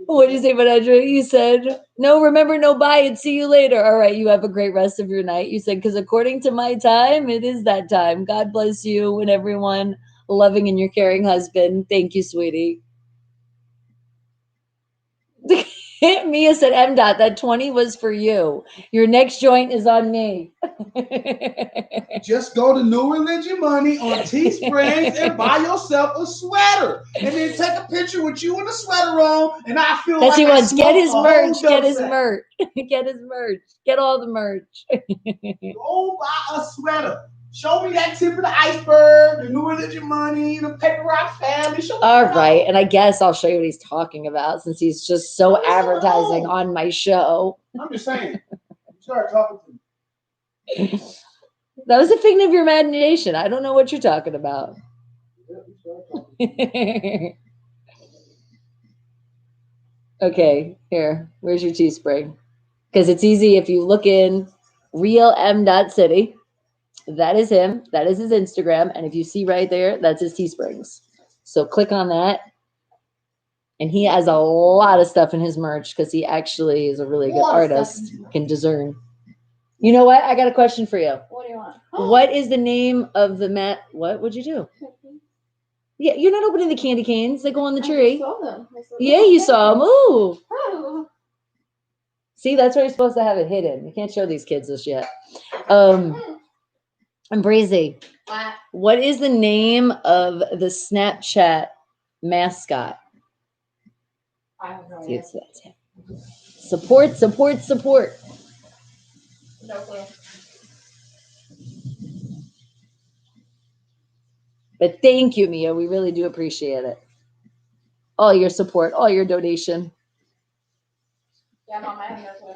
What do you say about Andrew? You said, no, remember, no, bye and see you later. All right, you have a great rest of your night. You said, because according to my time, it is that time. God bless you and everyone. Loving and your caring husband. Thank you, sweetie. Mia said, M. Dot, that 20 was for you. Your next joint is on me. Just go to New Religion Money on Teesprings and buy yourself a sweater. And then take a picture with you in the sweater on. And I feel That's like what he I wants. Get his smoked a whole merch. Get his dope merch. Get his merch. Get all the merch. Go buy a sweater. Show me that tip of the iceberg, the New Religion Money, the Paper Rock family. Show me All right. And I guess I'll show you what he's talking about since he's just so advertising on my show. I'm just saying. You start talking to me. That was a figment of your imagination. I don't know what you're talking about. Okay, here. Where's your Teespring? Because it's easy if you look in Real M. City. That is him. That is his Instagram. And if you see right there, that's his Teesprings. So click on that. And he has a lot of stuff in his merch because he actually is a really good artist, can discern. You know what? I got a question for you. What do you want? What is the name of the mat? What would you do? Yeah, you're not opening the candy canes. They go on the tree. I saw them. Yeah, you saw them. Ooh. Oh. See, that's where you're supposed to have it hidden. You can't show these kids this yet. And Breezy, what is the name of the Snapchat mascot? I have no See, idea. that's it. Support, support, support. No clue. But thank you, Mia. We really do appreciate it. All your support, all your donation. Yeah, Mom, I have no clue.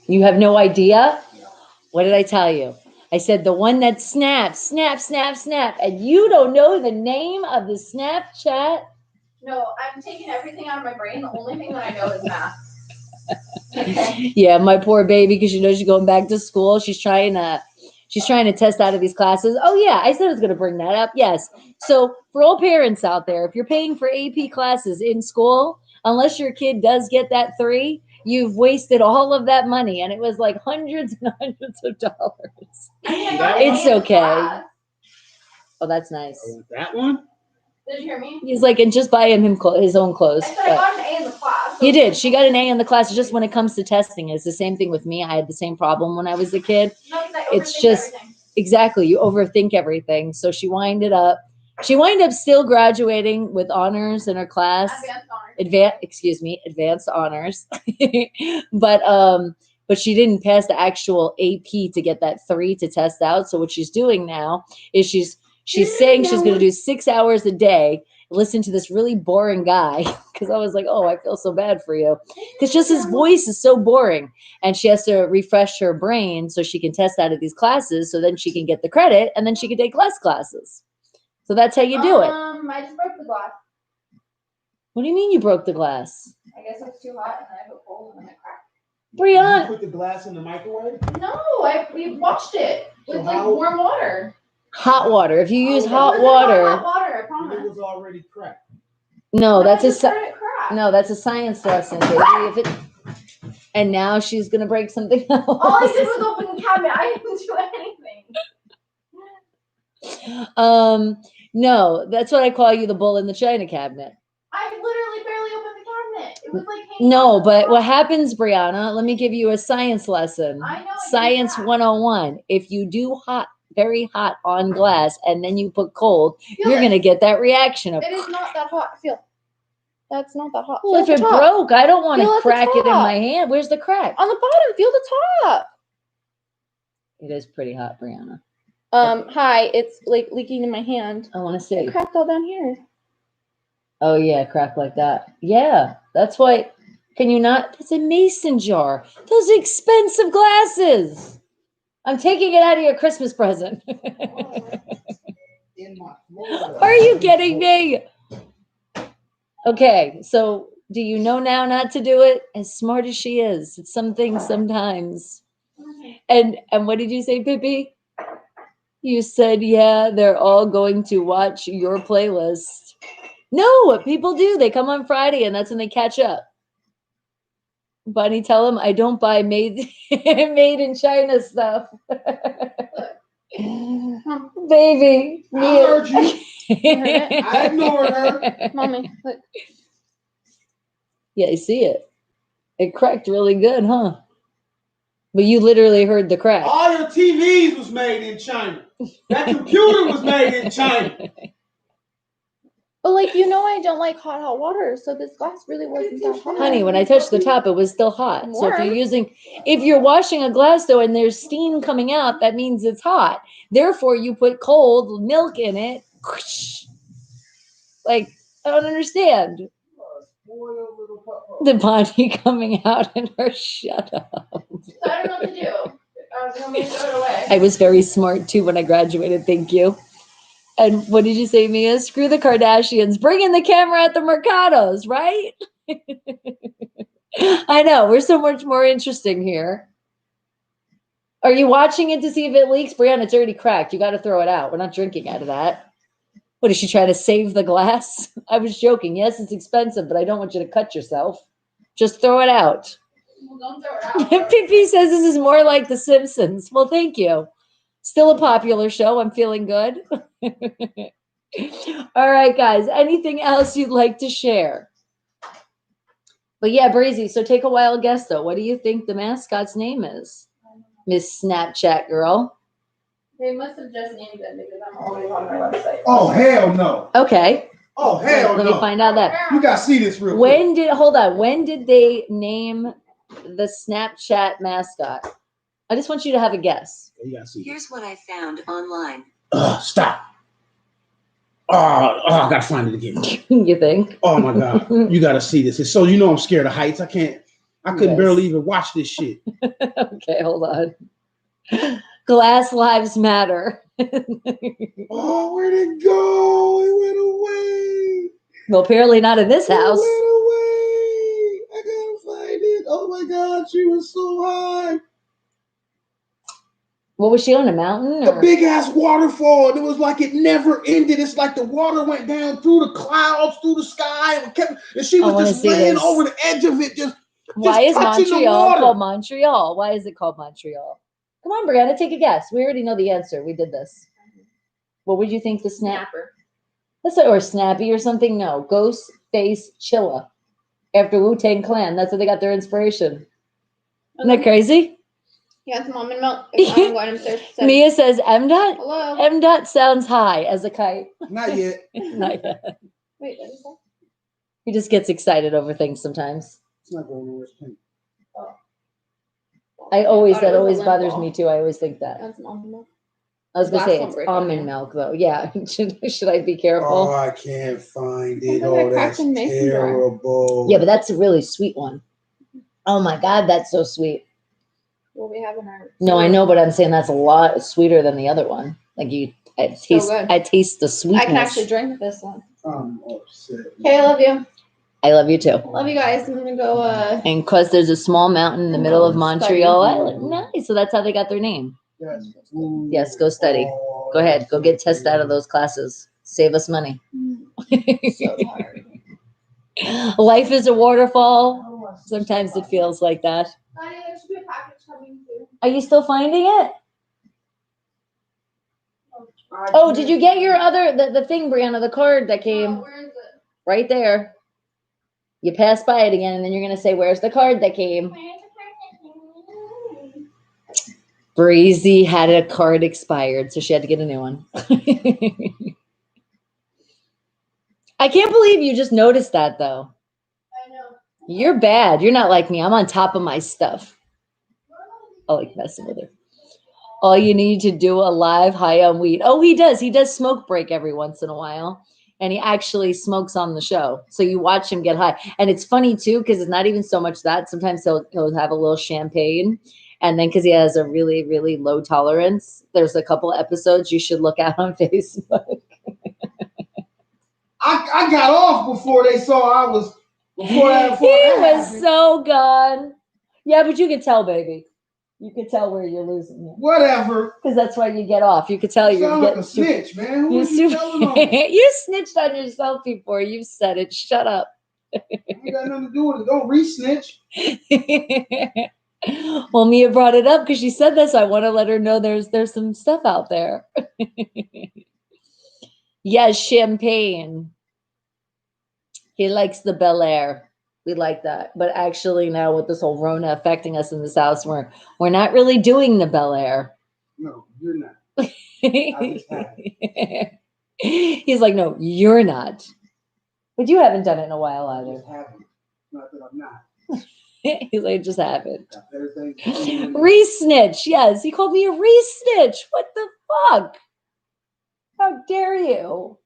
You have no idea? No. What did I tell you? I said the one that snaps, snap, snap, snap. And you don't know the name of the Snapchat? No, I'm taking everything out of my brain. The only thing that I know is math. Okay. Yeah, my poor baby, because you know she's going back to school. She's trying to test out of these classes. Oh yeah, I said I was going to bring that up. Yes. So for all parents out there, if you're paying for AP classes in school, unless your kid does get that 3, you've wasted all of that money, and it was like hundreds and hundreds of dollars. I mean, I got an It's A in the okay. class. Oh, that's nice. Oh, that one? Did you hear me? He's like, and just buy him his own clothes. I said I got an A in the class. So You did. She got an A in the class. Just when it comes to testing, it's the same thing with me. I had the same problem when I was a kid. No, 'cause I It's overthink just everything. exactly, you overthink everything. So she winded up still graduating with honors in her class. Advanced honors. But she didn't pass the actual AP to get that 3 to test out. So what she's doing now is she's saying she's going to do 6 hours a day, listen to this really boring guy. Because I was like, oh, I feel so bad for you. Because just his voice is so boring. And she has to refresh her brain so she can test out of these classes. So then she can get the credit and then she can take less classes. So that's how you do it. I just broke the glass. What do you mean you broke the glass? I guess it was too hot and then I put cold and then it cracked. You Brianna. put the glass in the microwave? No, we washed it with So like how- warm water. Hot water. If you use It hot wasn't hot water. water, I It promise. was already cracked. No, But that's I a just heard it crack. no, that's a science lesson, baby. And now she's gonna break something else. All I did was open the cabinet. I didn't do anything. No, that's what I call you, the bull in the china cabinet. I literally barely opened the cabinet. It was like hanging No, on but the what top. happens, Brianna, let me give you a science lesson. I know. it Science cracked. 101. If you do very hot on glass and then you put cold, Feel you're it. going to get that reaction of, It is not that hot. Feel. That's not that hot. well, if Feel it the top. broke, I don't want Feel to at the crack it in top. my hand. Where's the crack? On the bottom, feel the top. It is pretty hot, Brianna. Hi, it's like leaking in my hand. I want to see. It cracked all down here. Oh, yeah, crack like that. Yeah, that's why. Can you not? That's a mason jar. Those are expensive glasses. I'm taking it out of your Christmas present. In my Florida. Are you kidding me? Okay, so do you know now not to do it? As smart as she is, it's some things sometimes. And what did you say, Pippi? You said, yeah, they're all going to watch your playlist. No, people do. They come on Friday, and that's when they catch up. Bunny, tell him I don't buy made made in China stuff. Baby, I heard you. I I ignored her. Mommy, look. Yeah, I see it. It cracked really good, huh? But you literally heard the crack. All your TVs was made in China. That computer was made in China. But like I don't like hot water, so this glass really wasn't that hot. Honey, when I touched the top, it was still hot. So if you're washing a glass though and there's steam coming out, that means it's hot. Therefore, you put cold milk in it. Like, I don't understand. The body coming out in her, shut up. So I don't know what to do. You want me to throw it away? I was very smart too when I graduated, thank you. And what did you say, Mia? Screw the Kardashians. Bring in the camera at the Mercados, right? I know. We're so much more interesting here. Are you watching it to see if it leaks? Brianna, it's already cracked. You got to throw it out. We're not drinking out of that. What, is she trying to save the glass? I was joking. Yes, it's expensive, but I don't want you to cut yourself. Just throw it out. Well, don't throw it out. Pippi says this is more like The Simpsons. Well, thank you. Still a popular show. I'm feeling good. All right, guys. Anything else you'd like to share? But yeah, Brazy, so take a wild guess, though. What do you think the mascot's name is? Miss Snapchat girl. They must have just named it because I'm always on their website. Oh, hell no. Okay. Oh, hell Let no. me find out that. You got to see this real quick. When did they name the Snapchat mascot? I just want you to have a guess. You got to see. Here's what I found online. Stop. Oh, I got to find it again. You think? Oh, my God. You got to see this. It's so, I'm scared of heights. I couldn't barely even watch this shit. Okay, hold on. Glass Lives Matter. Oh, where'd it go? It went away. Well, apparently not in this house. It went away. I gotta find it. Oh my God, she was so high. What was she on, a mountain? A big ass waterfall, and it was like it never ended. It's like the water went down through the clouds, through the sky, and she was just laying over the edge of it. Why is Montreal called Montreal? Why is it called Montreal? Come on, Brianna, take a guess. We already know the answer. We did this. What would you think the snapper? Or Snappy or something? No. Ghost Face Chilla. After Wu-Tang Clan. That's where they got their inspiration. Isn't that crazy? Yeah, it's almond milk. I'm going upstairs. Mia says M-Dot? Hello. M-Dot sounds high as a kite. Not yet. Not yet. Wait, what is that? He just gets excited over things sometimes. It's not going nowhere. That always bothers me too. I always think that. That's almond milk. I was gonna say it's almond milk though. Yeah. Should I be careful? Oh, I can't find it. Oh, that's terrible. Yeah, but that's a really sweet one. Oh my God, that's so sweet. Well, we have in our. No, I know, but I'm saying that's a lot sweeter than the other one. Like I taste the sweetness. I can actually drink this one. I'm upset. Okay, I love you. I love you too. Love you guys. I'm gonna go. And because there's a small mountain in the middle of Montreal Island. Nice. So that's how they got their name. Yes, go study. Go ahead. Go get tested out of those classes. Save us money. So tired. Life is a waterfall. Sometimes it feels like that. Honey, there should be a package coming too. Are you still finding it? Oh, did you get your the thing, Brianna, the card that came? Oh, where is it? Right there. You pass by it again, and then you're going to say, where's the card that came? Breezy had a card expired, so she had to get a new one. I can't believe you just noticed that, though. I know. You're bad. You're not like me. I'm on top of my stuff. I like messing with her. All you need to do a live high on weed. Oh, he does. He does smoke break every once in a while. And he actually smokes on the show. So you watch him get high. And it's funny, too, because it's not even so much that. Sometimes he'll have a little champagne. And then because he has a really, really low tolerance, there's a couple episodes you should look at on Facebook. I got off before they saw I was. Before He that was happened. so gone. Yeah, but you could tell, baby. You could tell where you're losing him. Whatever. Because that's why you get off. You could tell You you're sound getting like a snitch, man. Who you was you telling on? you snitched on yourself before. You said it. Shut up. Ain't got nothing to do with it. Don't re-snitch. Well, Mia brought it up because she said this. I want to let her know there's some stuff out there. Yes, champagne. He likes the Bel Air. We like that. But actually now with this whole Rona affecting us in this house, we're not really doing the Bel Air. No, you're not. I just haven't. He's like, no, you're not. But you haven't done it in a while I either. just haven't. Not that I'm not. He's like, just haven't. Got better things to do. Re-snitch. Yes, he called me a re-snitch. What the fuck? How dare you?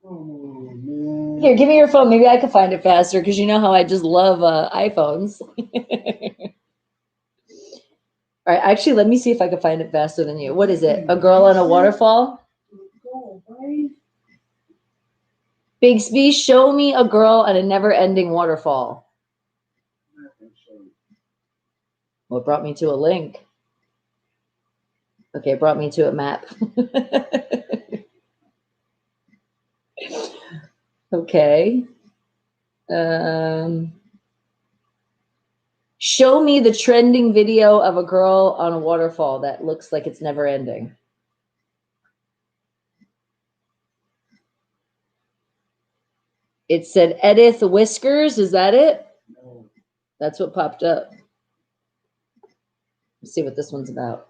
Oh, man. Here, give me your phone. Maybe I can find it faster because you know how I just love iPhones. All right, actually, let me see if I can find it faster than you. What is it? A girl on a waterfall? Bigsby, show me a girl on a never-ending waterfall. Well, it brought me to a link. Okay, it brought me to a map. Okay. Show me the trending video of a girl on a waterfall that looks like it's never ending. It said Edith Whiskers. Is that it? No. That's what popped up. Let's see what this one's about.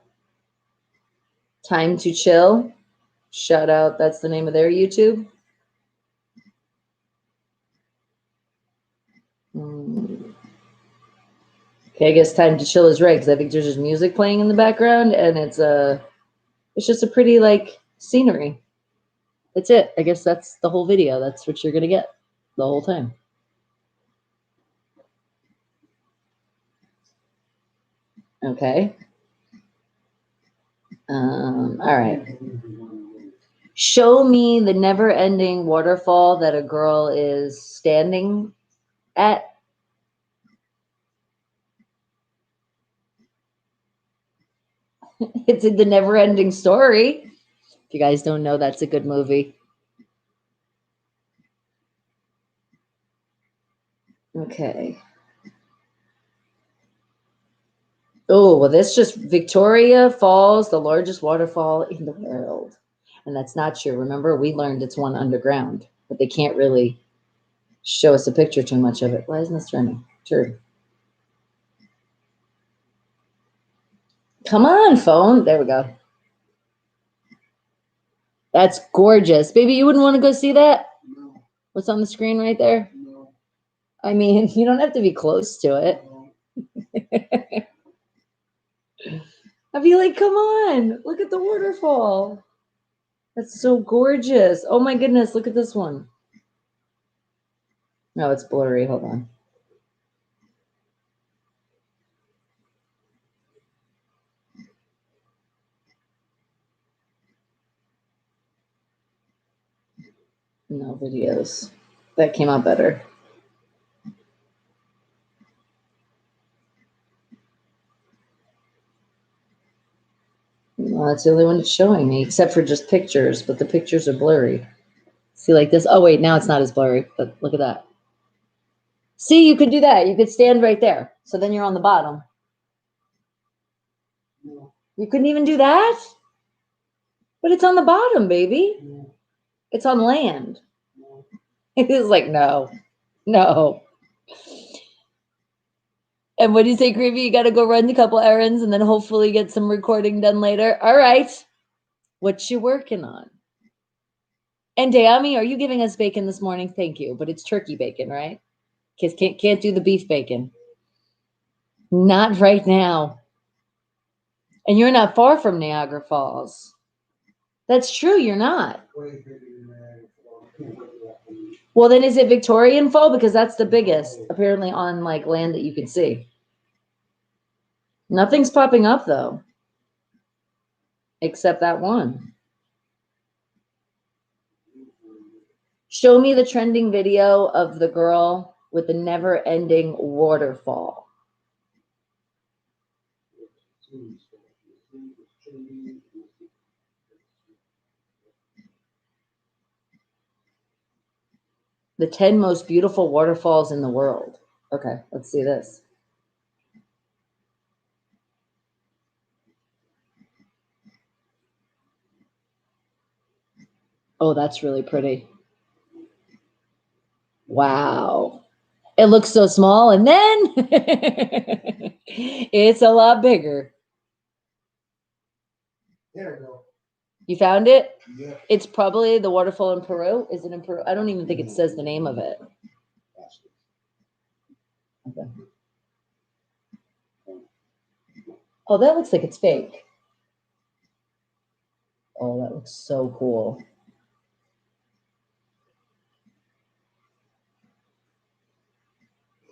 Time to Chill. Shout out. That's the name of their YouTube. Okay, I guess Time to Chill is right because I think there's just music playing in the background and it's just a pretty like scenery. That's it. I guess that's the whole video. That's what you're gonna get the whole time. Okay. All right. Show me the never-ending waterfall that a girl is standing at. It's in The Never-Ending Story. If you guys don't know, that's a good movie. Okay. Oh, well, this just Victoria Falls, the largest waterfall in the world. And that's not true. Remember, we learned it's one underground, but they can't really show us a picture too much of it. Why isn't this running? True. Come on, phone. There we go. That's gorgeous. Baby, you wouldn't want to go see that? No. What's on the screen right there? No. I mean, you don't have to be close to it. No. I'd be like, come on, look at the waterfall. That's so gorgeous. Oh my goodness, look at this one. No, it's blurry. Hold on. No videos. That came out better. Well, that's the only one it's showing me, except for just pictures, but the pictures are blurry. See, like this. Oh, wait, now it's not as blurry, but look at that. See, you could do that. You could stand right there. So then you're on the bottom. No. You couldn't even do that? But it's on the bottom, baby. No. It's on land. No. It is like, no. And what do you say, Creepy? You got to go run a couple errands and then hopefully get some recording done later. All right. What you working on? And Dayami, are you giving us bacon this morning? Thank you. But it's turkey bacon, right? Because can't do the beef bacon. Not right now. And you're not far from Niagara Falls. That's true. You're not. Well, then is it Victorian Fall? Because that's the biggest, apparently, on like land that you can see. Nothing's popping up though, except that one. Show me the trending video of the girl with the never-ending waterfall. The 10 most beautiful waterfalls in the world. Okay, let's see this. Oh, that's really pretty. Wow. It looks so small, and then it's a lot bigger. There we go. You found it? Yeah. It's probably the waterfall in Peru. Is it in Peru? I don't even think it says the name of it. Okay. Oh, that looks like it's fake. Oh, that looks so cool.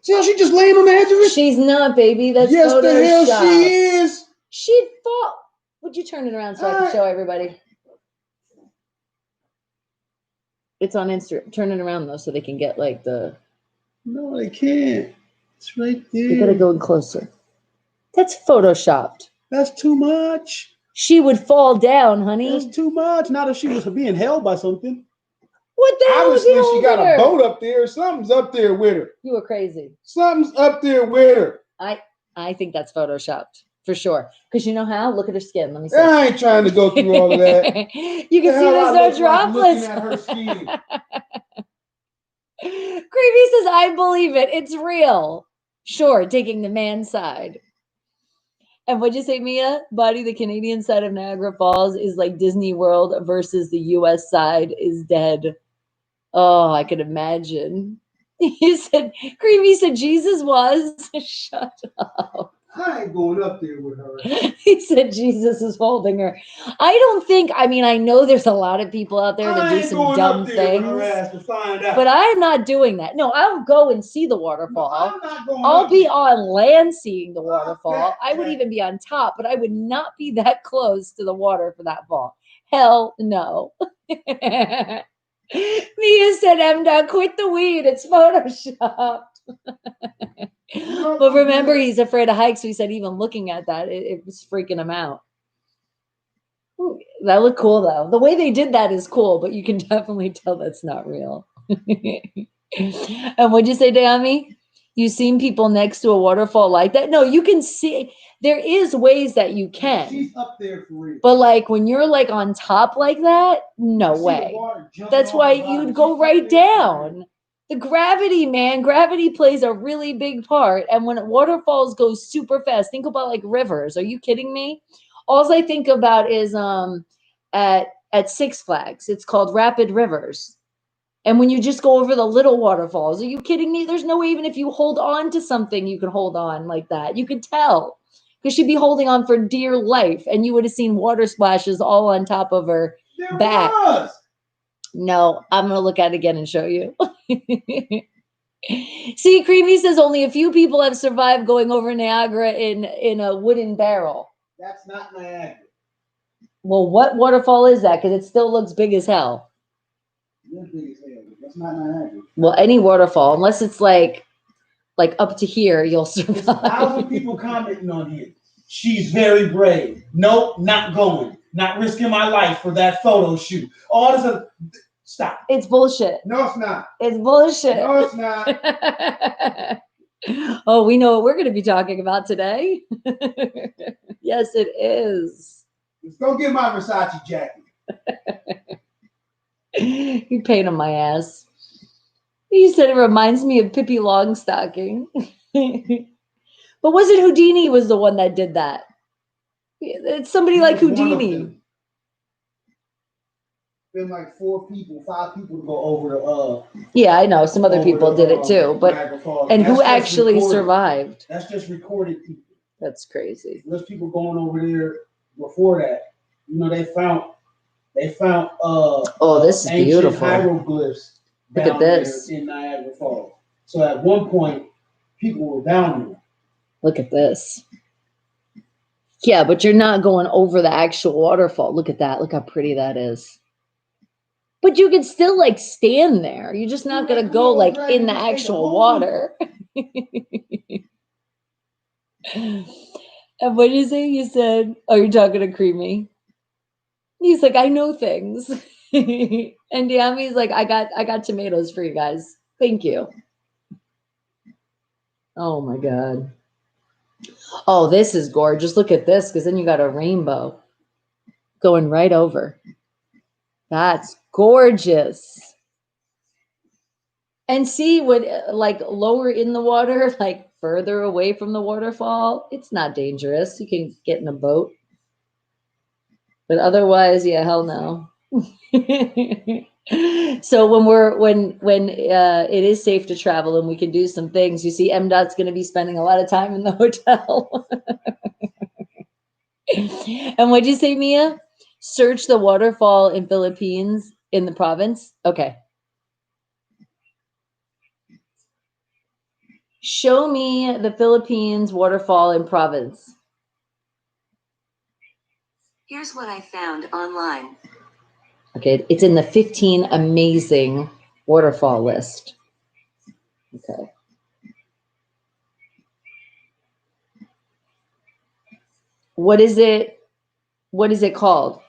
See how she just laying on the edge of it? She's not, baby. That's yes, Photoshop. the hell she is. She thought. Would you turn it around so I can show everybody? It's on Instagram. Turn it around though, so they can get like the. No, they can't. It's right there. You gotta go in closer. That's photoshopped. That's too much. She would fall down, honey. That's too much. Not if she was being held by something. What the hell is Obviously, he she got holding a her? boat up there. Something's up there with her. You were crazy. Something's up there with her. I think that's photoshopped for sure. Because you know how? Look at her skin. Let me see. I ain't trying to go through all of that. You can see there's no droplets. Looking at her skin. Creepy says, I believe it. It's real. Sure, taking the man's side. And what'd you say, Mia? Buddy, the Canadian side of Niagara Falls is like Disney World versus the US side is dead. Oh, I could imagine. He said, Creepy said Jesus was. Shut up. I ain't going up there with her. He said Jesus is holding her. I don't think, I mean, I know there's a lot of people out there that do some dumb things, but I'm not doing that. No, I'll go and see the waterfall. I'll be on land seeing the waterfall. I would even be on top, but I would not be that close to the water for that fall. Hell no. Mia said, M. Quit the weed. It's photoshopped. But remember, he's afraid of heights, so he said even looking at that, it was freaking him out. Ooh, that looked cool, though. The way they did that is cool, but you can definitely tell that's not real. And what'd you say, Dami? You've seen people next to a waterfall like that? No, you can see. There is ways that you can. She's up there for real. But like when you're like on top like that, no way. That's why you'd go right down. The gravity, man, gravity plays a really big part. And when waterfalls go super fast, think about like rivers. Are you kidding me? All I think about is at Six Flags. It's called Rapid Rivers. And when you just go over the little waterfalls, are you kidding me? There's no way, even if you hold on to something, you can hold on like that. You could tell. Because she'd be holding on for dear life. And you would have seen water splashes all on top of her back. Was. No, I'm going to look at it again and show you. See, Creamy says only a few people have survived going over Niagara in a wooden barrel. That's not Niagara. Well, what waterfall is that? Because it still looks big as hell. Big as hell. That's not Niagara. Well, any waterfall, unless it's like up to here, you'll survive. There's 1,000 people commenting on here. She's very brave. Nope, not going. Not risking my life for that photo shoot. All this other... Stop. It's bullshit. No, it's not. It's bullshit. No, it's not. Oh, we know what we're going to be talking about today. Yes, it is. Let's go get my Versace jacket. You pain on my ass. You said it reminds me of Pippi Longstocking. But was it Houdini was the one that did that? It's somebody like Houdini. Been like 5 people to go over yeah, I know some other people did it too, but and who actually survived? That's just recorded people. That's crazy. There's people going over there before that. You know, they found oh, this is beautiful hieroglyphs. Look at this in Niagara Falls. So at one point, people were down there. Look at this. Yeah, but you're not going over the actual waterfall. Look at that. Look how pretty that is. But you can still like stand there. You're just not gonna go like in the actual water. And what did you say? You said, oh, you're talking to Creamy. He's like, I know things. And Diami's like, I got tomatoes for you guys. Thank you. Oh my God. Oh, this is gorgeous. Look at this, because then you got a rainbow going right over. That's gorgeous. And see what, like lower in the water, like further away from the waterfall, it's not dangerous. You can get in a boat. But otherwise, yeah, hell no. So when it is safe to travel and we can do some things, you see MDOT's going to be spending a lot of time in the hotel. And what'd you say, Mia? Search the waterfall in Philippines in the province. Okay. Show me the Philippines waterfall in province. Here's what I found online. Okay, it's in the 15 amazing waterfall list. Okay. What is it? What is it called?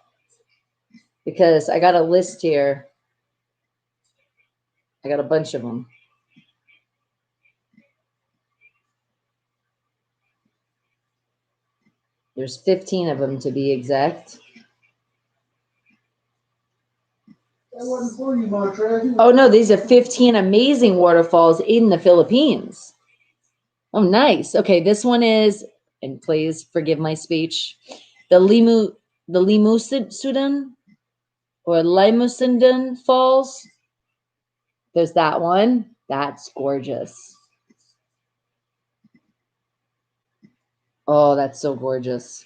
Because I got a list here. I got a bunch of them. There's 15 of them to be exact. That wasn't for you, Mon-Fri. Oh no, these are 15 amazing waterfalls in the Philippines. Oh, nice. Okay, this one is, and please forgive my speech, the Limusudan or Limusundan Falls. There's that one. That's gorgeous. Oh, that's so gorgeous.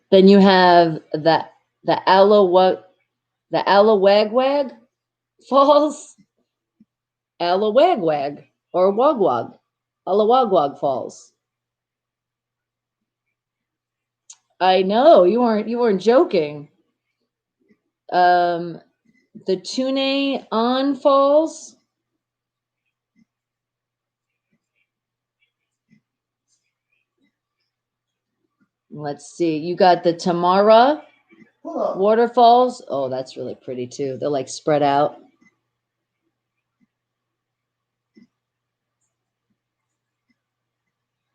Then you have the Alawagwag Falls, Alawagwag or Wagwag, Alawagwag Falls. I know you weren't joking. The Tune on Falls. Let's see. You got the Tamara waterfalls. Oh, that's really pretty too. They're like spread out.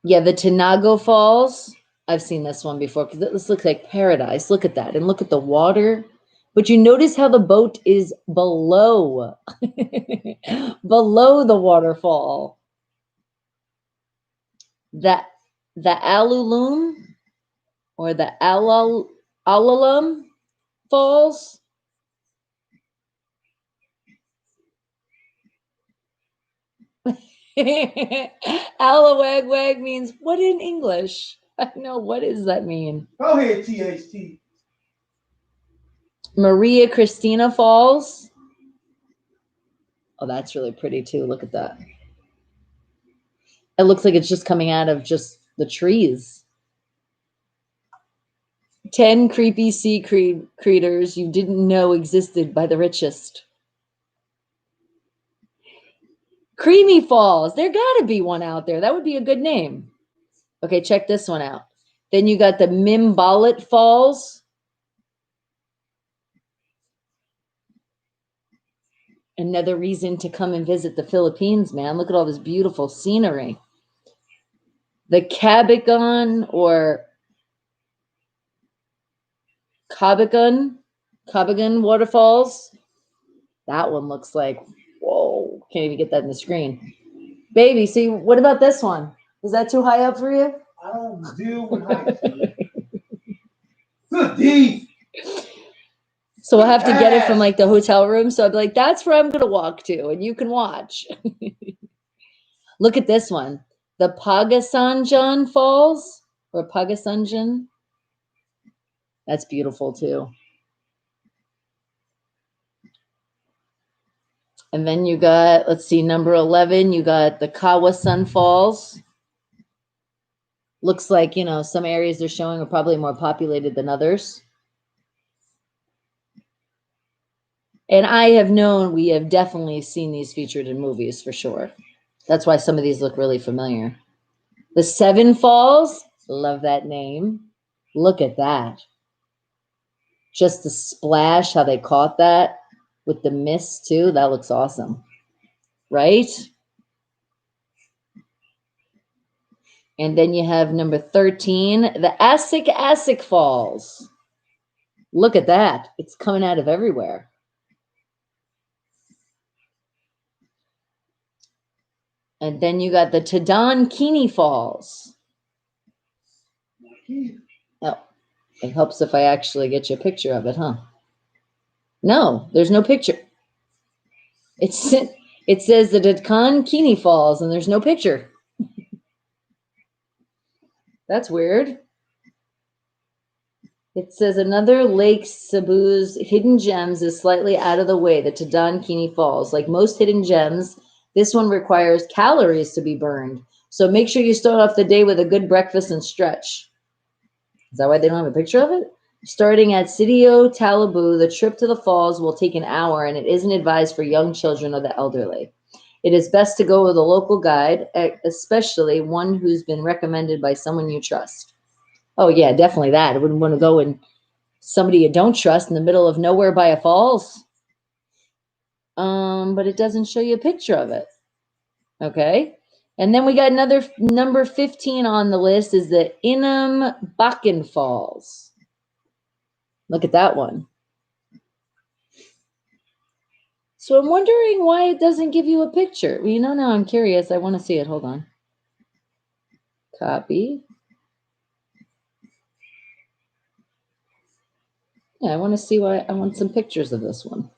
Yeah, the Tinago Falls. I've seen this one before because this looks like paradise. Look at that. And look at the water. But you notice how the boat is below, below the waterfall. The Alulum or the Alalum Falls. Alawagwag means what in English? I know. What does that mean? Go ahead, THT. Maria Cristina Falls. Oh, that's really pretty too. Look at that. It looks like it's just coming out of just the trees. 10 creepy sea creatures you didn't know existed by the richest. Creamy Falls. There got to be one out there. That would be a good name. Okay, check this one out. Then you got the Mimbalit Falls. Another reason to come and visit the Philippines, man. Look at all this beautiful scenery. The Cabigon or Cabigon waterfalls. That one looks like, whoa, can't even get that in the screen. Baby, see, what about this one? Is that too high up for you? I don't deal with heights. Good deed. So we'll have to get it from like the hotel room. So I'd be like, that's where I'm going to walk to, and you can watch. Look at this one. The Pagasanjan Falls or Pagasanjan. That's beautiful too. And then you got, let's see, number 11, you got the Kawasan Falls. Looks like, some areas they're showing are probably more populated than others. And I have known, we have definitely seen these featured in movies for sure. That's why some of these look really familiar. The Seven Falls, love that name. Look at that. Just the splash, how they caught that with the mist too. That looks awesome, right? And then you have number 13, the Asik Falls. Look at that. It's coming out of everywhere. And then you got the Tadankini Falls. Oh, it helps if I actually get you a picture of it, huh? No, there's no picture. It says the Tadankini Falls, and there's no picture. That's weird. It says another Lake Cebu's hidden gems is slightly out of the way, the Tadankini Falls. Like most hidden gems, this one requires calories to be burned. So make sure you start off the day with a good breakfast and stretch. Is that why they don't have a picture of it? Starting at Sitio Talibu, the trip to the falls will take an hour, and it isn't advised for young children or the elderly. It is best to go with a local guide, especially one who's been recommended by someone you trust. Oh, yeah, definitely that. I wouldn't want to go and somebody you don't trust in the middle of nowhere by a falls. But it doesn't show you a picture of it. Okay. And then we got another number 15 on the list is the Inam Bakken Falls. Look at that one. So I'm wondering why it doesn't give you a picture. Well, now I'm curious. I want to see it. Hold on. Copy. Yeah, I want to see why. I want some pictures of this one.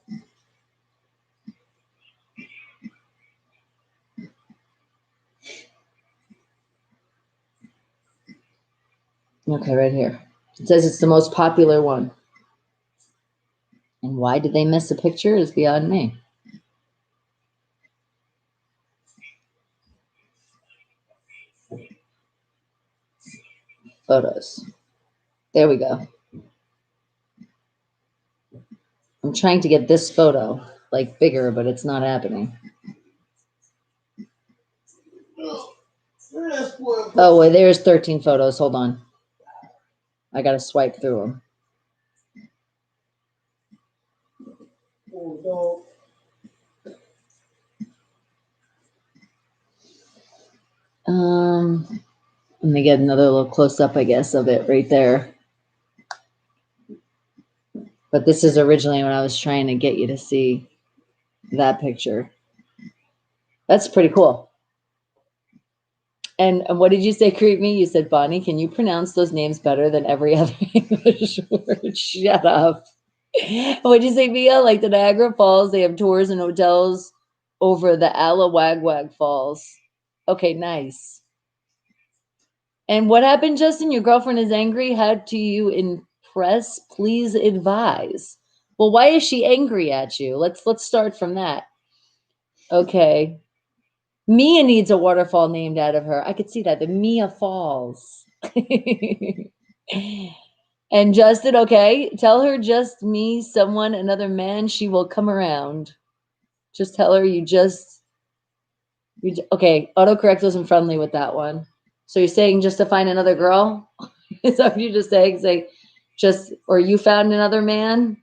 Okay, right here. It says it's the most popular one. And why did they miss a picture is beyond me. Photos. There we go. I'm trying to get this photo like bigger, but it's not happening. Oh, well, there's 13 photos. Hold on. I got to swipe through them. Let me get another little close up, I guess, of it right there. But this is originally when I was trying to get you to see that picture. That's pretty cool. And what did you say, creep me? You said, Bonnie, can you pronounce those names better than every other English word? Shut up. What'd you say, Mia? Like the Niagara Falls, they have tours and hotels over the Alawagwag Falls. Okay, nice. And what happened, Justin? Your girlfriend is angry. How do you impress? Please advise. Well, why is she angry at you? Let's start from that. Okay. Mia needs a waterfall named out of her. I could see that. The Mia Falls. And Justin, okay, tell her just me, someone, another man, she will come around. Just tell her okay, autocorrect wasn't friendly with that one. So you're saying just to find another girl? Is that what you're just saying? Say, or you found another man?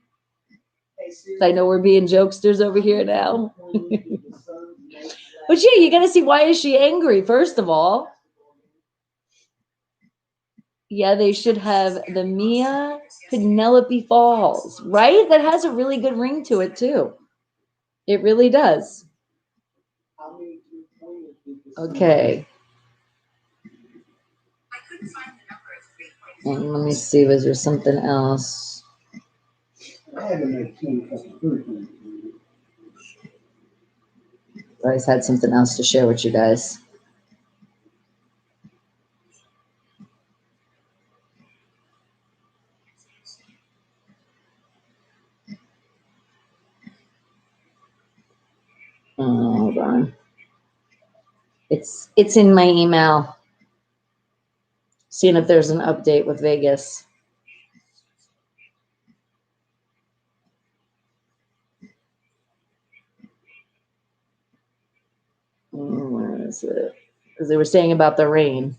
I know we're being jokesters over here now. But yeah, you got to see, why is she angry, first of all? Yeah, they should have the Mia Penelope Falls, right? That has a really good ring to it, too. It really does. Okay. And let me see, was there something else? I always had something else to share with you guys. Hold on. It's in my email. Seeing if there's an update with Vegas. As they were saying about the rain.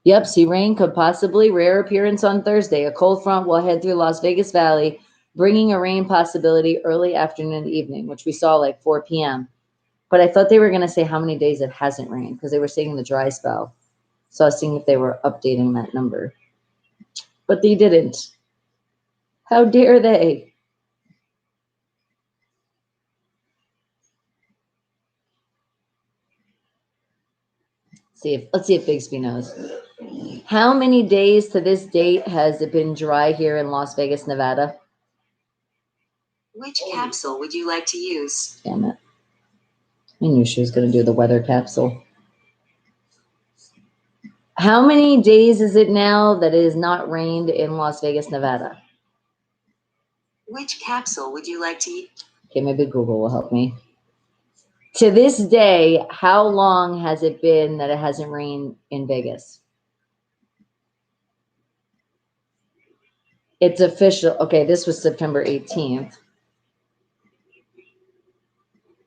Yep, see rain could possibly rare appearance on Thursday. A cold front will head through Las Vegas Valley, bringing a rain possibility early afternoon and evening, which we saw like 4 p.m. But I thought they were going to say how many days it hasn't rained because they were saying the dry spell. So I was seeing if they were updating that number. But they didn't. How dare they? Let's see if Bigsby knows. How many days to this date has it been dry here in Las Vegas, Nevada? Which capsule would you like to use? Damn it. I knew she was going to do the weather capsule. How many days is it now that it has not rained in Las Vegas, Nevada? Which capsule would you like to use? Okay, maybe Google will help me. To this day, how long has it been that it hasn't rained in Vegas? It's official. Okay, this was September 18th.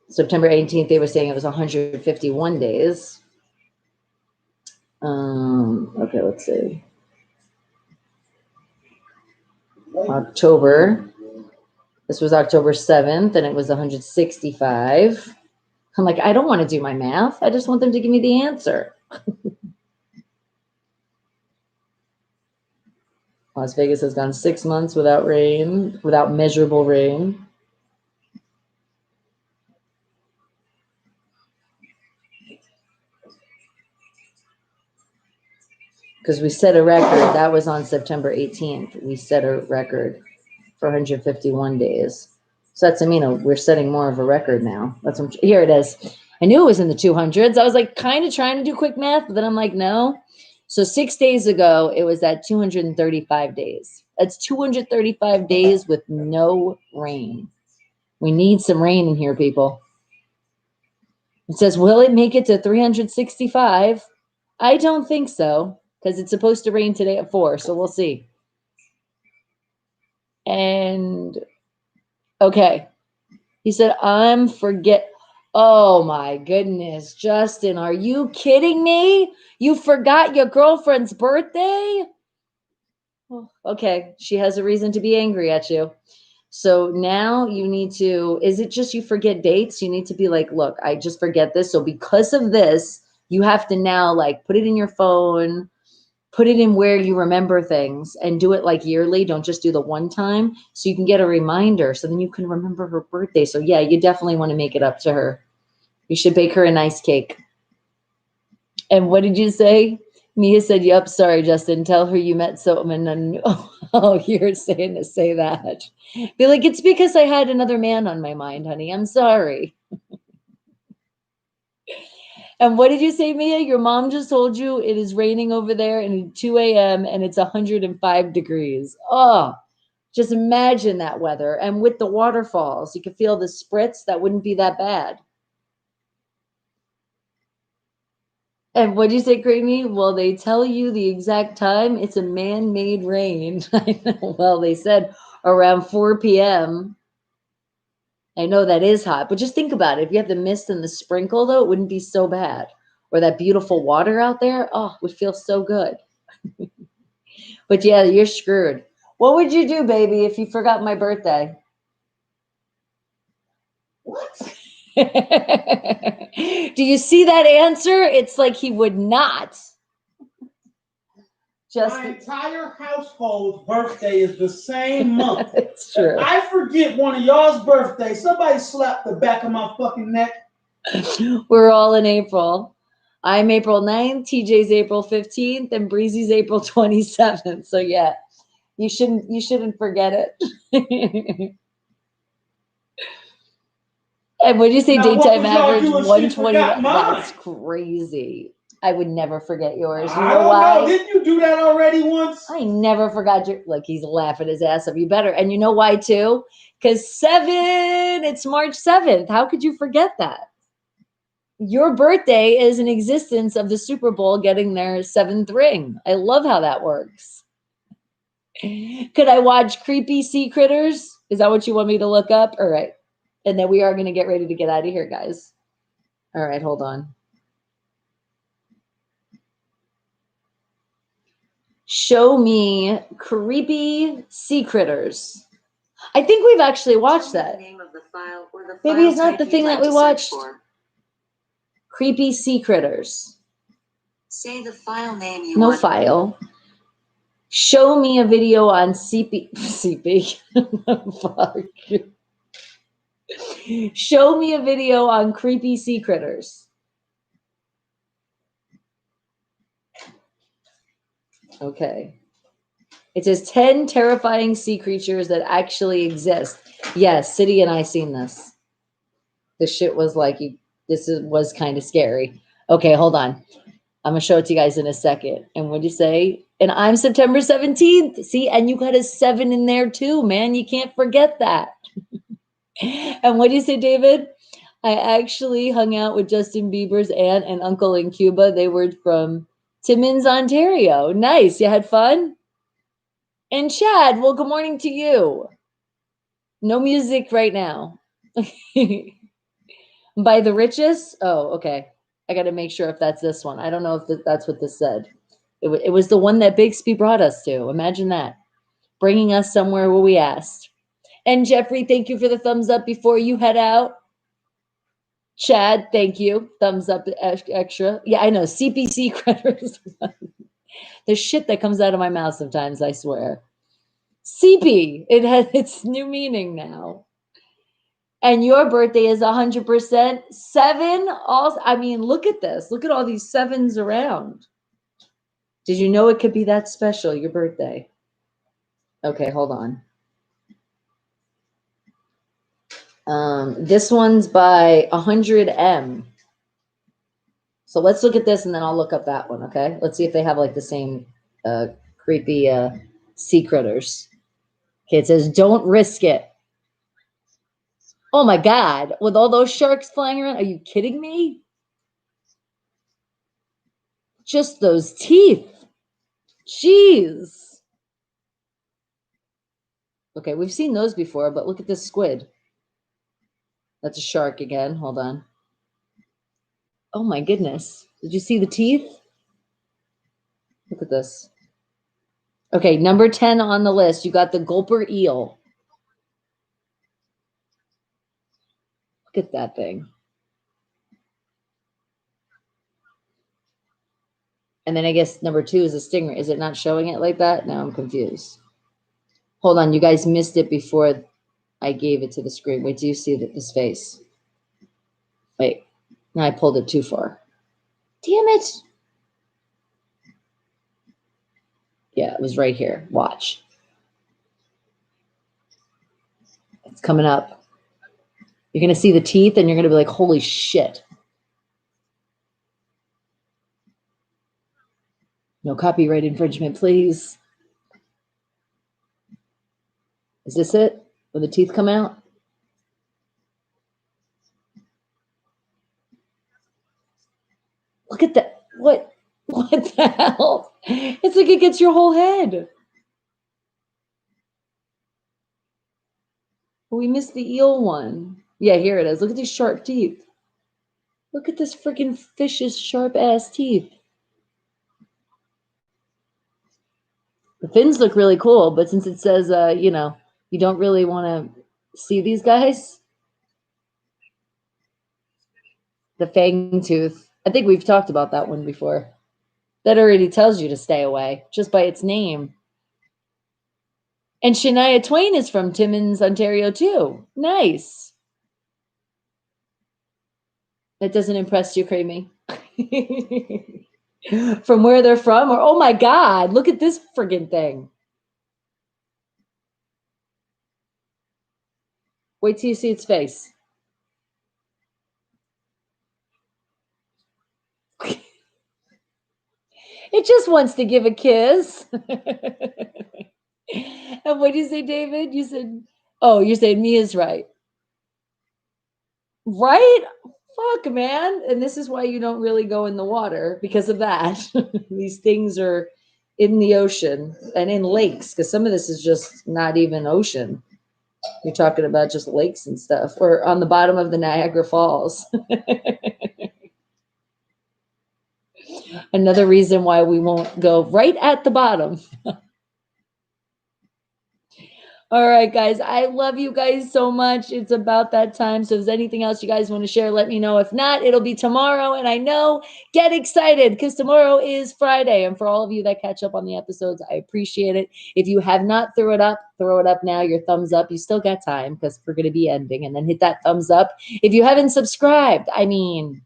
September 18th, they were saying it was 151 days. Okay, let's see. October. This was October 7th, and it was 165. I'm like, I don't want to do my math. I just want them to give me the answer. Las Vegas has gone 6 months without rain, without measurable rain. Because we set a record. That was on September 18th. We set a record for 151 days. So that's, I mean, we're setting more of a record now. Here it is. I knew it was in the 200s. I was like kind of trying to do quick math, but then I'm like, no. So 6 days ago, it was at 235 days. That's 235 days with no rain. We need some rain in here, people. It says, will it make it to 365? I don't think so, because it's supposed to rain today at 4, so we'll see. And, okay. He said, oh my goodness, Justin, are you kidding me? You forgot your girlfriend's birthday? Okay, she has a reason to be angry at you. So now you need to, is it just you forget dates? You need to be like, look, I just forget this. So because of this, you have to now like put it in your phone, put it in where you remember things and do it like yearly. Don't just do the one time so you can get a reminder. So then you can remember her birthday. So yeah, you definitely want to make it up to her. You should bake her a nice cake. And what did you say? Mia said, yep, sorry, Justin. Tell her you met someone. And oh, you're saying to say that. Be like, it's because I had another man on my mind, honey. I'm sorry. And what did you say, Mia? Your mom just told you it is raining over there and 2 a.m. and it's 105 degrees. Oh, just imagine that weather. And with the waterfalls, you could feel the spritz. That wouldn't be that bad. And what did you say, Creamy? Well, they tell you the exact time. It's a man-made rain. I know. Well, they said around 4 p.m. I know that is hot, but just think about it. If you have the mist and the sprinkle, though, it wouldn't be so bad. Or that beautiful water out there, oh, it would feel so good. But yeah, you're screwed. What would you do, baby, if you forgot my birthday? What? Do you see that answer? It's like he would not. My entire household's birthday is the same month. It's true. If I forget one of y'all's birthdays, somebody slap the back of my fucking neck. We're all in April. I'm April 9th, TJ's April 15th, and Breezy's April 27th. So yeah, you shouldn't forget it. And what did you say, Now, daytime average? 121. That's crazy. I would never forget yours. You I know don't why? know. Didn't you do that already once? I never forgot your, like, he's laughing his ass off. You better. And you know why too? Because it's March 7th. How could you forget that? Your birthday is an existence of the Super Bowl getting their 7th ring. I love how that works. Could I watch Creepy Sea Critters? Is that what you want me to look up? All right. And then we are going to get ready to get out of here, guys. All right, hold on. Show me creepy sea critters. I think we've actually watched that. The name of the file or the Maybe file it's not type the you'd thing like that we to search watched. for. Creepy sea critters. Say the file name you No want. file. Show me a video on CP. Fuck. Show me a video on creepy sea critters. Okay. It says 10 terrifying sea creatures that actually exist. Yes, City and I seen this. This shit was like, was kind of scary. Okay, hold on. I'm going to show it to you guys in a second. And what'd you say? And I'm September 17th. See, and you got a 7 in there too, man. You can't forget that. And what do you say, David? I actually hung out with Justin Bieber's aunt and uncle in Cuba. They were from Timmins, Ontario. Nice. You had fun? And Chad, well, good morning to you. No music right now. By the richest? Oh, okay. I got to make sure if that's this one. I don't know if that's what this said. It was the one that Bixby brought us to. Imagine that. Bringing us somewhere where we asked. And Jeffrey, thank you for the thumbs up before you head out. Chad, thank you. Thumbs up extra. Yeah, I know. CPC creditors. There's shit that comes out of my mouth sometimes, I swear. CP. It has its new meaning now. And your birthday is 100%. 7. Also, I mean, look at this. Look at all these 7s around. Did you know it could be that special, your birthday? Okay, hold on. This one's by 100M. So let's look at this and then I'll look up that one, okay? Let's see if they have like the same creepy sea critters. Okay, it says, don't risk it. Oh my God, with all those sharks flying around, are you kidding me? Just those teeth. Jeez. Okay, we've seen those before, but look at this squid. That's a shark again. Hold on. Oh my goodness. Did you see the teeth? Look at this. Okay, number 10 on the list. You got the gulper eel. Look at that thing. And then I guess number 2 is a stingray. Is it not showing it like that? Now I'm confused. Hold on. You guys missed it before I gave it to the screen. Wait, do you see this face? Wait. Now I pulled it too far. Damn it. Yeah, it was right here. Watch. It's coming up. You're going to see the teeth and you're going to be like, holy shit. No copyright infringement, please. Is this it? When the teeth come out? Look at that. What the hell? It's like it gets your whole head. We missed the eel one. Yeah, here it is. Look at these sharp teeth. Look at this freaking fish's sharp ass teeth. The fins look really cool, but since it says, you don't really want to see these guys. The fang tooth. I think we've talked about that one before. That already tells you to stay away just by its name. And Shania Twain is from Timmins, Ontario, too. Nice. That doesn't impress you, Creamy. From where they're from? Or, oh my God, look at this friggin' thing. Wait till you see its face. It just wants to give a kiss. And what did you say, David? You said, oh, you said Mia's right. Right? Fuck, man. And this is why you don't really go in the water because of that. These things are in the ocean and in lakes because some of this is just not even ocean. You're talking about just lakes and stuff or on the bottom of the Niagara Falls. Another reason why we won't go right at the bottom. All right, guys. I love you guys so much. It's about that time. So if there's anything else you guys want to share, let me know. If not, it'll be tomorrow. And I know, get excited because tomorrow is Friday. And for all of you that catch up on the episodes, I appreciate it. If you have not throw it up now, your thumbs up. You still got time because we're going to be ending. And then hit that thumbs up. If you haven't subscribed, I mean,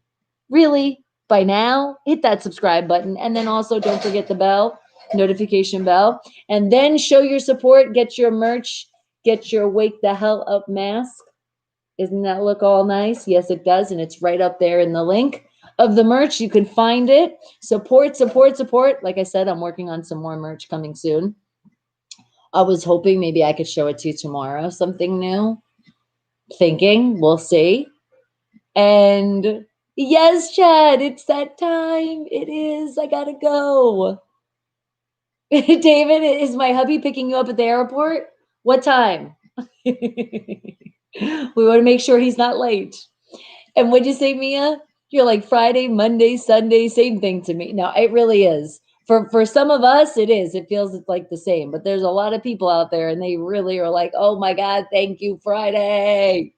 really, by now, hit that subscribe button. And then also don't forget the bell, notification bell. And then show your support, get your merch, get your Wake the Hell Up mask. Doesn't that look all nice? Yes, it does. And it's right up there in the link of the merch. You can find it. Support, support, support. Like I said, I'm working on some more merch coming soon. I was hoping maybe I could show it to you tomorrow. Something new. Thinking, we'll see. And yes, Chad, it's that time. It is. I gotta go. David, is my hubby picking you up at the airport? What time? We want to make sure he's not late. And what'd you say, Mia? You're like Friday, Monday, Sunday, same thing to me. No, it really is. For some of us, it is. It feels like the same. But there's a lot of people out there, and they really are like, oh my God, thank you, Friday.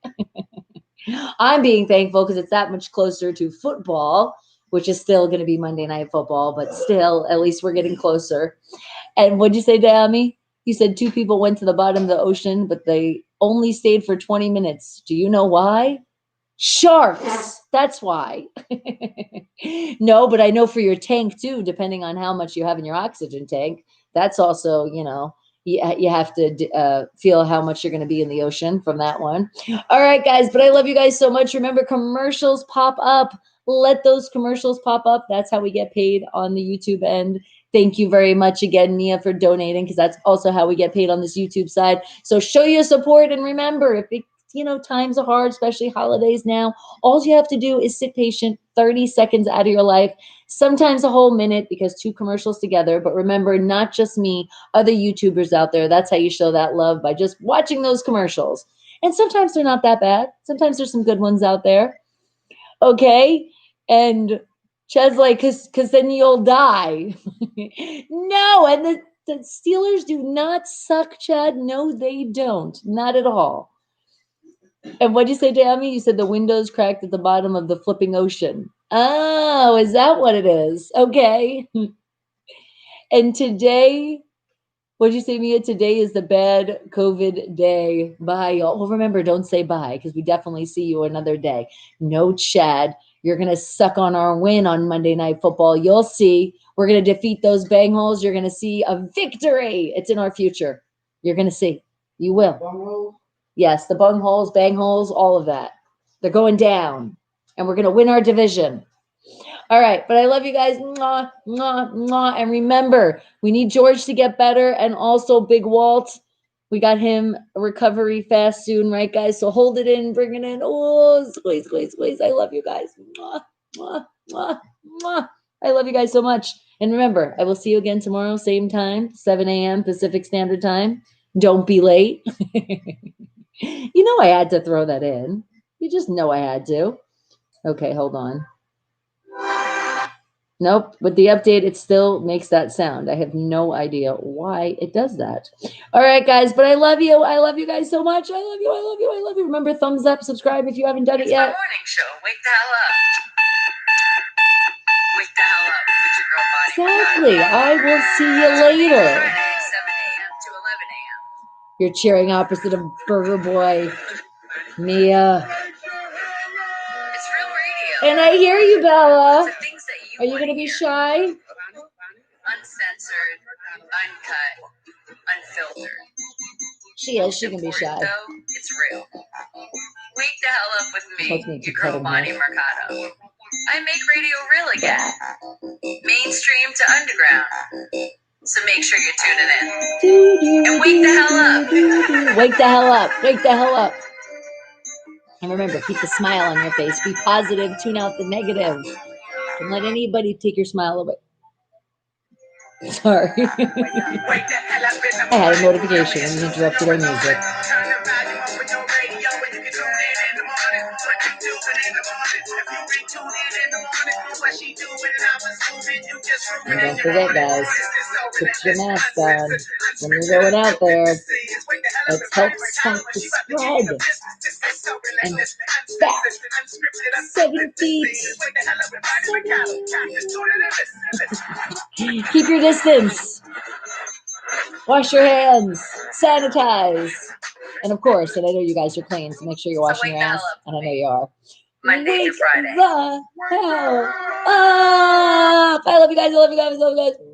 I'm being thankful because it's that much closer to football, which is still going to be Monday Night Football, but still, at least we're getting closer. And what'd you say, Dami? You said 2 people went to the bottom of the ocean, but they only stayed for 20 minutes. Do you know why? Sharks. That's why. No, but I know for your tank too, depending on how much you have in your oxygen tank, that's also, you have to feel how much you're going to be in the ocean from that one. All right, guys, but I love you guys so much. Remember, commercials pop up. Let those commercials pop up. That's how we get paid on the YouTube end. Thank you very much again, Mia, for donating, because that's also how we get paid on this YouTube side. So show your support, and remember, if it, times are hard, especially holidays now, all you have to do is sit patient 30 seconds out of your life, sometimes a whole minute, because 2 commercials together. But remember, not just me, other YouTubers out there. That's how you show that love, by just watching those commercials. And sometimes they're not that bad. Sometimes there's some good ones out there. Okay? And Chad's like, because then you'll die. No, and the Steelers do not suck, Chad. No, they don't. Not at all. And what'd you say, Dami? You said the windows cracked at the bottom of the flipping ocean. Oh, is that what it is? Okay. And today, what'd you say, Mia? Today is the bad COVID day. Bye, y'all. Well, remember, don't say bye, because we definitely see you another day. No, Chad. You're going to suck on our win on Monday Night Football. You'll see. We're going to defeat those bangholes. You're going to see a victory. It's in our future. You're going to see. You will. Yes, the bungholes, bangholes, all of that. They're going down. And we're going to win our division. All right. But I love you guys. Mwah, mwah, mwah. And remember, we need George to get better. And also Big Walt. We got him a recovery fast soon, right, guys? So hold it in, bring it in. Oh, squeeze, squeeze, squeeze. I love you guys. Mwah, mwah, mwah, mwah. I love you guys so much. And remember, I will see you again tomorrow, same time, 7 a.m. Pacific Standard Time. Don't be late. You know I had to throw that in. You just know I had to. Okay, hold on. Nope, with the update, it still makes that sound. I have no idea why it does that. All right, guys, but I love you. I love you guys so much. I love you. I love you. I love you. Remember, thumbs up, subscribe if you haven't done it yet. It's my morning show. Wake the hell up. Wake the hell up with your girl body. Exactly. I will see you later. Friday, 7 a.m. to 11 a.m. You're cheering opposite of Burger Boy, Mia. It's real radio. And I hear you, Bella. The things that you Are you wanna going to be hear. shy? Uncensored, uncut, unfiltered. She is. She can be shy. Though, it's real. Wake the hell up with Supposed to me, be your girl cutting Bonnie hair. Mercado. I make radio real again. Mainstream to underground. So make sure you're tuning in. And wake the hell up. Wake the hell up. Wake the hell up. And remember, keep the smile on your face. Be positive. Tune out the negative. Don't let anybody take your smile away. Sorry. I had a notification and interrupted our music. What she doing and I was moving. Don't forget, guys, put your mask on when you're going out there. It helps stop the spread. And back 7 feet. 7. Keep your distance. Wash your hands. Sanitize. And of course, and I know you guys are clean, so make sure you're washing your hands. And I know you are. Monday to Friday. The hell up. I love you guys. I love you guys. I love you guys.